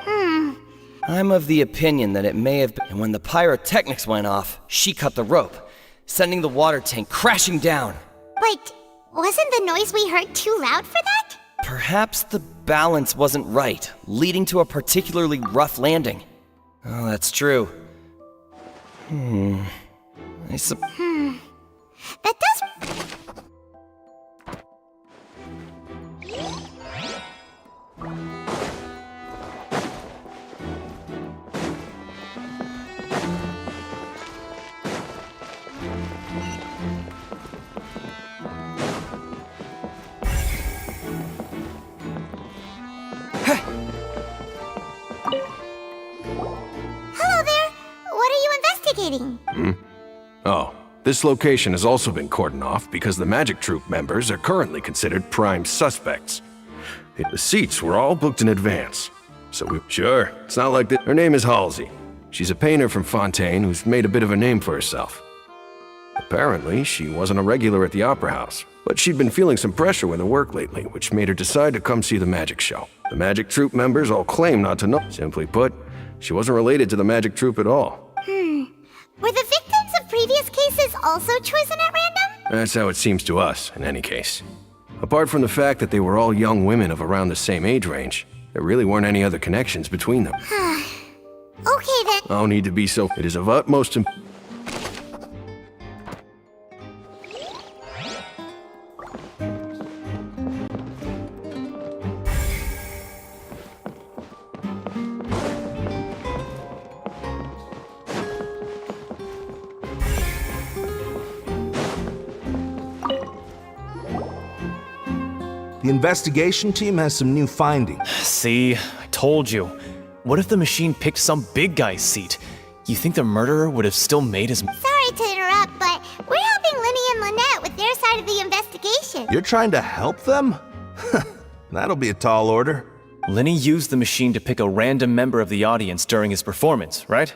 I'm of the opinion that it may have been... And when the pyrotechnics went off, she cut the rope, sending the water tank crashing down. But wasn't the noise we heard too loud for that? Perhaps the balance wasn't right, leading to a particularly rough landing. Oh, that's true. That does... Hello there! What are you investigating? Oh, this location has also been cordoned off because the Magic Troupe members are currently considered prime suspects. The seats were all booked in advance. Sure, it's not like that. Her name is Halsey. She's a painter from Fontaine who's made a bit of a name for herself. Apparently, she wasn't a regular at the Opera House, but she'd been feeling some pressure with her work lately, which made her decide to come see the magic show. The Magic Troupe members all claim not to know. Simply put, she wasn't related to the Magic Troupe at all. Were the victims of previous cases also chosen at random? That's how it seems to us, in any case. Apart from the fact that they were all young women of around the same age range, there really weren't any other connections between them. Okay then. No need to be so. It is of utmost importance. The investigation team has some new findings. See, I told you. What if the machine picked some big guy's seat? You think the murderer would have still made his... Sorry to interrupt, but we're helping Linny and Lynette with their side of the investigation. You're trying to help them? That'll be a tall order. Linny used the machine to pick a random member of the audience during his performance, right?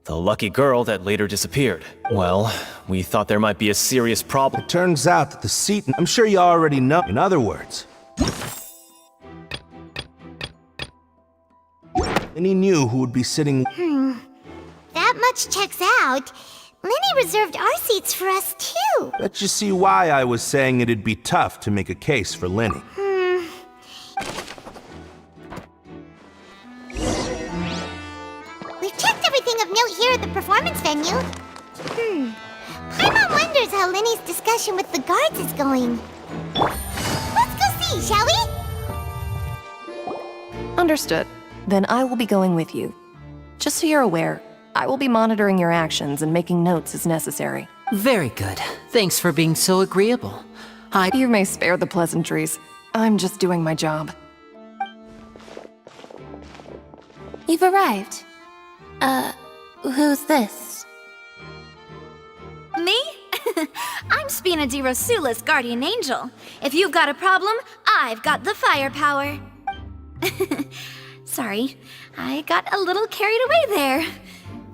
The lucky girl that later disappeared. Well, we thought there might be a serious problem. It turns out that the seat... I'm sure you already know. In other words... Linny knew who would be sitting... That much checks out. Linny reserved our seats for us too. Let you see why I was saying it'd be tough to make a case for Linny. We've checked everything of note here at the performance venue. Paimon wonders how Linny's discussion with the guards is going. Let's go see, shall we? Understood. Then I will be going with you. Just so you're aware, I will be monitoring your actions and making notes as necessary. Very good. Thanks for being so agreeable. You may spare the pleasantries. I'm just doing my job. You've arrived. Who's this? Me? I'm Spina di Rosula's guardian angel. If you've got a problem, I've got the firepower. Sorry, I got a little carried away there.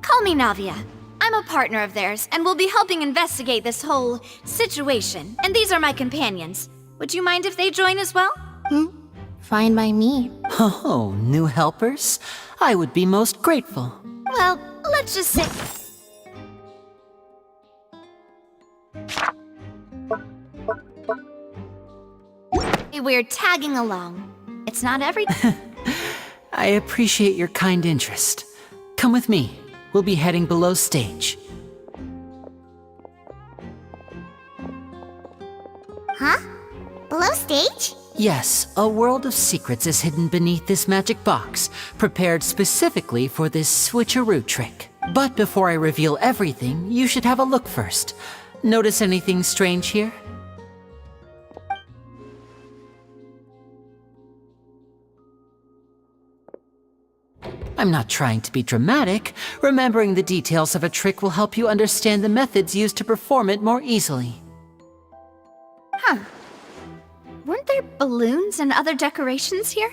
Call me Navia. I'm a partner of theirs, and will be helping investigate this whole situation. And these are my companions. Would you mind if they join as well? Fine by me. Oh, new helpers? I would be most grateful. Well, let's just say... We're tagging along. It's not every... I appreciate your kind interest. Come with me. We'll be heading below stage. Huh? Below stage? Yes, a world of secrets is hidden beneath this magic box, prepared specifically for this switcheroo trick. But before I reveal everything, you should have a look first. Notice anything strange here? I'm not trying to be dramatic. Remembering the details of a trick will help you understand the methods used to perform it more easily. Huh. Weren't there balloons and other decorations here?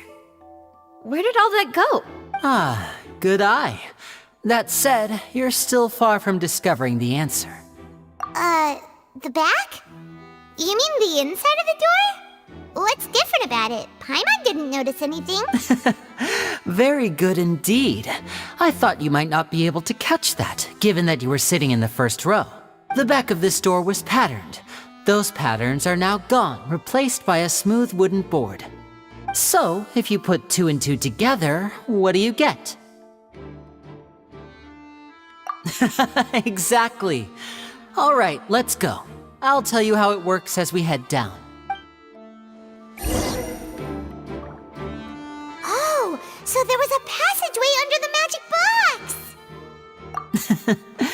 Where did all that go? Ah, good eye. That said, you're still far from discovering the answer. The back? You mean the inside of the door? What's different about it? Paimon didn't notice anything. Very good indeed. I thought you might not be able to catch that, given that you were sitting in the first row. The back of this door was patterned. Those patterns are now gone, replaced by a smooth wooden board. So, if you put 2 and 2 together, what do you get? Exactly. All right, let's go. I'll tell you how it works as we head down. Oh, so there was a passageway under the magic box!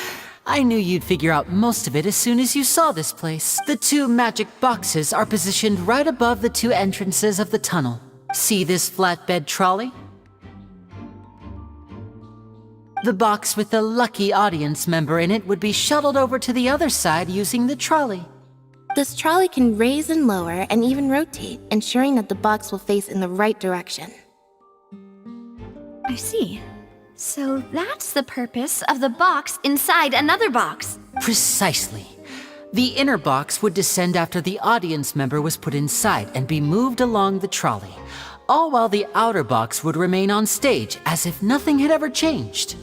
I knew you'd figure out most of it as soon as you saw this place. The 2 magic boxes are positioned right above the 2 entrances of the tunnel. See this flatbed trolley? The box with the lucky audience member in it would be shuttled over to the other side using the trolley. This trolley can raise and lower and even rotate, ensuring that the box will face in the right direction. I see. So that's the purpose of the box inside another box. Precisely. The inner box would descend after the audience member was put inside and be moved along the trolley, all while the outer box would remain on stage as if nothing had ever changed.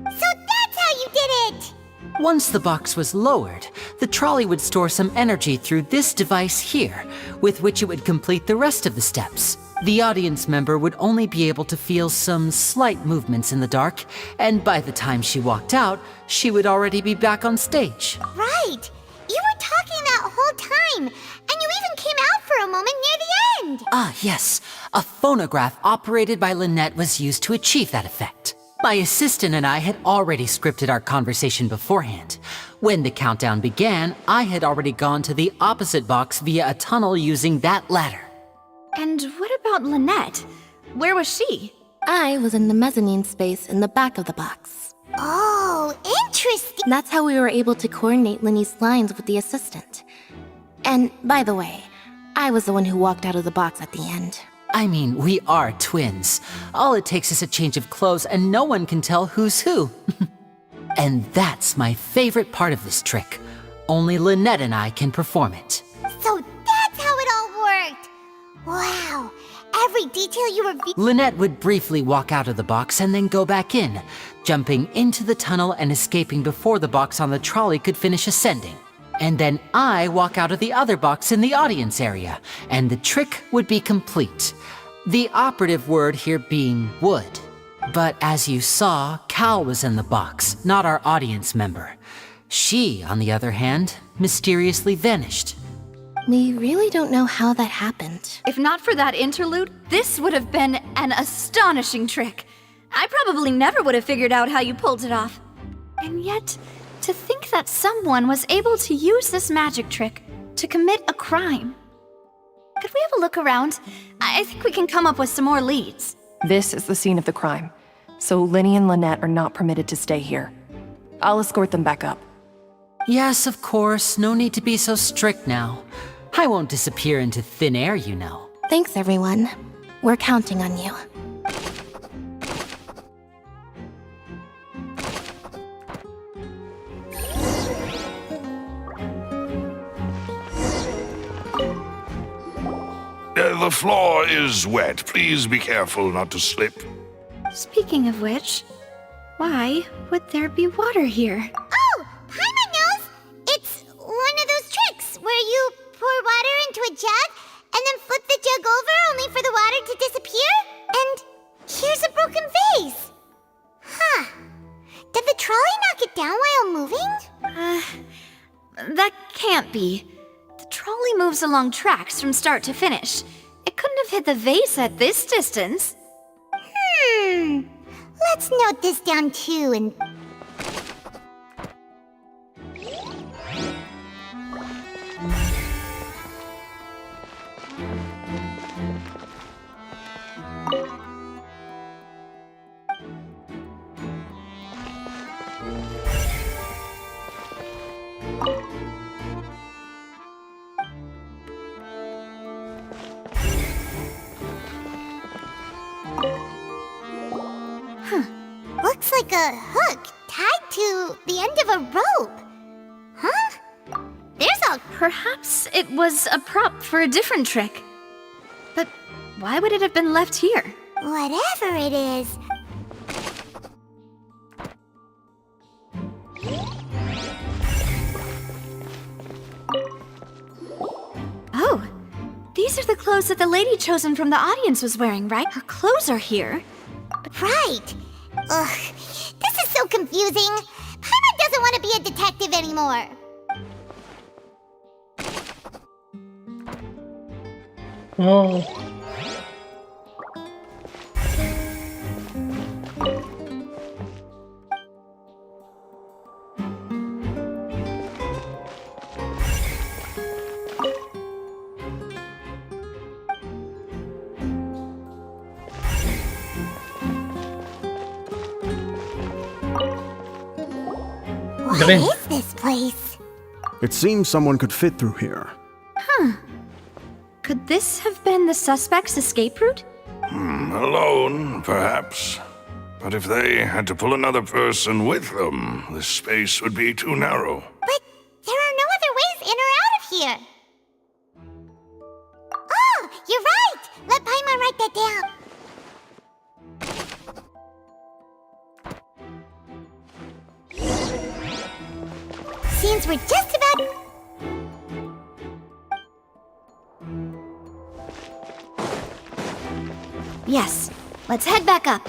So that's how you did it! Once the box was lowered, the trolley would store some energy through this device here, with which it would complete the rest of the steps. The audience member would only be able to feel some slight movements in the dark, and by the time she walked out, she would already be back on stage. Right! You were talking that whole time, and you even came out for a moment near the end! Ah, yes. A phonograph operated by Lynette was used to achieve that effect. My assistant and I had already scripted our conversation beforehand. When the countdown began, I had already gone to the opposite box via a tunnel using that ladder. And what about Lynette? Where was she? I was in the mezzanine space in the back of the box. Oh, interesting! That's how we were able to coordinate Linny's lines with the assistant. And, by the way, I was the one who walked out of the box at the end. I mean, we are twins. All it takes is a change of clothes and no one can tell who's who. And that's my favorite part of this trick. Only Lynette and I can perform it. So that's how it all worked! Wow, every detail you revealed. Lynette would briefly walk out of the box and then go back in, jumping into the tunnel and escaping before the box on the trolley could finish ascending. And then I walk out of the other box in the audience area, and the trick would be complete. The operative word here being would. But as you saw, Cal was in the box, not our audience member. She, on the other hand, mysteriously vanished. We really don't know how that happened. If not for that interlude, this would have been an astonishing trick. I probably never would have figured out how you pulled it off. And yet, to think that someone was able to use this magic trick to commit a crime. Could we have a look around? I think we can come up with some more leads. This is the scene of the crime, so Linny and Lynette are not permitted to stay here. I'll escort them back up. Yes, of course. No need to be so strict now. I won't disappear into thin air, you know. Thanks, everyone. We're counting on you. The floor is wet. Please be careful not to slip. Speaking of which, why would there be water here? Oh, Paimon knows! It's one of those tricks where you pour water into a jug and then flip the jug over only for the water to disappear? And here's a broken vase. Huh. Did the trolley knock it down while moving? That can't be. The trolley moves along tracks from start to finish. It couldn't have hit the vase at this distance. Let's note this down too and... Looks like a hook tied to the end of a rope. Huh? There's a... Perhaps it was a prop for a different trick. But why would it have been left here? Whatever it is. Oh, these are the clothes that the lady chosen from the audience was wearing, right? Her clothes are here. Right. Ugh, this is so confusing. Paimon doesn't want to be a detective anymore. Oh. What is this place? It seems someone could fit through here. Huh. Could this have been the suspect's escape route? Alone, perhaps. But if they had to pull another person with them, this space would be too narrow. But there are no other ways in or out of here. Oh, you're right! Let Paimon write that down. Seems we're just about... Yes, let's head back up.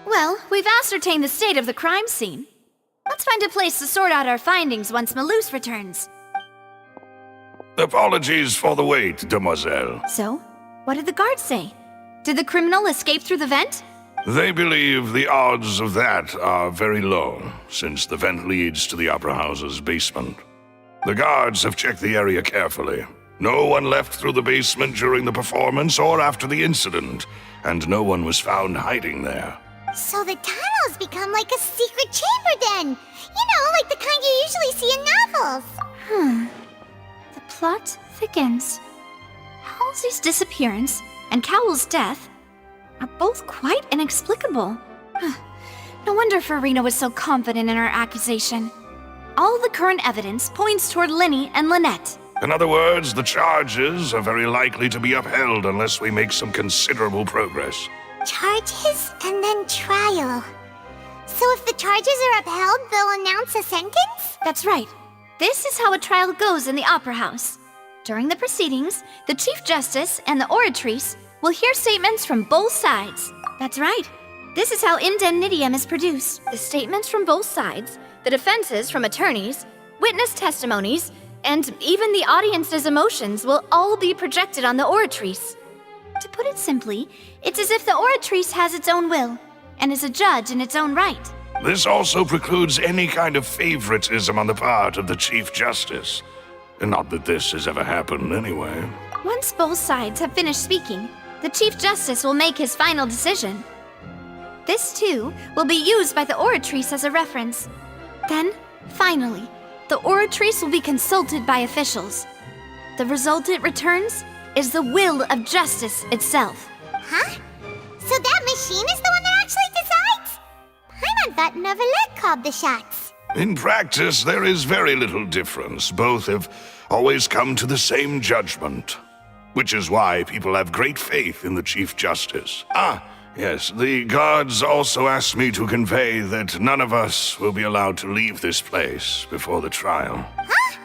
Well, we've ascertained the state of the crime scene. Let's find a place to sort out our findings once Malus returns. Apologies for the wait, demoiselle. So, what did the guards say? Did the criminal escape through the vent? They believe the odds of that are very low, since the vent leads to the Opera House's basement. The guards have checked the area carefully. No one left through the basement during the performance or after the incident, and no one was found hiding there. So the tunnels become like a secret chamber then! You know, like the kind you usually see in novels! The plot thickens. Halsey's disappearance and Cowell's death are both quite inexplicable. No wonder Farina was so confident in her accusation. All the current evidence points toward Linny and Lynette. In other words, the charges are very likely to be upheld unless we make some considerable progress. Charges and then trial. So if the charges are upheld, they'll announce a sentence? That's right. This is how a trial goes in the Opera House. During the proceedings, the Chief Justice and the Oratrice will hear statements from both sides. That's right. This is how indemnitium is produced. The statements from both sides, the defenses from attorneys, witness testimonies, and even the audience's emotions will all be projected on the Oratrice. To put it simply, it's as if the Oratrice has its own will, and is a judge in its own right. This also precludes any kind of favoritism on the part of the Chief Justice. Not that this has ever happened anyway. Once both sides have finished speaking, the Chief Justice will make his final decision. This, too, will be used by the Oratrice as a reference. Then, finally, the Oratrice will be consulted by officials. The result it returns is the will of justice itself. Huh? So that machine is the one that actually decides? Paimon thought Neverlet called the shots. In practice, there is very little difference. Both have always come to the same judgment. Which is why people have great faith in the Chief Justice. Yes, the guards also asked me to convey that none of us will be allowed to leave this place before the trial. Huh?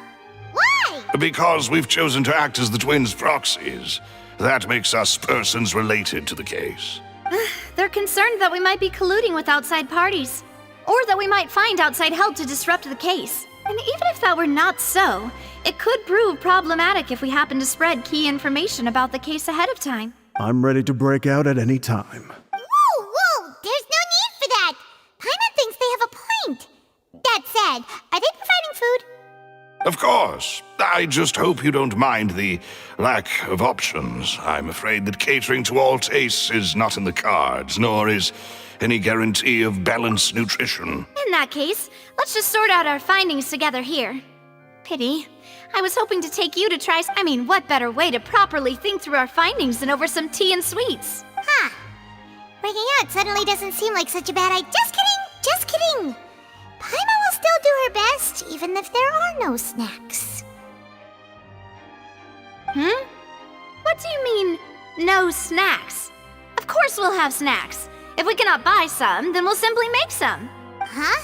Why? Because we've chosen to act as the twins' proxies. That makes us persons related to the case. They're concerned that we might be colluding with outside parties, or that we might find outside help to disrupt the case. And even if that were not so, it could prove problematic if we happen to spread key information about the case ahead of time. I'm ready to break out at any time. Whoa! There's no need for that! Paimon thinks they have a point. That said, are they providing food? Of course. I just hope you don't mind the lack of options. I'm afraid that catering to all tastes is not in the cards, nor is any guarantee of balanced nutrition. In that case, let's just sort out our findings together here. Pity. I was hoping to take you to try. What better way to properly think through our findings than over some tea and sweets? Huh. Breaking out suddenly doesn't seem like such a bad idea. Just kidding! Paimon will still do her best, even if there are no snacks. What do you mean, no snacks? Of course we'll have snacks. If we cannot buy some, then we'll simply make some. Huh?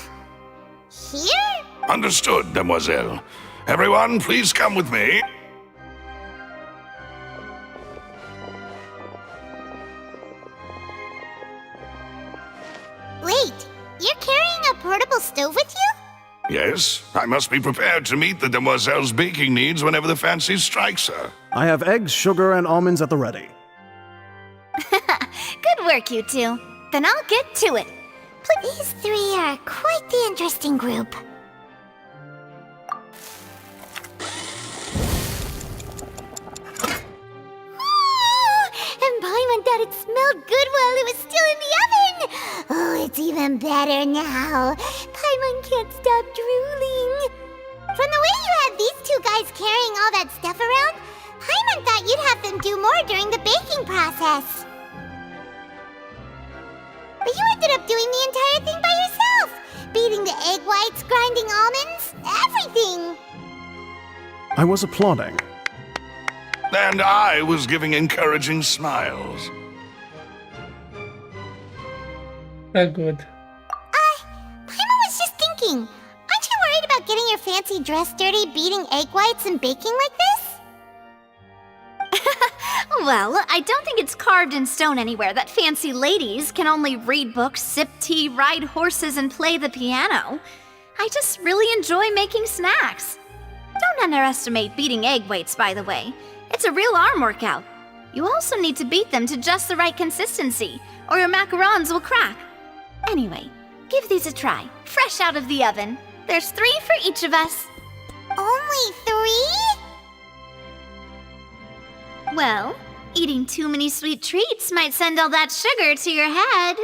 Here? Understood, Demoiselle. Everyone, please come with me. Wait, you're carrying a portable stove with you? Yes, I must be prepared to meet the Demoiselle's baking needs whenever the fancy strikes her. I have eggs, sugar, and almonds at the ready. Good work, you two. Then I'll get to it. These three are quite the interesting group. And Paimon thought it smelled good while it was still in the oven! Oh, it's even better now. Paimon can't stop drooling. From the way you had these two guys carrying all that stuff around, Paimon thought you'd have them do more during the baking process. But you ended up doing the entire thing by yourself! Beating the egg whites, grinding almonds, everything! I was applauding. And I was giving encouraging smiles. Good. Paimon was just thinking, aren't you worried about getting your fancy dress dirty, beating egg whites and baking like this? Well, I don't think it's carved in stone anywhere that fancy ladies can only read books, sip tea, ride horses, and play the piano. I just really enjoy making snacks. Don't underestimate beating egg whites, by the way. It's a real arm workout. You also need to beat them to just the right consistency, or your macarons will crack. Anyway, give these a try, fresh out of the oven. There's 3 for each of us. Only 3? Well, eating too many sweet treats might send all that sugar to your head.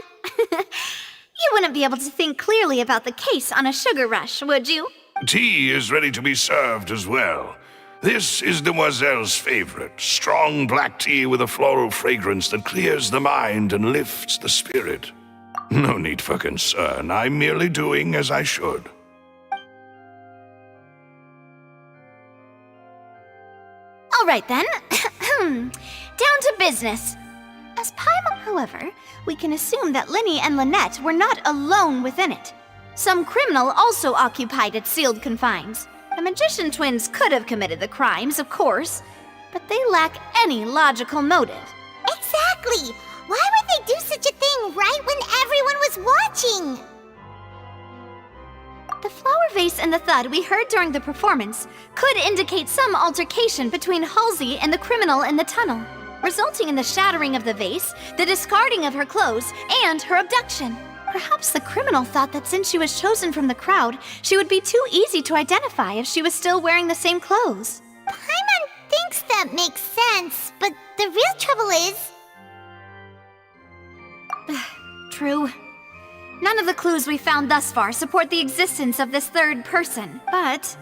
You wouldn't be able to think clearly about the case on a sugar rush, would you? Tea is ready to be served as well. This is Demoiselle's favorite, strong black tea with a floral fragrance that clears the mind and lifts the spirit. No need for concern, I'm merely doing as I should. All right then. Down to business. As Paimon, however, we can assume that Linny and Lynette were not alone within it. Some criminal also occupied its sealed confines. The magician twins could have committed the crimes, of course, but they lack any logical motive. Exactly! Why would they do such a thing right when everyone was watching? The flower vase and the thud we heard during the performance could indicate some altercation between Halsey and the criminal in the tunnel, resulting in the shattering of the vase, the discarding of her clothes, and her abduction. Perhaps the criminal thought that since she was chosen from the crowd, she would be too easy to identify if she was still wearing the same clothes. Paimon thinks that makes sense, but the real trouble is... True. None of the clues we found thus far support the existence of this third person, but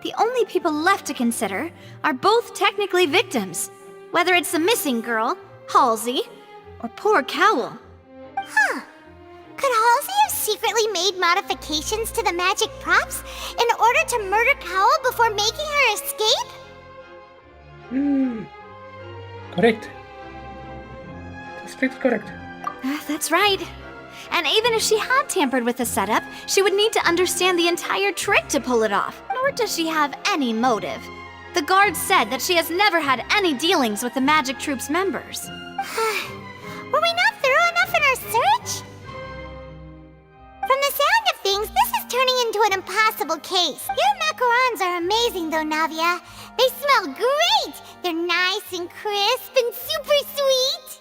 the only people left to consider are both technically victims, whether it's the missing girl, Halsey, or poor Cowl. Huh. Could Halsey have secretly made modifications to the magic props in order to murder Cowl before making her escape? Correct. That's correct. That's right. And even if she had tampered with the setup, she would need to understand the entire trick to pull it off, nor does she have any motive. The guard said that she has never had any dealings with the magic troop's members. Were we not thorough enough in our search? From the sound of things, this is turning into an impossible case. Your macarons are amazing though, Navia. They smell great! They're nice and crisp and super sweet!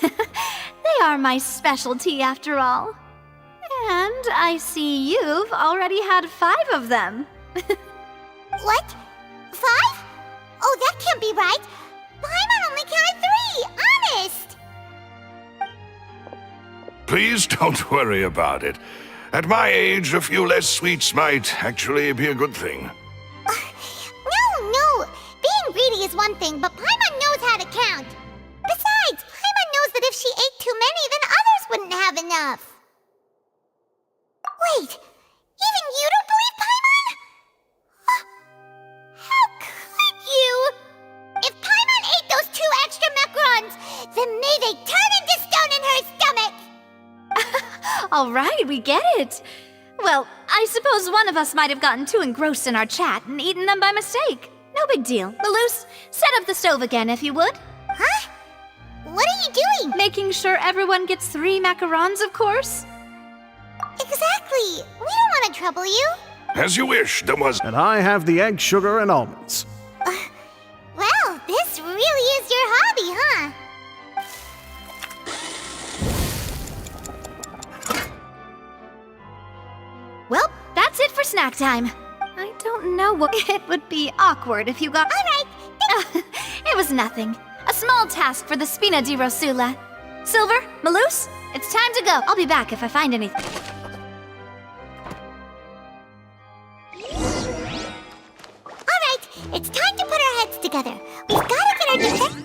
They are my specialty after all. And I see you've already had 5 of them. What? 5? Oh, that can't be right! Paimon only counted 3! Honest! Please don't worry about it. At my age, a few less sweets might actually be a good thing. No! Being greedy is one thing, but Paimon knows how to count. Besides, Paimon knows that if she ate too many, then others wouldn't have enough. Wait, even you don't believe Paimon? How could you? If Paimon ate those 2 extra macarons, then may they turn into stone in her stomach! All right, we get it. Well, I suppose one of us might have gotten too engrossed in our chat and eaten them by mistake. No big deal. Malus, set up the stove again if you would. Huh? What are you doing? Making sure everyone gets 3 macarons, of course. Exactly. We don't want to trouble you. As you wish, Demoiselle. And I have the egg, sugar, and almonds. Well, this really is your hobby, huh? Well, that's it for snack time. I don't know what it would be awkward if you got... All right. It was nothing. A small task for the Spina di Rosula. Silver, Malus, it's time to go. I'll be back if I find anything. All right, it's time to put our heads together. We've got to get our defense...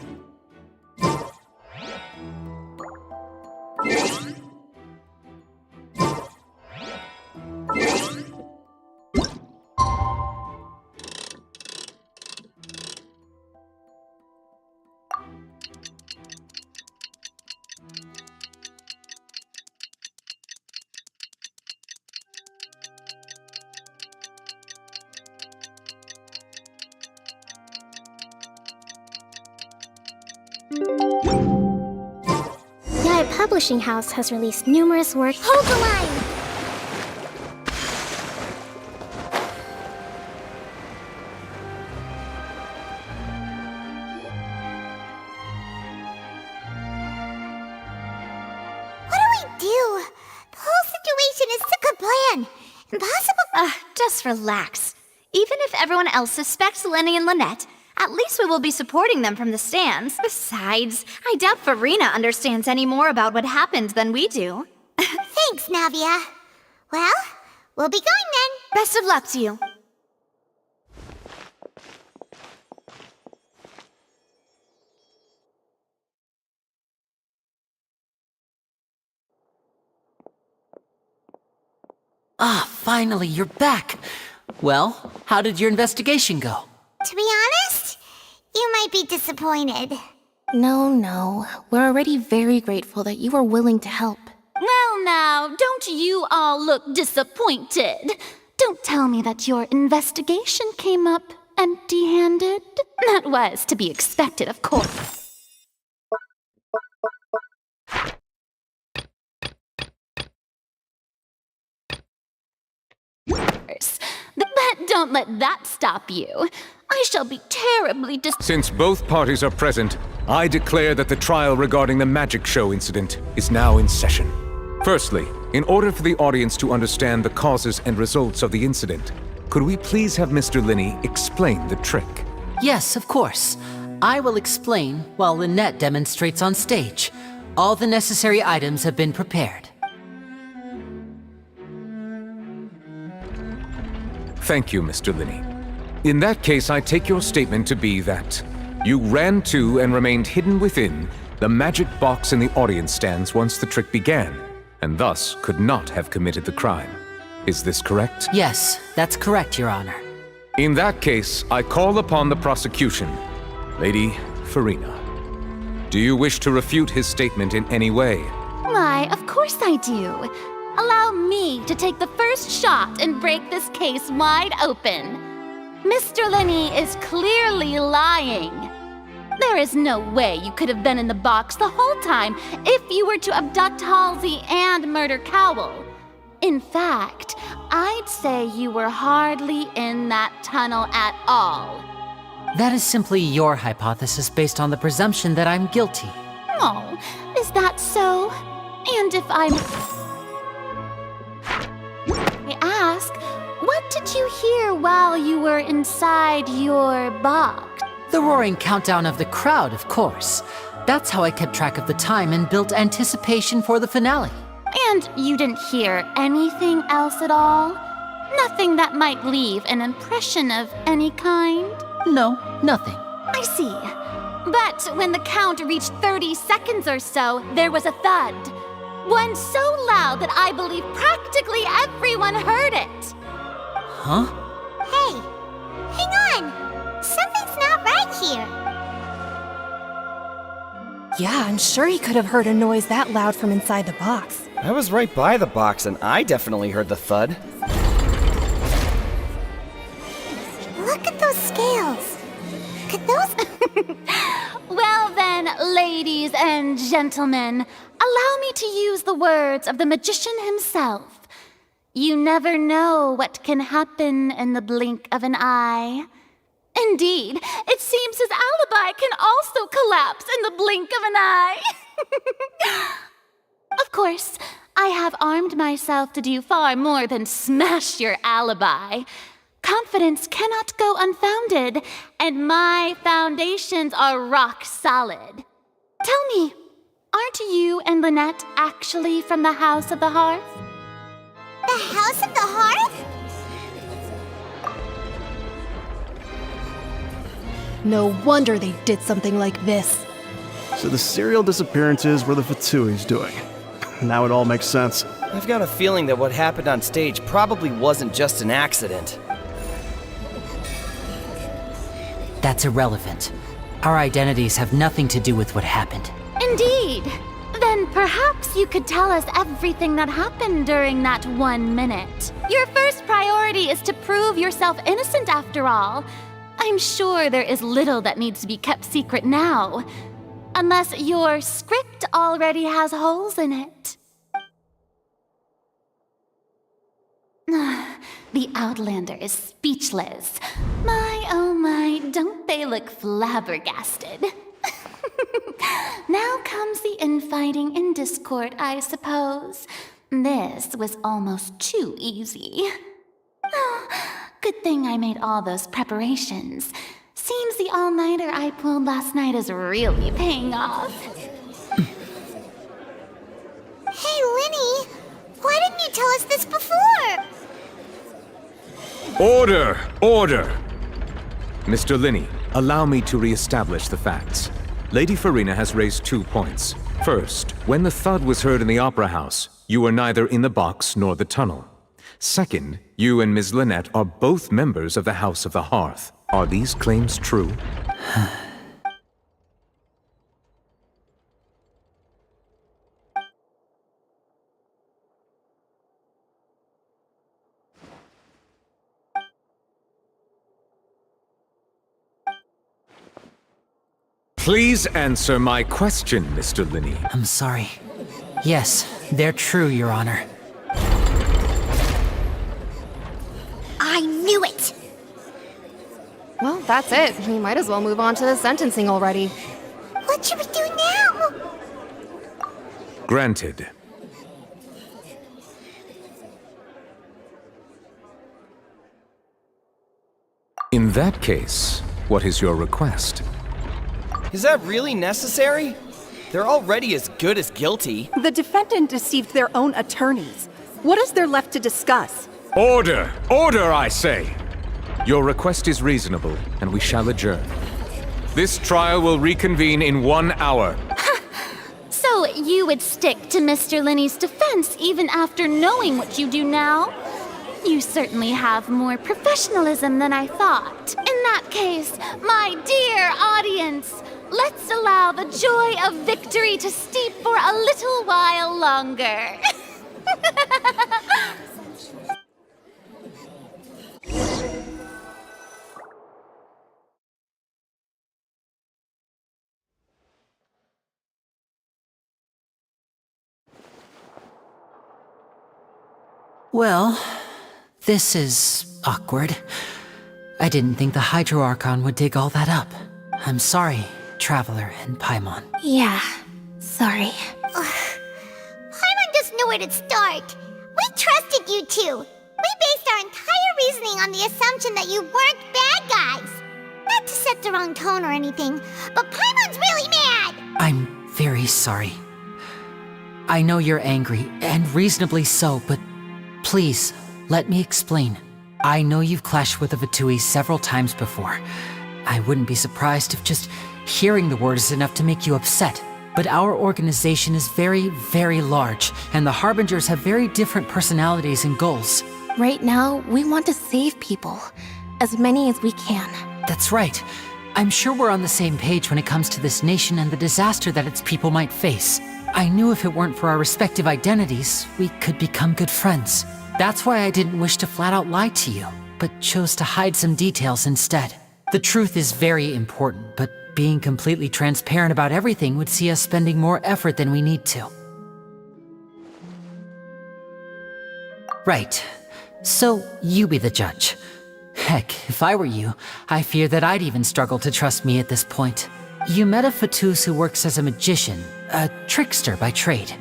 Our publishing house has released numerous works. Hold the line! What do we do? The whole situation is such a plan. Impossible. Just relax. Even if everyone else suspects Lenny and Lynette, at least we will be supporting them from the stands. Besides, I doubt Farina understands any more about what happened than we do. Thanks, Navia. Well, we'll be going then. Best of luck to you. Ah, finally, you're back. Well, how did your investigation go? To be honest, you might be disappointed. No. We're already very grateful that you were willing to help. Well now, don't you all look disappointed? Don't tell me that your investigation came up empty-handed. That was to be expected, of course. But don't let that stop you. I shall be terribly Since both parties are present, I declare that the trial regarding the magic show incident is now in session. Firstly, in order for the audience to understand the causes and results of the incident, could we please have Mr. Linney explain the trick? Yes, of course. I will explain while Lynette demonstrates on stage. All the necessary items have been prepared. Thank you, Mr. Linney. In that case, I take your statement to be that you ran to and remained hidden within the magic box in the audience stands once the trick began, and thus could not have committed the crime. Is this correct? Yes, that's correct, Your Honor. In that case, I call upon the prosecution. Lady Farina, do you wish to refute his statement in any way? Why, of course I do. Allow me to take the first shot and break this case wide open. Mr. Linney is clearly lying. There is no way you could have been in the box the whole time if you were to abduct Halsey and murder Cowell. In fact, I'd say you were hardly in that tunnel at all. That is simply your hypothesis based on the presumption that I'm guilty. Oh, is that so? And if I ask, what did you hear while you were inside your box? The roaring countdown of the crowd, of course. That's how I kept track of the time and built anticipation for the finale. And you didn't hear anything else at all? Nothing that might leave an impression of any kind? No, nothing. I see. But when the count reached 30 seconds or so, there was a thud. One so loud that I believe practically everyone heard it. Huh? Hey, hang on. Something's not right here. Yeah, I'm sure he could have heard a noise that loud from inside the box. I was right by the box and I definitely heard the thud. Look at those scales. Could those... Well then, ladies and gentlemen, allow me to use the words of the magician himself. You never know what can happen in the blink of an eye. Indeed, it seems his alibi can also collapse in the blink of an eye. Of course, I have armed myself to do far more than smash your alibi. Confidence cannot go unfounded, and my foundations are rock solid. Tell me, aren't you and Lynette actually from the House of the Hearth? The House of the Hearth? No wonder they did something like this. So the serial disappearances were the Fatui's doing. Now it all makes sense. I've got a feeling that what happened on stage probably wasn't just an accident. That's irrelevant. Our identities have nothing to do with what happened. Indeed. Then perhaps you could tell us everything that happened during that 1 minute. Your first priority is to prove yourself innocent after all. I'm sure there is little that needs to be kept secret now. Unless your script already has holes in it. The Outlander is speechless. My, oh my, don't they look flabbergasted? Now comes the infighting and discord, I suppose. This was almost too easy. Good thing I made all those preparations. Seems the all-nighter I pulled last night is really paying off. Hey, Linny, why didn't you tell us this before? Order! Order! Mr. Linney, allow me to re-establish the facts. Lady Farina has raised 2 points. First, when the thud was heard in the Opera House, you were neither in the box nor the tunnel. Second, you and Ms. Lynette are both members of the House of the Hearth. Are these claims true? Please answer my question, Mr. Linney. I'm sorry. Yes, they're true, Your Honor. I knew it! Well, that's it. We might as well move on to the sentencing already. What should we do now? Granted. In that case, what is your request? Is that really necessary? They're already as good as guilty. The defendant deceived their own attorneys. What is there left to discuss? Order! Order, I say! Your request is reasonable, and we shall adjourn. This trial will reconvene in 1 hour. So you would stick to Mr. Linney's defense even after knowing what you do now? You certainly have more professionalism than I thought. In that case, my dear audience, let's allow the joy of victory to steep for a little while longer. Well, this is awkward. I didn't think the Hydro Archon would dig all that up. I'm sorry, Traveler and Paimon. Yeah, sorry. Paimon just knew where to start. We trusted you two. We based our entire reasoning on the assumption that you weren't bad guys. Not to set the wrong tone or anything, but Paimon's really mad! I'm very sorry. I know you're angry, and reasonably so, but please, let me explain. I know you've clashed with the Fatui several times before. I wouldn't be surprised if just hearing the word is enough to make you upset. But our organization is very, very large, and the Harbingers have very different personalities and goals. Right now, we want to save people. As many as we can. That's right. I'm sure we're on the same page when it comes to this nation and the disaster that its people might face. I knew if it weren't for our respective identities, we could become good friends. That's why I didn't wish to flat out lie to you, but chose to hide some details instead. The truth is very important, but being completely transparent about everything would see us spending more effort than we need to. Right. So, you be the judge. Heck, if I were you, I fear that I'd even struggle to trust me at this point. You met a Fatus who works as a magician, a trickster by trade.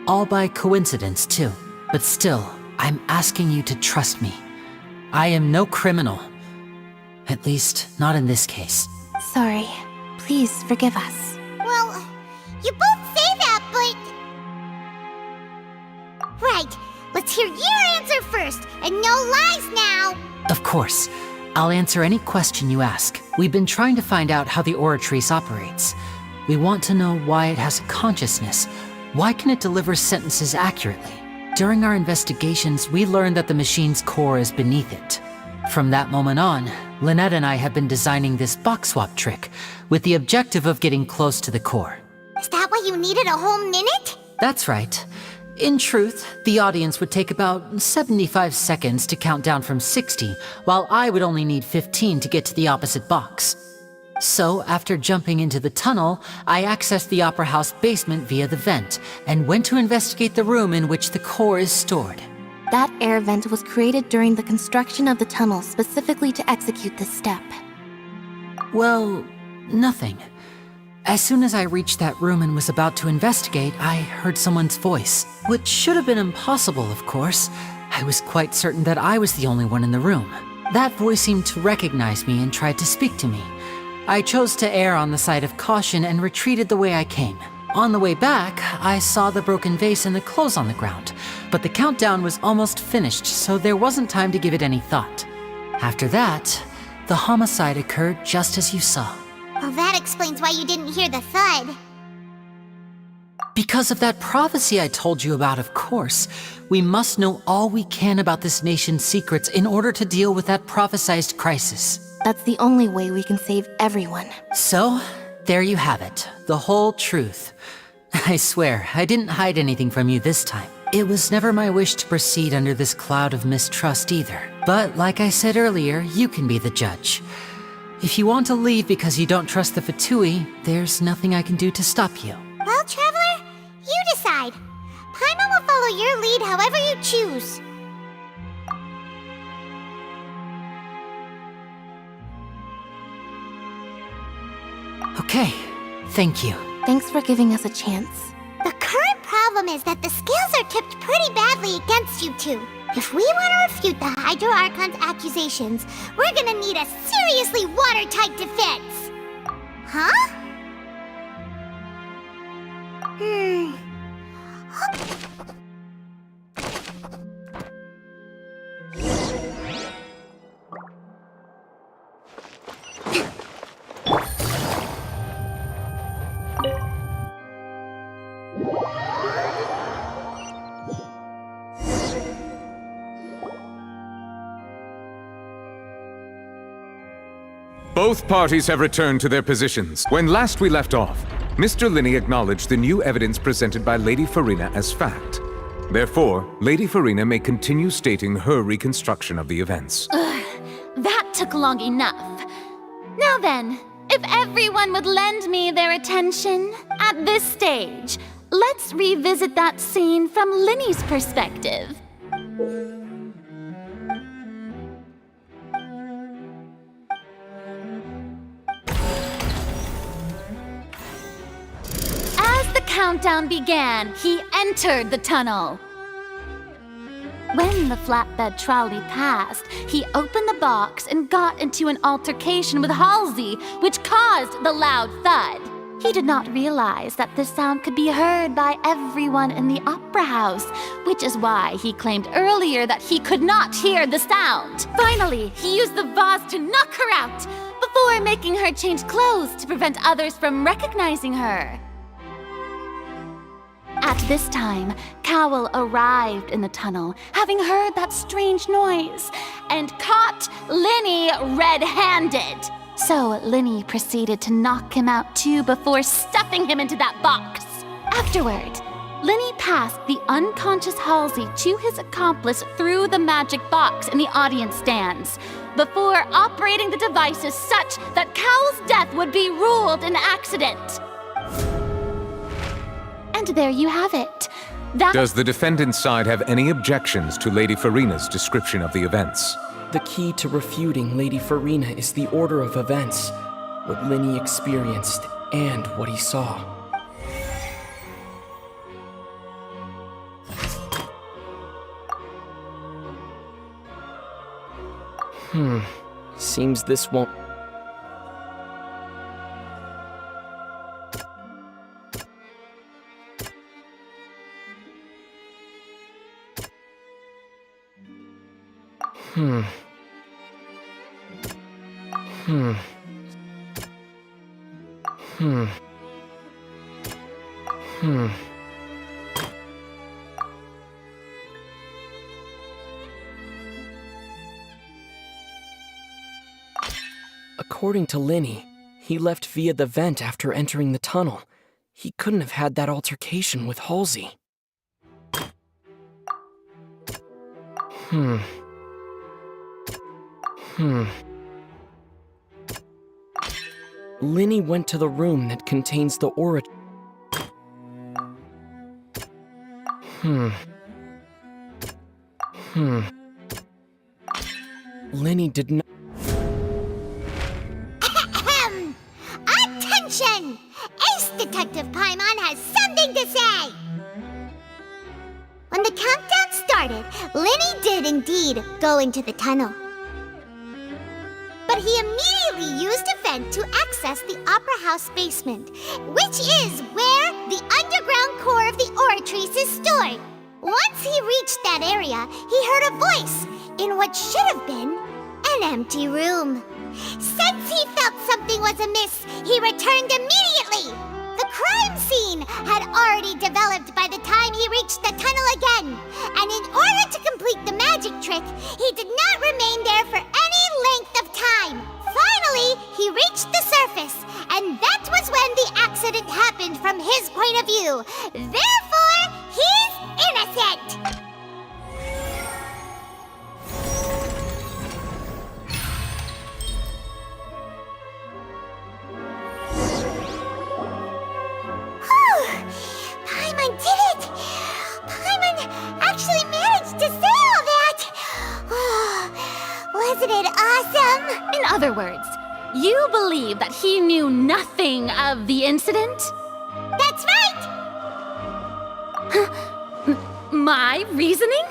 All by coincidence, too. But still, I'm asking you to trust me. I am no criminal. At least, not in this case. Sorry. Please forgive us. Well, you both say that, but... Right, let's hear your answer first, and no lies now! Of course. I'll answer any question you ask. We've been trying to find out how the Oratrice operates. We want to know why it has a consciousness. Why can it deliver sentences accurately? During our investigations, we learned that the machine's core is beneath it. From that moment on, Lynette and I have been designing this box swap trick, with the objective of getting close to the core. Is that why you needed a whole minute? That's right. In truth, the audience would take about 75 seconds to count down from 60, while I would only need 15 to get to the opposite box. So, after jumping into the tunnel, I accessed the Opera House basement via the vent, and went to investigate the room in which the core is stored. That air vent was created during the construction of the tunnel specifically to execute this step. Well, nothing. As soon as I reached that room and was about to investigate, I heard someone's voice. Which should have been impossible, of course. I was quite certain that I was the only one in the room. That voice seemed to recognize me and tried to speak to me. I chose to err on the side of caution and retreated the way I came. On the way back, I saw the broken vase and the clothes on the ground, but the countdown was almost finished, so there wasn't time to give it any thought. After that, the homicide occurred just as you saw. Well, that explains why you didn't hear the thud. Because of that prophecy I told you about, of course. We must know all we can about this nation's secrets in order to deal with that prophesized crisis. That's the only way we can save everyone. So, there you have it. The whole truth. I swear, I didn't hide anything from you this time. It was never my wish to proceed under this cloud of mistrust either. But like I said earlier, you can be the judge. If you want to leave because you don't trust the Fatui, there's nothing I can do to stop you. Well, Traveler, you decide. Paimon will follow your lead however you choose. Okay, thank you. Thanks for giving us a chance. The current problem is that the scales are tipped pretty badly against you two. If we want to refute the Hydro Archon's accusations, we're gonna need a seriously watertight defense. Huh? Both parties have returned to their positions. When last we left off, Mr. Linney acknowledged the new evidence presented by Lady Farina as fact. Therefore, Lady Farina may continue stating her reconstruction of the events. That took long enough. Now then, if everyone would lend me their attention, at this stage, let's revisit that scene from Linney's perspective. As the countdown began, he entered the tunnel. When the flatbed trolley passed, he opened the box and got into an altercation with Halsey, which caused the loud thud. He did not realize that this sound could be heard by everyone in the opera house, which is why he claimed earlier that he could not hear the sound. Finally, he used the vase to knock her out, before making her change clothes to prevent others from recognizing her. At this time, Cowell arrived in the tunnel, having heard that strange noise, and caught Linney red-handed. So Linney proceeded to knock him out too before stuffing him into that box. Afterward, Linney passed the unconscious Halsey to his accomplice through the magic box in the audience stands, before operating the devices such that Cowell's death would be ruled an accident. And there you have it. Does the defendant's side have any objections to Lady Farina's description of the events? The key to refuting Lady Farina is the order of events, what Linney experienced and what he saw. Seems this won't... According to Linney, he left via the vent after entering the tunnel. He couldn't have had that altercation with Halsey. Linney went to the room that contains the Origim. Linney did not... Attention! Ace Detective Paimon has something to say! When the countdown started, Linney did indeed go into the tunnel. But he immediately used a vent to access the Opera House basement, which is where the underground core of the Oratrice is stored. Once he reached that area, he heard a voice in what should have been an empty room. Since he felt something was amiss, he returned immediately. The crime scene had already developed by the time he reached the tunnel again, and in order to complete the magic trick, he did not remain there for any length of time. Finally, he reached the surface, and that was when the accident happened from his point of view. Therefore, he's innocent! Paimon did it! Paimon actually managed to say all that! Wasn't it awesome? In other words, you believe that he knew nothing of the incident? That's right! My reasoning?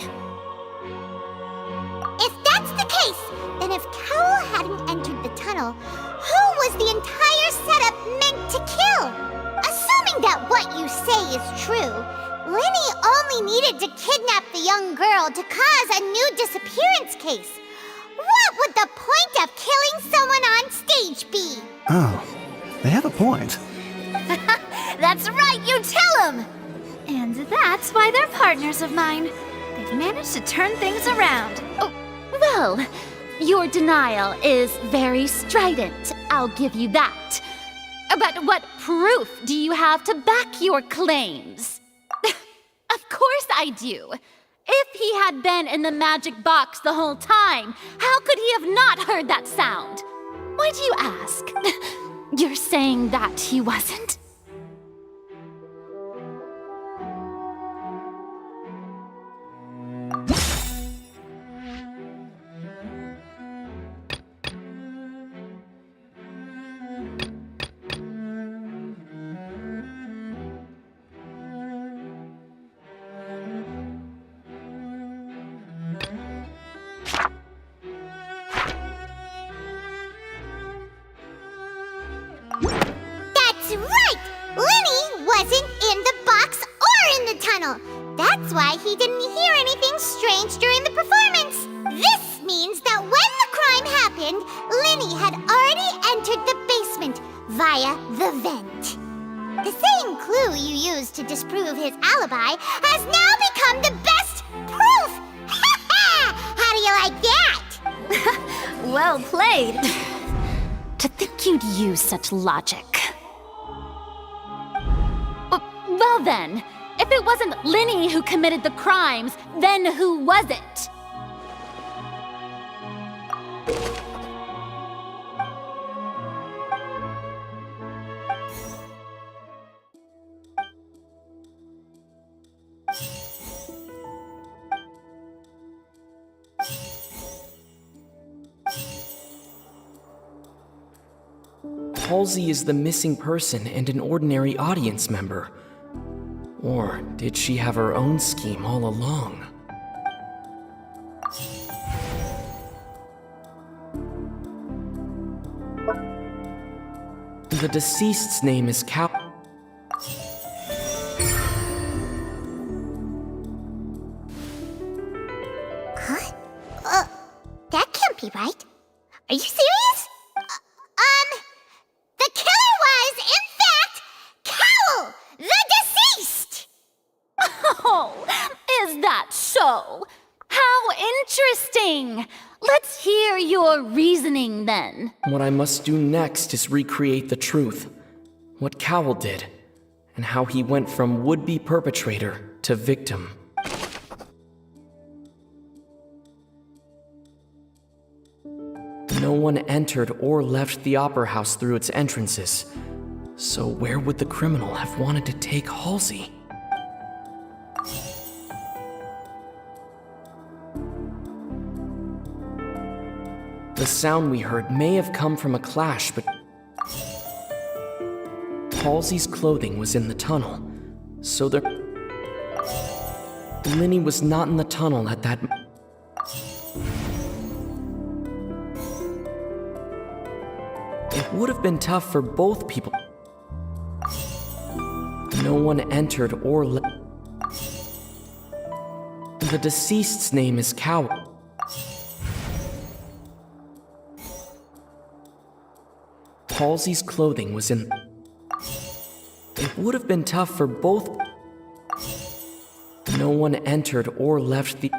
choice! Then if Cowell hadn't entered the tunnel, who was the entire setup meant to kill? Assuming that what you say is true, Linny only needed to kidnap the young girl to cause a new disappearance case. What would the point of killing someone on stage be? Oh, they have a point. That's right, you tell them! And that's why they're partners of mine. They've managed to turn things around. Oh, well, your denial is very strident, I'll give you that. But what proof do you have to back your claims? Of course I do. If he had been in the magic box the whole time, how could he have not heard that sound? Why do you ask? You're saying that he wasn't? That's right! Linny wasn't in the box or in the tunnel. That's why he didn't hear anything strange during the performance. This means that when the crime happened, Linny had already entered the basement via the vent. The same clue you used to disprove his alibi has now become the best proof! Ha ha! How do you like that? Well played. To think you'd use such logic. Well then, if it wasn't Linny who committed the crimes, then who was it? Halsey is the missing person and an ordinary audience member. Or did she have her own scheme all along? The deceased's name is Cow. Huh? That can't be right. Are you serious? The killer was, in fact, Cowell, the deceased! Oh, is that so? How interesting! Let's hear your reasoning then. What I must do next is recreate the truth. What Cowell did, and how he went from would-be perpetrator to victim. No one entered or left the Opera House through its entrances. So where would the criminal have wanted to take Halsey? The sound we heard may have come from a clash, but Halsey's clothing was in the tunnel, so Linny was not in the tunnel at that. It would have been tough for both people. No one entered or left. The deceased's name is Cowell. Halsey's clothing was in. It would have been tough for both. No one entered or left the.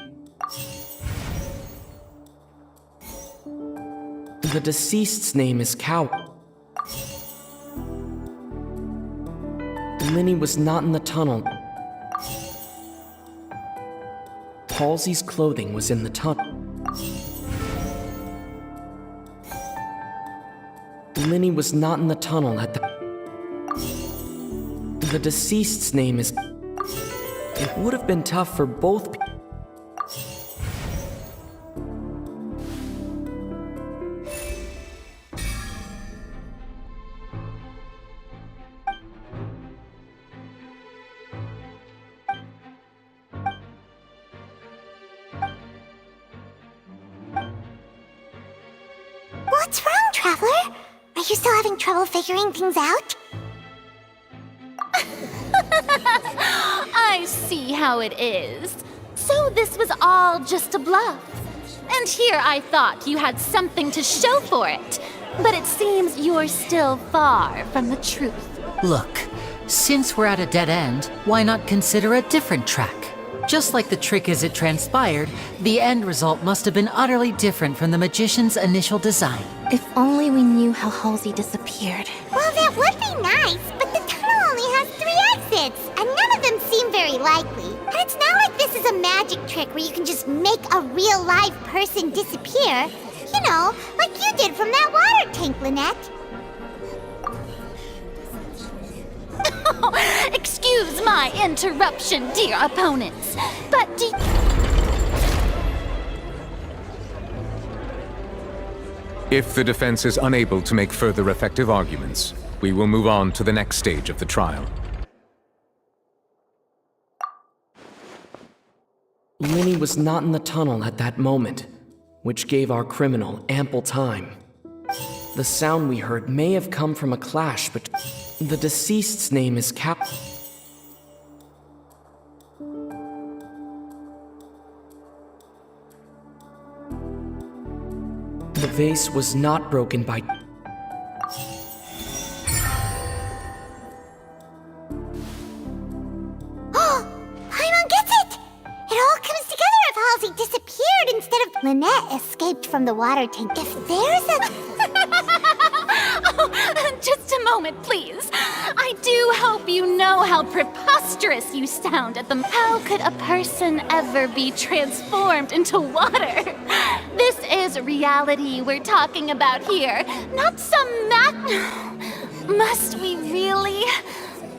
The deceased's name is Cowell. Linny was not in the tunnel. Halsey's clothing was in the tunnel. Linny was not in the tunnel at the. The deceased's name is. It would have been tough for both. Traveler? Are you still having trouble figuring things out? I see how it is. So this was all just a bluff. And here I thought you had something to show for it. But it seems you're still far from the truth. Look, since we're at a dead end, why not consider a different track? Just like the trick as it transpired, the end result must have been utterly different from the magician's initial design. If only we knew how Halsey disappeared. Well, that would be nice, but the tunnel only has 3 exits, and none of them seem very likely. And it's not like this is a magic trick where you can just make a real live person disappear. You know, like you did from that water tank, Lynette. Excuse my interruption, dear opponents, but If the defense is unable to make further effective arguments, we will move on to the next stage of the trial. Linny was not in the tunnel at that moment, which gave our criminal ample time. The sound we heard may have come from a clash, but the deceased's name is Cap. The vase was not broken by... Paimon gets it! It all comes together if Halsey disappeared instead of Lynette escaped from the water tank. If there's a... Oh, just a moment, please. I do hope you know how preposterous you sound at them. How could a person ever be transformed into water? This is reality we're talking about here, not some Must we really?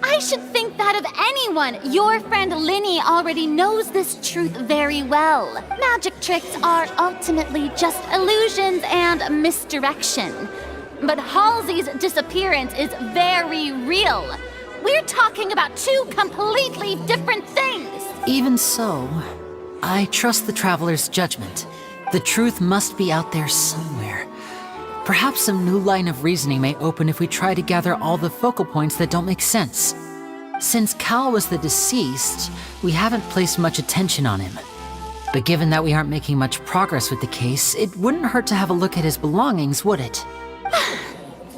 I should think that of anyone. Your friend Linny already knows this truth very well. Magic tricks are ultimately just illusions and misdirection. But Halsey's disappearance is very real. We're talking about 2 completely different things. Even so, I trust the Traveler's judgment. The truth must be out there somewhere. Perhaps some new line of reasoning may open if we try to gather all the focal points that don't make sense. Since Cal was the deceased, we haven't placed much attention on him. But given that we aren't making much progress with the case, it wouldn't hurt to have a look at his belongings, would it?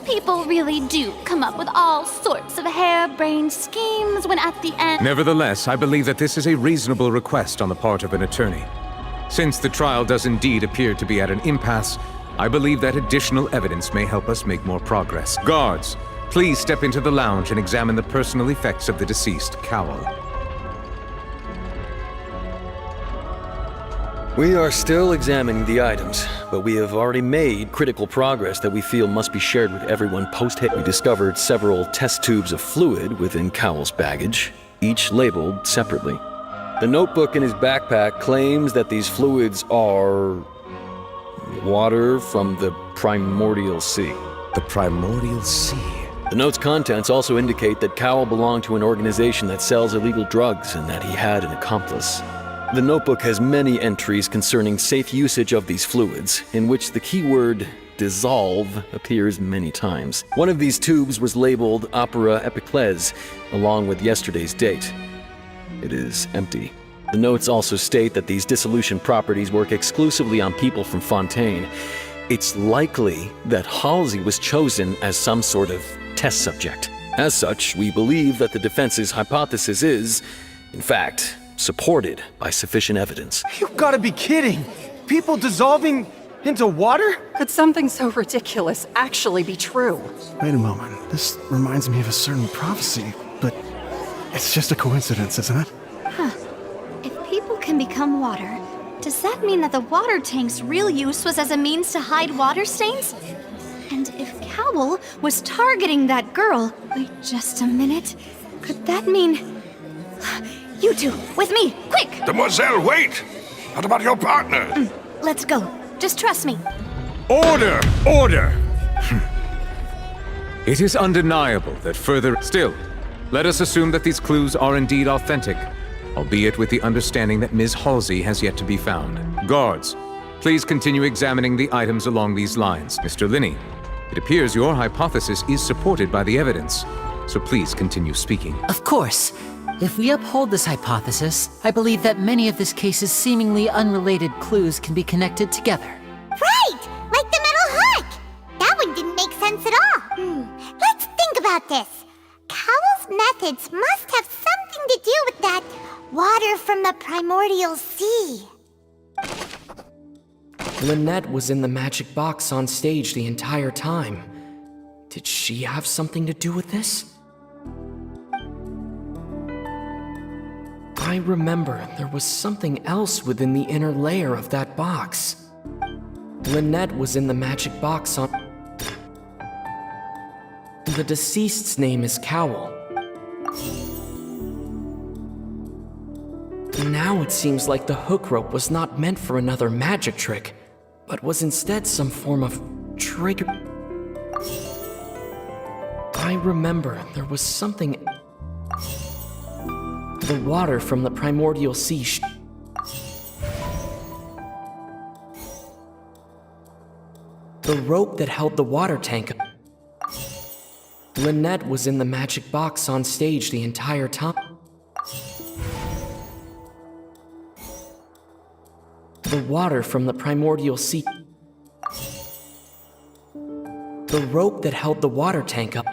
People really do come up with all sorts of harebrained schemes when at the end... Nevertheless, I believe that this is a reasonable request on the part of an attorney. Since the trial does indeed appear to be at an impasse, I believe that additional evidence may help us make more progress. Guards, please step into the lounge and examine the personal effects of the deceased Cowell. We are still examining the items, but we have already made critical progress that we feel must be shared with everyone post-hit. We discovered several test tubes of fluid within Cowell's baggage, each labeled separately. The notebook in his backpack claims that these fluids are... water from the Primordial Sea. The Primordial Sea? The note's contents also indicate that Cowell belonged to an organization that sells illegal drugs and that he had an accomplice. The notebook has many entries concerning safe usage of these fluids, in which the keyword dissolve appears many times. One of these tubes was labeled Opera Epiclese, along with yesterday's date. It is empty. The notes also state that these dissolution properties work exclusively on people from Fontaine. It's likely that Halsey was chosen as some sort of test subject. As such, we believe that the defense's hypothesis is, in fact, supported by sufficient evidence. You've got to be kidding! People dissolving into water? Could something so ridiculous actually be true? Wait a moment. This reminds me of a certain prophecy, but it's just a coincidence, isn't it? Huh. If people can become water, does that mean that the water tank's real use was as a means to hide water stains? And if Cowell was targeting that girl... Wait just a minute. Could that mean... You two, with me, quick! Demoiselle, wait! What about your partner? Let's go. Just trust me. Order! Order! It is undeniable that further... Still, let us assume that these clues are indeed authentic, albeit with the understanding that Ms. Halsey has yet to be found. Guards, please continue examining the items along these lines. Mr. Linny, It appears your hypothesis is supported by the evidence, so please continue speaking. Of course. If we uphold this hypothesis, I believe that many of this case's seemingly unrelated clues can be connected together. Right! Like the metal hook! That one didn't make sense at all. Let's think about this. Cowell's methods must have something to do with that water from the primordial sea. Lynette was in the magic box on stage the entire time. Did she have something to do with this? I remember there was something else within the inner layer of that box. Lynette was in the magic box on... The deceased's name is Cowell. Now it seems like the hook rope was not meant for another magic trick, but was instead some form of trigger. I remember there was something... The water from the primordial sea the rope that held the water tank. Lynette was in the magic box on stage the entire time. The water from the primordial sea. The rope that held the water tank up.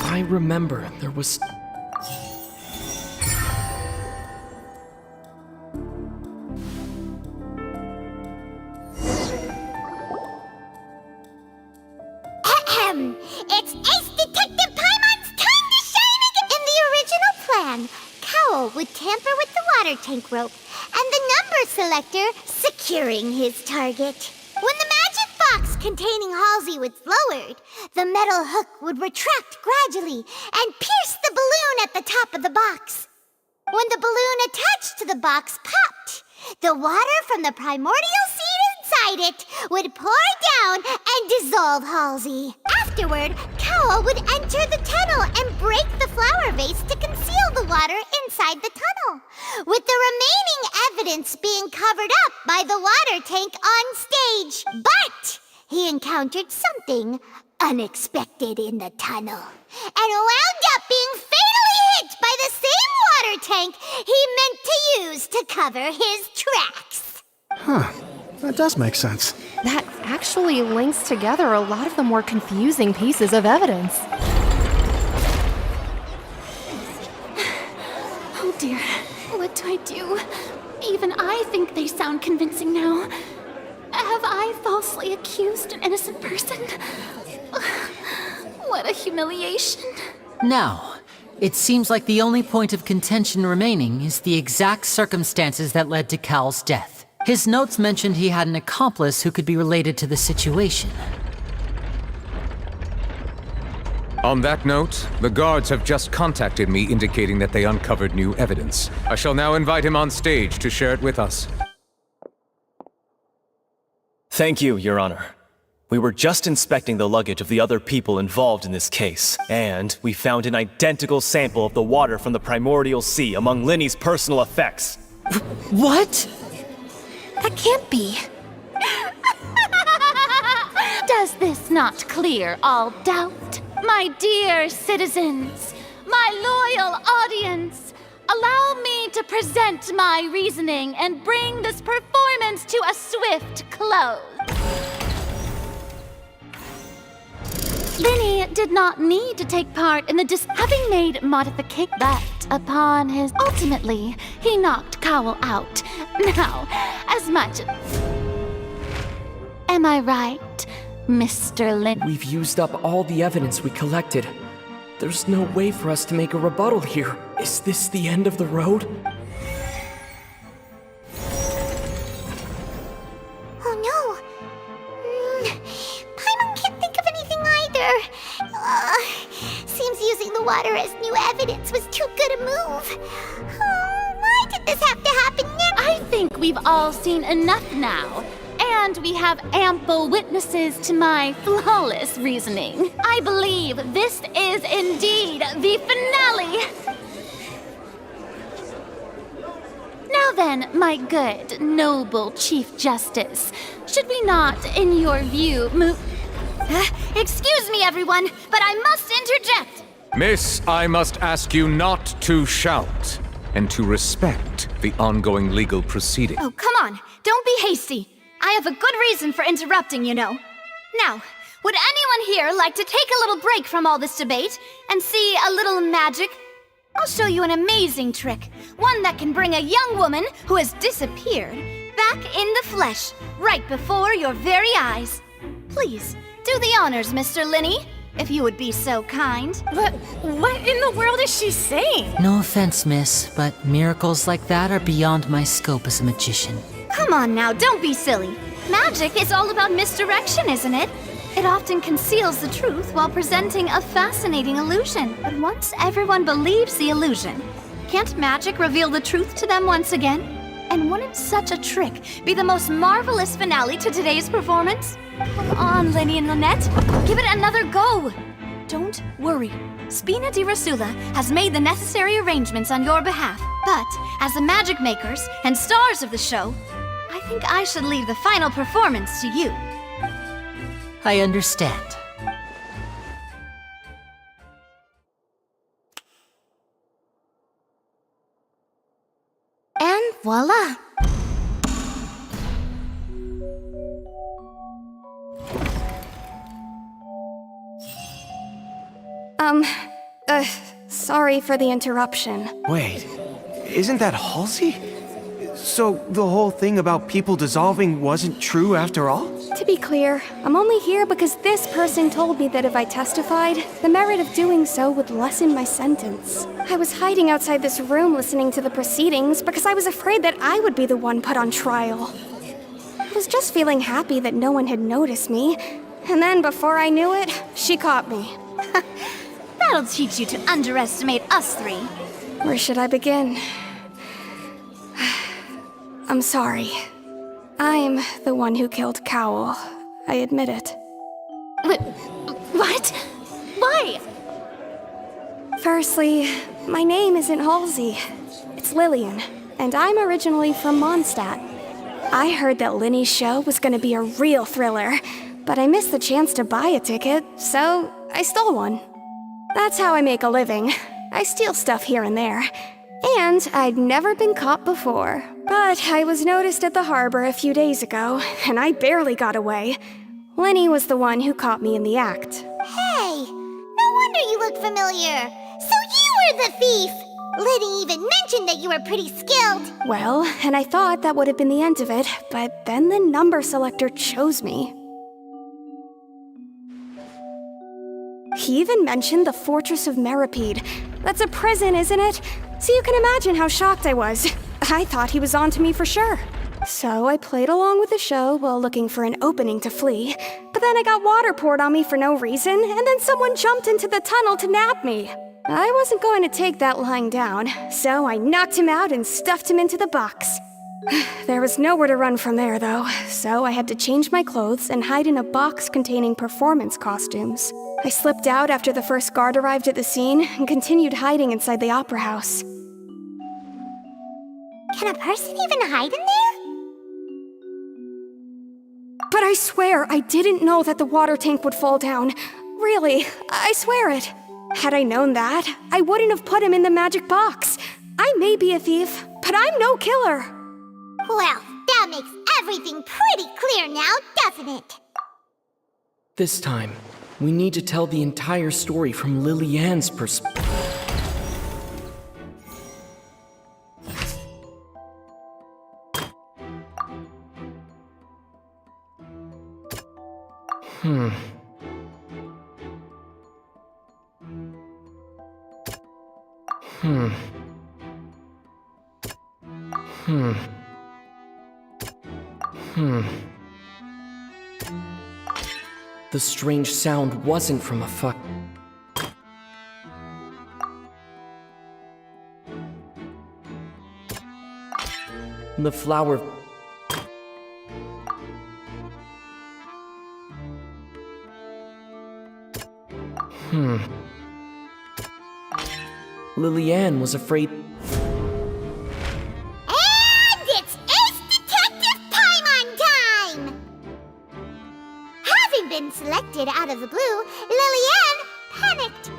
I remember there was... It's Ace Detective Paimon's time to shine again! In the original plan, Cowell would tamper with the water tank rope and the number selector securing his target. When the magic box containing Halsey was lowered, the metal hook would retract gradually and pierce the balloon at the top of the box. When the balloon attached to the box popped, the water from the primordial seed inside it would pour down and dissolve Halsey. Afterward, Cowell would enter the tunnel and break the flower vase to conceal the water inside the tunnel, with the remaining evidence being covered up by the water tank on stage. But he encountered something unexpected in the tunnel and wound up being fatally hit by the same water tank he meant to use to cover his tracks. Huh. That does make sense. That actually links together a lot of the more confusing pieces of evidence. Oh dear, what do I do? Even I think they sound convincing now. Have I falsely accused an innocent person? What a humiliation. Now, it seems like the only point of contention remaining is the exact circumstances that led to Cowell's death. His notes mentioned he had an accomplice who could be related to the situation. On that note, the guards have just contacted me indicating that they uncovered new evidence. I shall now invite him on stage to share it with us. Thank you, Your Honor. We were just inspecting the luggage of the other people involved in this case, and we found an identical sample of the water from the primordial sea among Linny's personal effects. What? That can't be. Does this not clear all doubt? My dear citizens, my loyal audience, allow me to present my reasoning and bring this performance to a swift close. Linny did not need to take part in the having made modification, but upon his ultimately, he knocked Cowell out. Now, as much... Am I right, Mr. Lynn? We've used up all the evidence we collected. There's no way for us to make a rebuttal here. Is this the end of the road? Oh no! Paimon can't think of anything either. Seems using the water as new evidence was too good a move. Why did this have to happen now? I think we've all seen enough now. And we have ample witnesses to my flawless reasoning. I believe this is indeed the finale. Now Now then, my good, noble Chief Justice, should we not, in your view, move... Excuse me, everyone, but I must interject! Miss, I must ask you not to shout, and to respect the ongoing legal proceeding. Oh, come on, don't be hasty. I have a good reason for interrupting, you know. Now, would anyone here like to take a little break from all this debate and see a little magic? I'll show you an amazing trick, one that can bring a young woman who has disappeared back in the flesh, right before your very eyes. Please, do the honors, Mr. Linny, if you would be so kind. What in the world is she saying? No offense, miss, but miracles like that are beyond my scope as a magician. Come on now, don't be silly. Magic is all about misdirection, isn't it? It often conceals the truth while presenting a fascinating illusion. But once everyone believes the illusion, can't magic reveal the truth to them once again? And wouldn't such a trick be the most marvelous finale to today's performance? Come on, Lenny and Lynette, give it another go. Don't worry. Spina di Rasula has made the necessary arrangements on your behalf. But as the magic makers and stars of the show, I think I should leave the final performance to you. I understand. And voila! Sorry for the interruption. Wait, isn't that Halsey? So the whole thing about people dissolving wasn't true after all? To be clear, I'm only here because this person told me that if I testified, the merit of doing so would lessen my sentence. I was hiding outside this room listening to the proceedings because I was afraid that I would be the one put on trial. I was just feeling happy that no one had noticed me, and then before I knew it, she caught me. That'll teach you to underestimate us three. Where should I begin? I'm sorry. I'm the one who killed Cowl. I admit it. What? Why? Firstly, my name isn't Halsey. It's Lillian, and I'm originally from Mondstadt. I heard that Linny's show was gonna be a real thriller, but I missed the chance to buy a ticket, so I stole one. That's how I make a living. I steal stuff here and there. And I'd never been caught before. But I was noticed at the harbor a few days ago, and I barely got away. Linny was the one who caught me in the act. Hey, no wonder you look familiar. So you were the thief! Liddy even mentioned that you were pretty skilled. Well, and I thought that would have been the end of it, but then the number selector chose me. He even mentioned the Fortress of Meripede. That's a prison, isn't it? So you can imagine how shocked I was. I thought he was onto me for sure. So I played along with the show while looking for an opening to flee. But then I got water poured on me for no reason, and then someone jumped into the tunnel to nab me. I wasn't going to take that lying down, so I knocked him out and stuffed him into the box. There was nowhere to run from there, though, so I had to change my clothes and hide in a box containing performance costumes. I slipped out after the first guard arrived at the scene and continued hiding inside the opera house. Can a person even hide in there? But I swear I didn't know that the water tank would fall down. Really, I swear it. Had I known that, I wouldn't have put him in the magic box. I may be a thief, but I'm no killer. Well, that makes everything pretty clear now, doesn't it? This time, we need to tell the entire story from Lillian's perspective. Hmm. The strange sound wasn't from a fuck. The flower. Lillian was afraid. erupted out of the blue, Lillian panicked.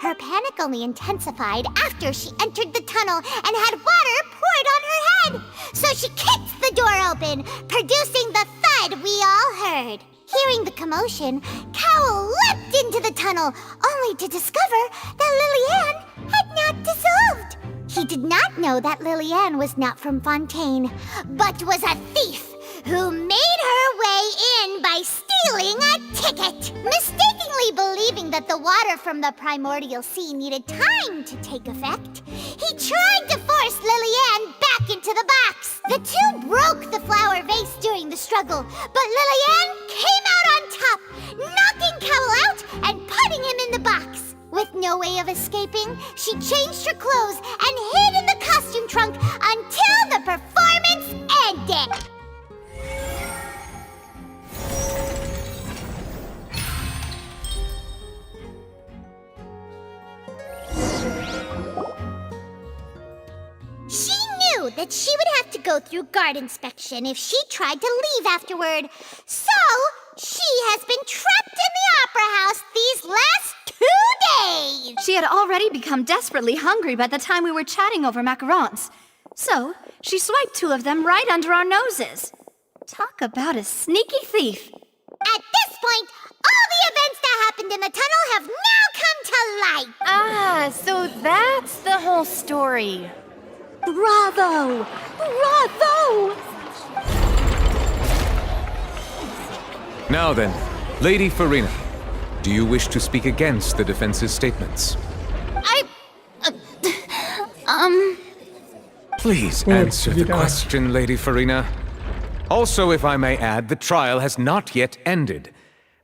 Her panic only intensified after she entered the tunnel and had water poured on her head. So she kicked the door open, producing the thud we all heard. Hearing the commotion, Cowl leapt into the tunnel, only to discover that Lillian had not dissolved. He did not know that Lillian was not from Fontaine, but was a thief who made her way in by stealing a ticket. Mistakenly believing that the water from the Primordial Sea needed time to take effect, he tried to force Lillian back into the box. The two broke the flower vase during the struggle, but Lillian came out on top, knocking Cowl out and putting him in the box. With no way of escaping, she changed her clothes and hid in the costume trunk until the performance ended. She knew that she would have to go through guard inspection if she tried to leave afterward. So, she has been trapped in the Opera House these last 2 days! She had already become desperately hungry by the time we were chatting over macarons. So, she swiped 2 of them right under our noses. Talk about a sneaky thief. At this point, all the events that happened in the tunnel have now come to light! Ah, so that's the whole story. Bravo! Bravo! Now then, Lady Farina, do you wish to speak against the defense's statements? Please answer the question, Lady Farina. Also, if I may add, the trial has not yet ended.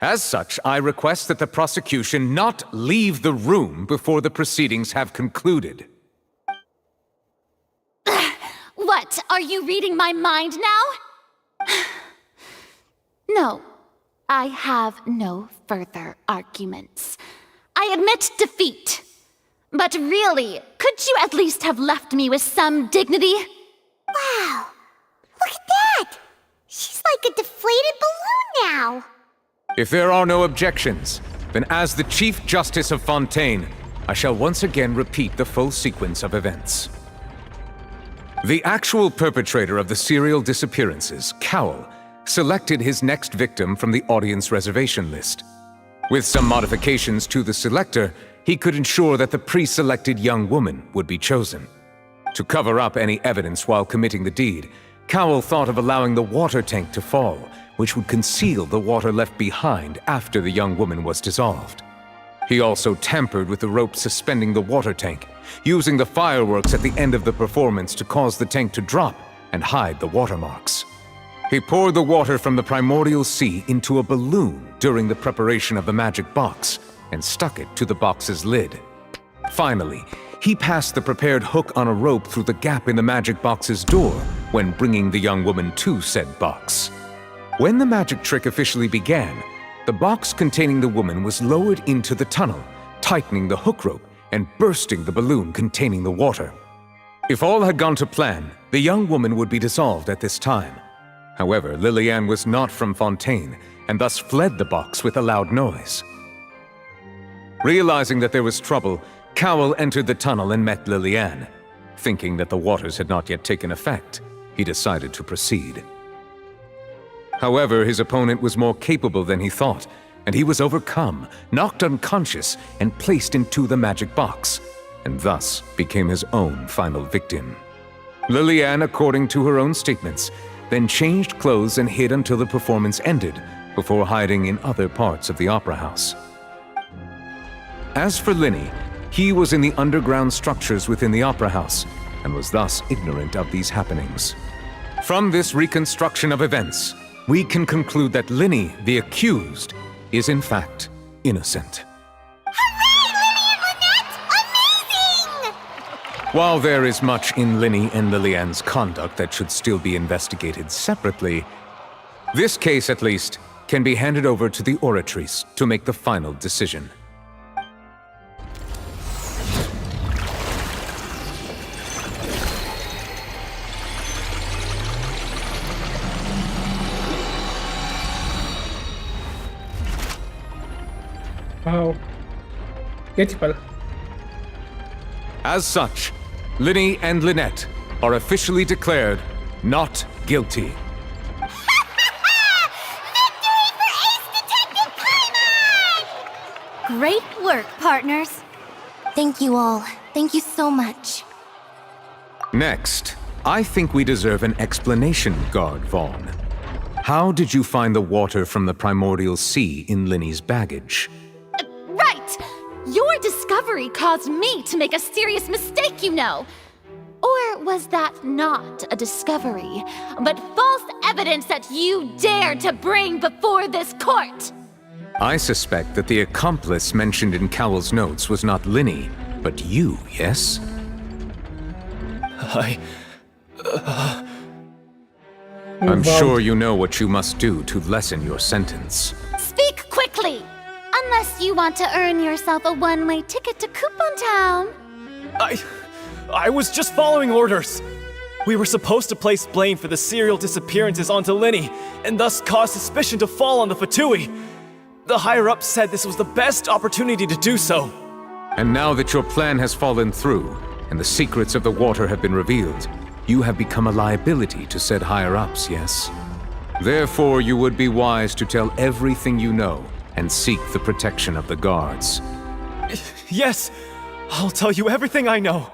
As such, I request that the prosecution not leave the room before the proceedings have concluded. What? Are you reading my mind now? No, I have no further arguments. I admit defeat. But really, could you at least have left me with some dignity? Wow, look at that! She's like a deflated balloon now. If there are no objections, then as the Chief Justice of Fontaine, I shall once again repeat the full sequence of events. The actual perpetrator of the serial disappearances, Cowl, selected his next victim from the audience reservation list. With some modifications to the selector, he could ensure that the pre-selected young woman would be chosen. To cover up any evidence while committing the deed, Cowl thought of allowing the water tank to fall, which would conceal the water left behind after the young woman was dissolved. He also tampered with the rope suspending the water tank, using the fireworks at the end of the performance to cause the tank to drop and hide the watermarks. He poured the water from the Primordial Sea into a balloon during the preparation of the magic box and stuck it to the box's lid. Finally, he passed the prepared hook on a rope through the gap in the magic box's door when bringing the young woman to said box. When the magic trick officially began, the box containing the woman was lowered into the tunnel, tightening the hook rope and bursting the balloon containing the water. If all had gone to plan, the young woman would be dissolved at this time. However, Lillian was not from Fontaine and thus fled the box with a loud noise. Realizing that there was trouble, Cowl entered the tunnel and met Lillian. Thinking that the waters had not yet taken effect, he decided to proceed. However, his opponent was more capable than he thought, and he was overcome, knocked unconscious, and placed into the magic box, and thus became his own final victim. Lillian, according to her own statements, then changed clothes and hid until the performance ended, before hiding in other parts of the opera house. As for Linny, he was in the underground structures within the opera house, and was thus ignorant of these happenings. From this reconstruction of events, we can conclude that Linny, the accused, is in fact innocent. While there is much in Linny and Lillian's conduct that should still be investigated separately, this case, at least, can be handed over to the Oratrice to make the final decision. Wow. Beautiful. As such, Linny and Lynette are officially declared not guilty. Great work, partners. Thank you all. Thank you so much. Next, I think we deserve an explanation, Guard Vaughn. How did you find the water from the Primordial Sea in Linny's baggage? Right! Your discovery caused me to make a serious mistake, you know. Or was that not a discovery, but false evidence that you dared to bring before this court? I suspect that the accomplice mentioned in Cowell's notes was not Linny, but you, yes? I'm sure you know what you must do to lessen your sentence. Speak quickly! Unless you want to earn yourself a one-way ticket to Coupon Town. I was just following orders. We were supposed to place blame for the serial disappearances onto Linny, and thus cause suspicion to fall on the Fatui. The higher-ups said this was the best opportunity to do so. And now that your plan has fallen through, and the secrets of the water have been revealed, you have become a liability to said higher-ups, yes? Therefore, you would be wise to tell everything you know, and seek the protection of the guards. Yes, I'll tell you everything I know.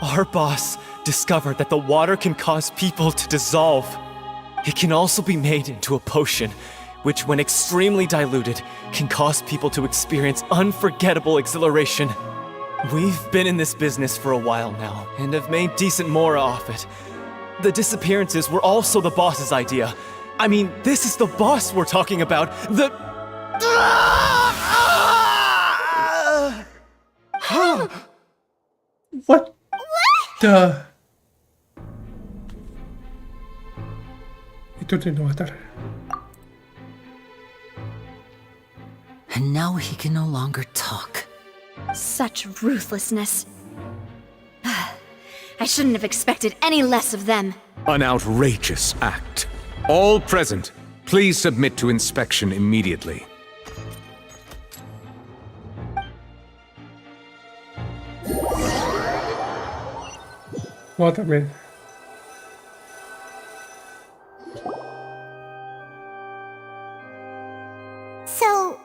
Our boss discovered that the water can cause people to dissolve. It can also be made into a potion, which when extremely diluted, can cause people to experience unforgettable exhilaration. We've been in this business for a while now, and have made decent more off it. The disappearances were also the boss's idea. I mean, this is the boss we're talking about. What the? Ito din water. And now he can no longer talk. Such ruthlessness. I shouldn't have expected any less of them. An outrageous act. All present, please submit to inspection immediately. Waterman. So,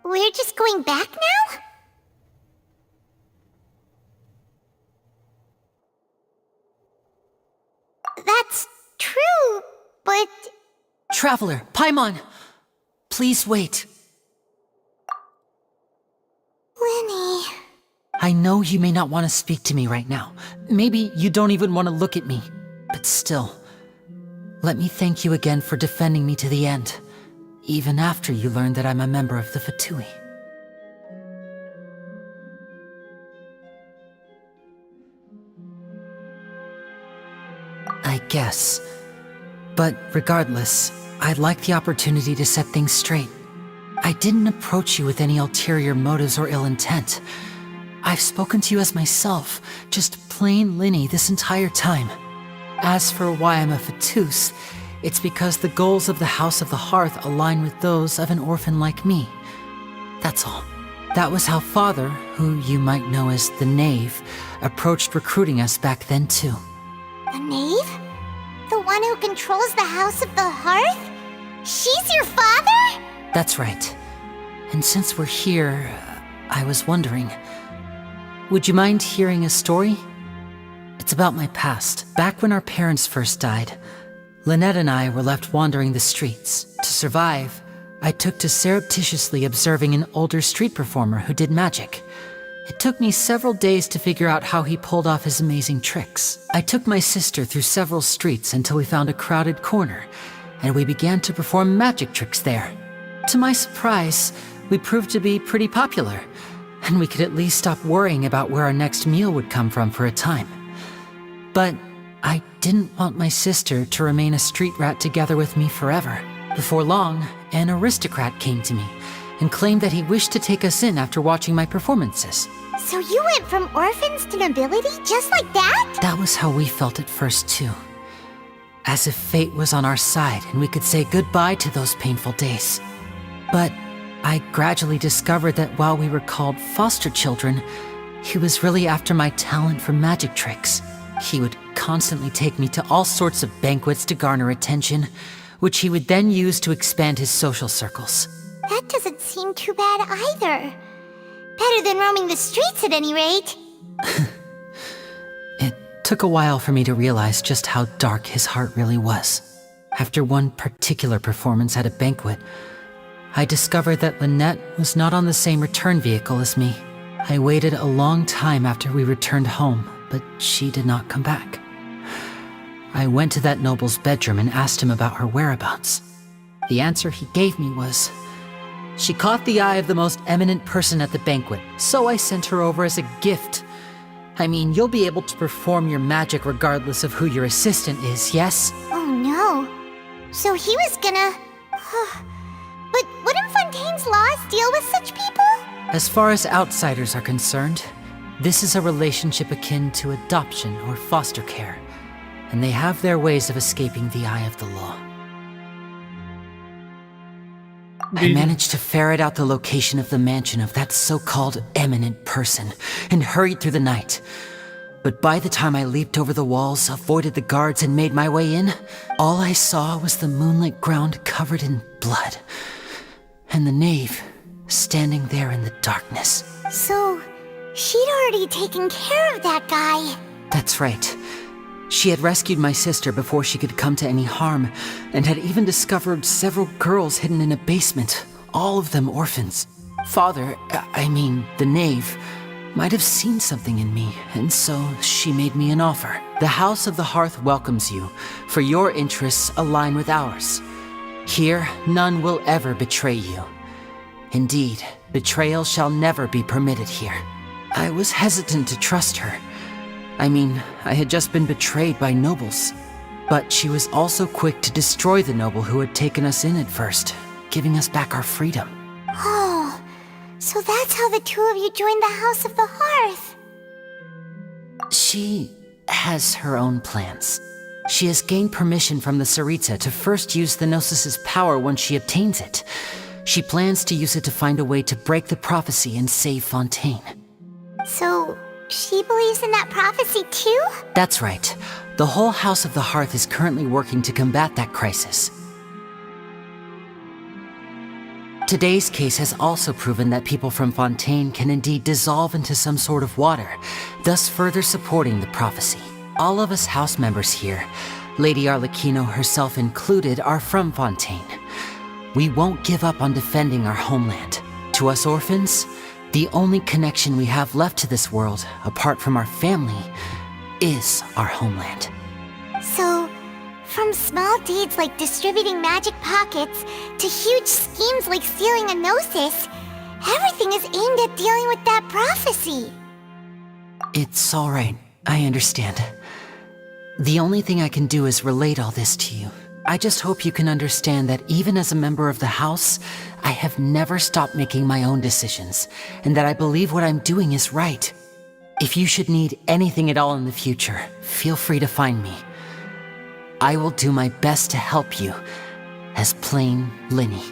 we're just going back now? That's true, but... Traveler, Paimon! Please wait. Linny... I know you may not want to speak to me right now. Maybe you don't even want to look at me. But still, let me thank you again for defending me to the end, even after you learned that I'm a member of the Fatui. I guess. But regardless, I'd like the opportunity to set things straight. I didn't approach you with any ulterior motives or ill intent. I've spoken to you as myself, just plain Linny this entire time. As for why I'm a Fatus, it's because the goals of the House of the Hearth align with those of an orphan like me. That's all. That was how Father, who you might know as the Knave, approached recruiting us back then too. The Knave? The one who controls the House of the Hearth? She's your father? That's right. And since we're here, I was wondering, would you mind hearing a story? It's about my past. Back when our parents first died, Lynette and I were left wandering the streets. To survive, I took to surreptitiously observing an older street performer who did magic. It took me several days to figure out how he pulled off his amazing tricks. I took my sister through several streets until we found a crowded corner, and we began to perform magic tricks there. To my surprise, we proved to be pretty popular, and we could at least stop worrying about where our next meal would come from for a time. But I didn't want my sister to remain a street rat together with me forever. Before long, an aristocrat came to me and claimed that he wished to take us in after watching my performances. So you went from orphans to nobility just like that? That was how we felt at first too. As if fate was on our side and we could say goodbye to those painful days. But I gradually discovered that while we were called foster children, he was really after my talent for magic tricks. He would constantly take me to all sorts of banquets to garner attention, which he would then use to expand his social circles. That doesn't seem too bad either. Better than roaming the streets at any rate. It took a while for me to realize just how dark his heart really was. After one particular performance at a banquet, I discovered that Lynette was not on the same return vehicle as me. I waited a long time after we returned home, but she did not come back. I went to that noble's bedroom and asked him about her whereabouts. The answer he gave me was, she caught the eye of the most eminent person at the banquet, so I sent her over as a gift. I mean, you'll be able to perform your magic regardless of who your assistant is, yes? Oh no. So he was gonna... But wouldn't Fontaine's laws deal with such people? As far as outsiders are concerned, this is a relationship akin to adoption or foster care, and they have their ways of escaping the eye of the law. I managed to ferret out the location of the mansion of that so-called eminent person and hurried through the night. But by the time I leaped over the walls, avoided the guards, and made my way in, all I saw was the moonlit ground covered in blood, and the knave standing there in the darkness. So, she'd already taken care of that guy. That's right. She had rescued my sister before she could come to any harm, and had even discovered several girls hidden in a basement, all of them orphans. Father, the knave, might have seen something in me, and so she made me an offer. The House of the Hearth welcomes you, for your interests align with ours. Here, none will ever betray you. Indeed, betrayal shall never be permitted here. I was hesitant to trust her. I had just been betrayed by nobles. But she was also quick to destroy the noble who had taken us in at first, giving us back our freedom. Oh, so that's how the two of you joined the House of the Hearth. She has her own plans. She has gained permission from the Tsaritsa to first use the Gnosis' power once she obtains it. She plans to use it to find a way to break the prophecy and save Fontaine. So, she believes in that prophecy too? That's right. The whole House of the Hearth is currently working to combat that crisis. Today's case has also proven that people from Fontaine can indeed dissolve into some sort of water, thus further supporting the prophecy. All of us house members here, Lady Arlecchino herself included, are from Fontaine. We won't give up on defending our homeland. To us orphans, the only connection we have left to this world, apart from our family, is our homeland. So, from small deeds like distributing magic pockets to huge schemes like stealing a Gnosis, everything is aimed at dealing with that prophecy. It's all right. I understand. The only thing I can do is relate all this to you. I just hope you can understand that even as a member of the House, I have never stopped making my own decisions, and that I believe what I'm doing is right. If you should need anything at all in the future, feel free to find me. I will do my best to help you, as plain Linny.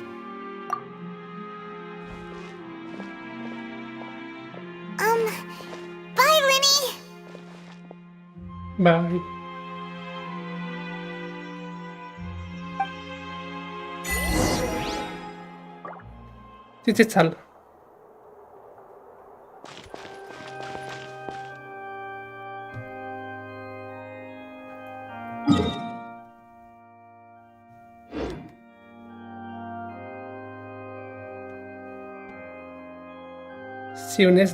Bye, Linny! Bye. तिथे चाल See you next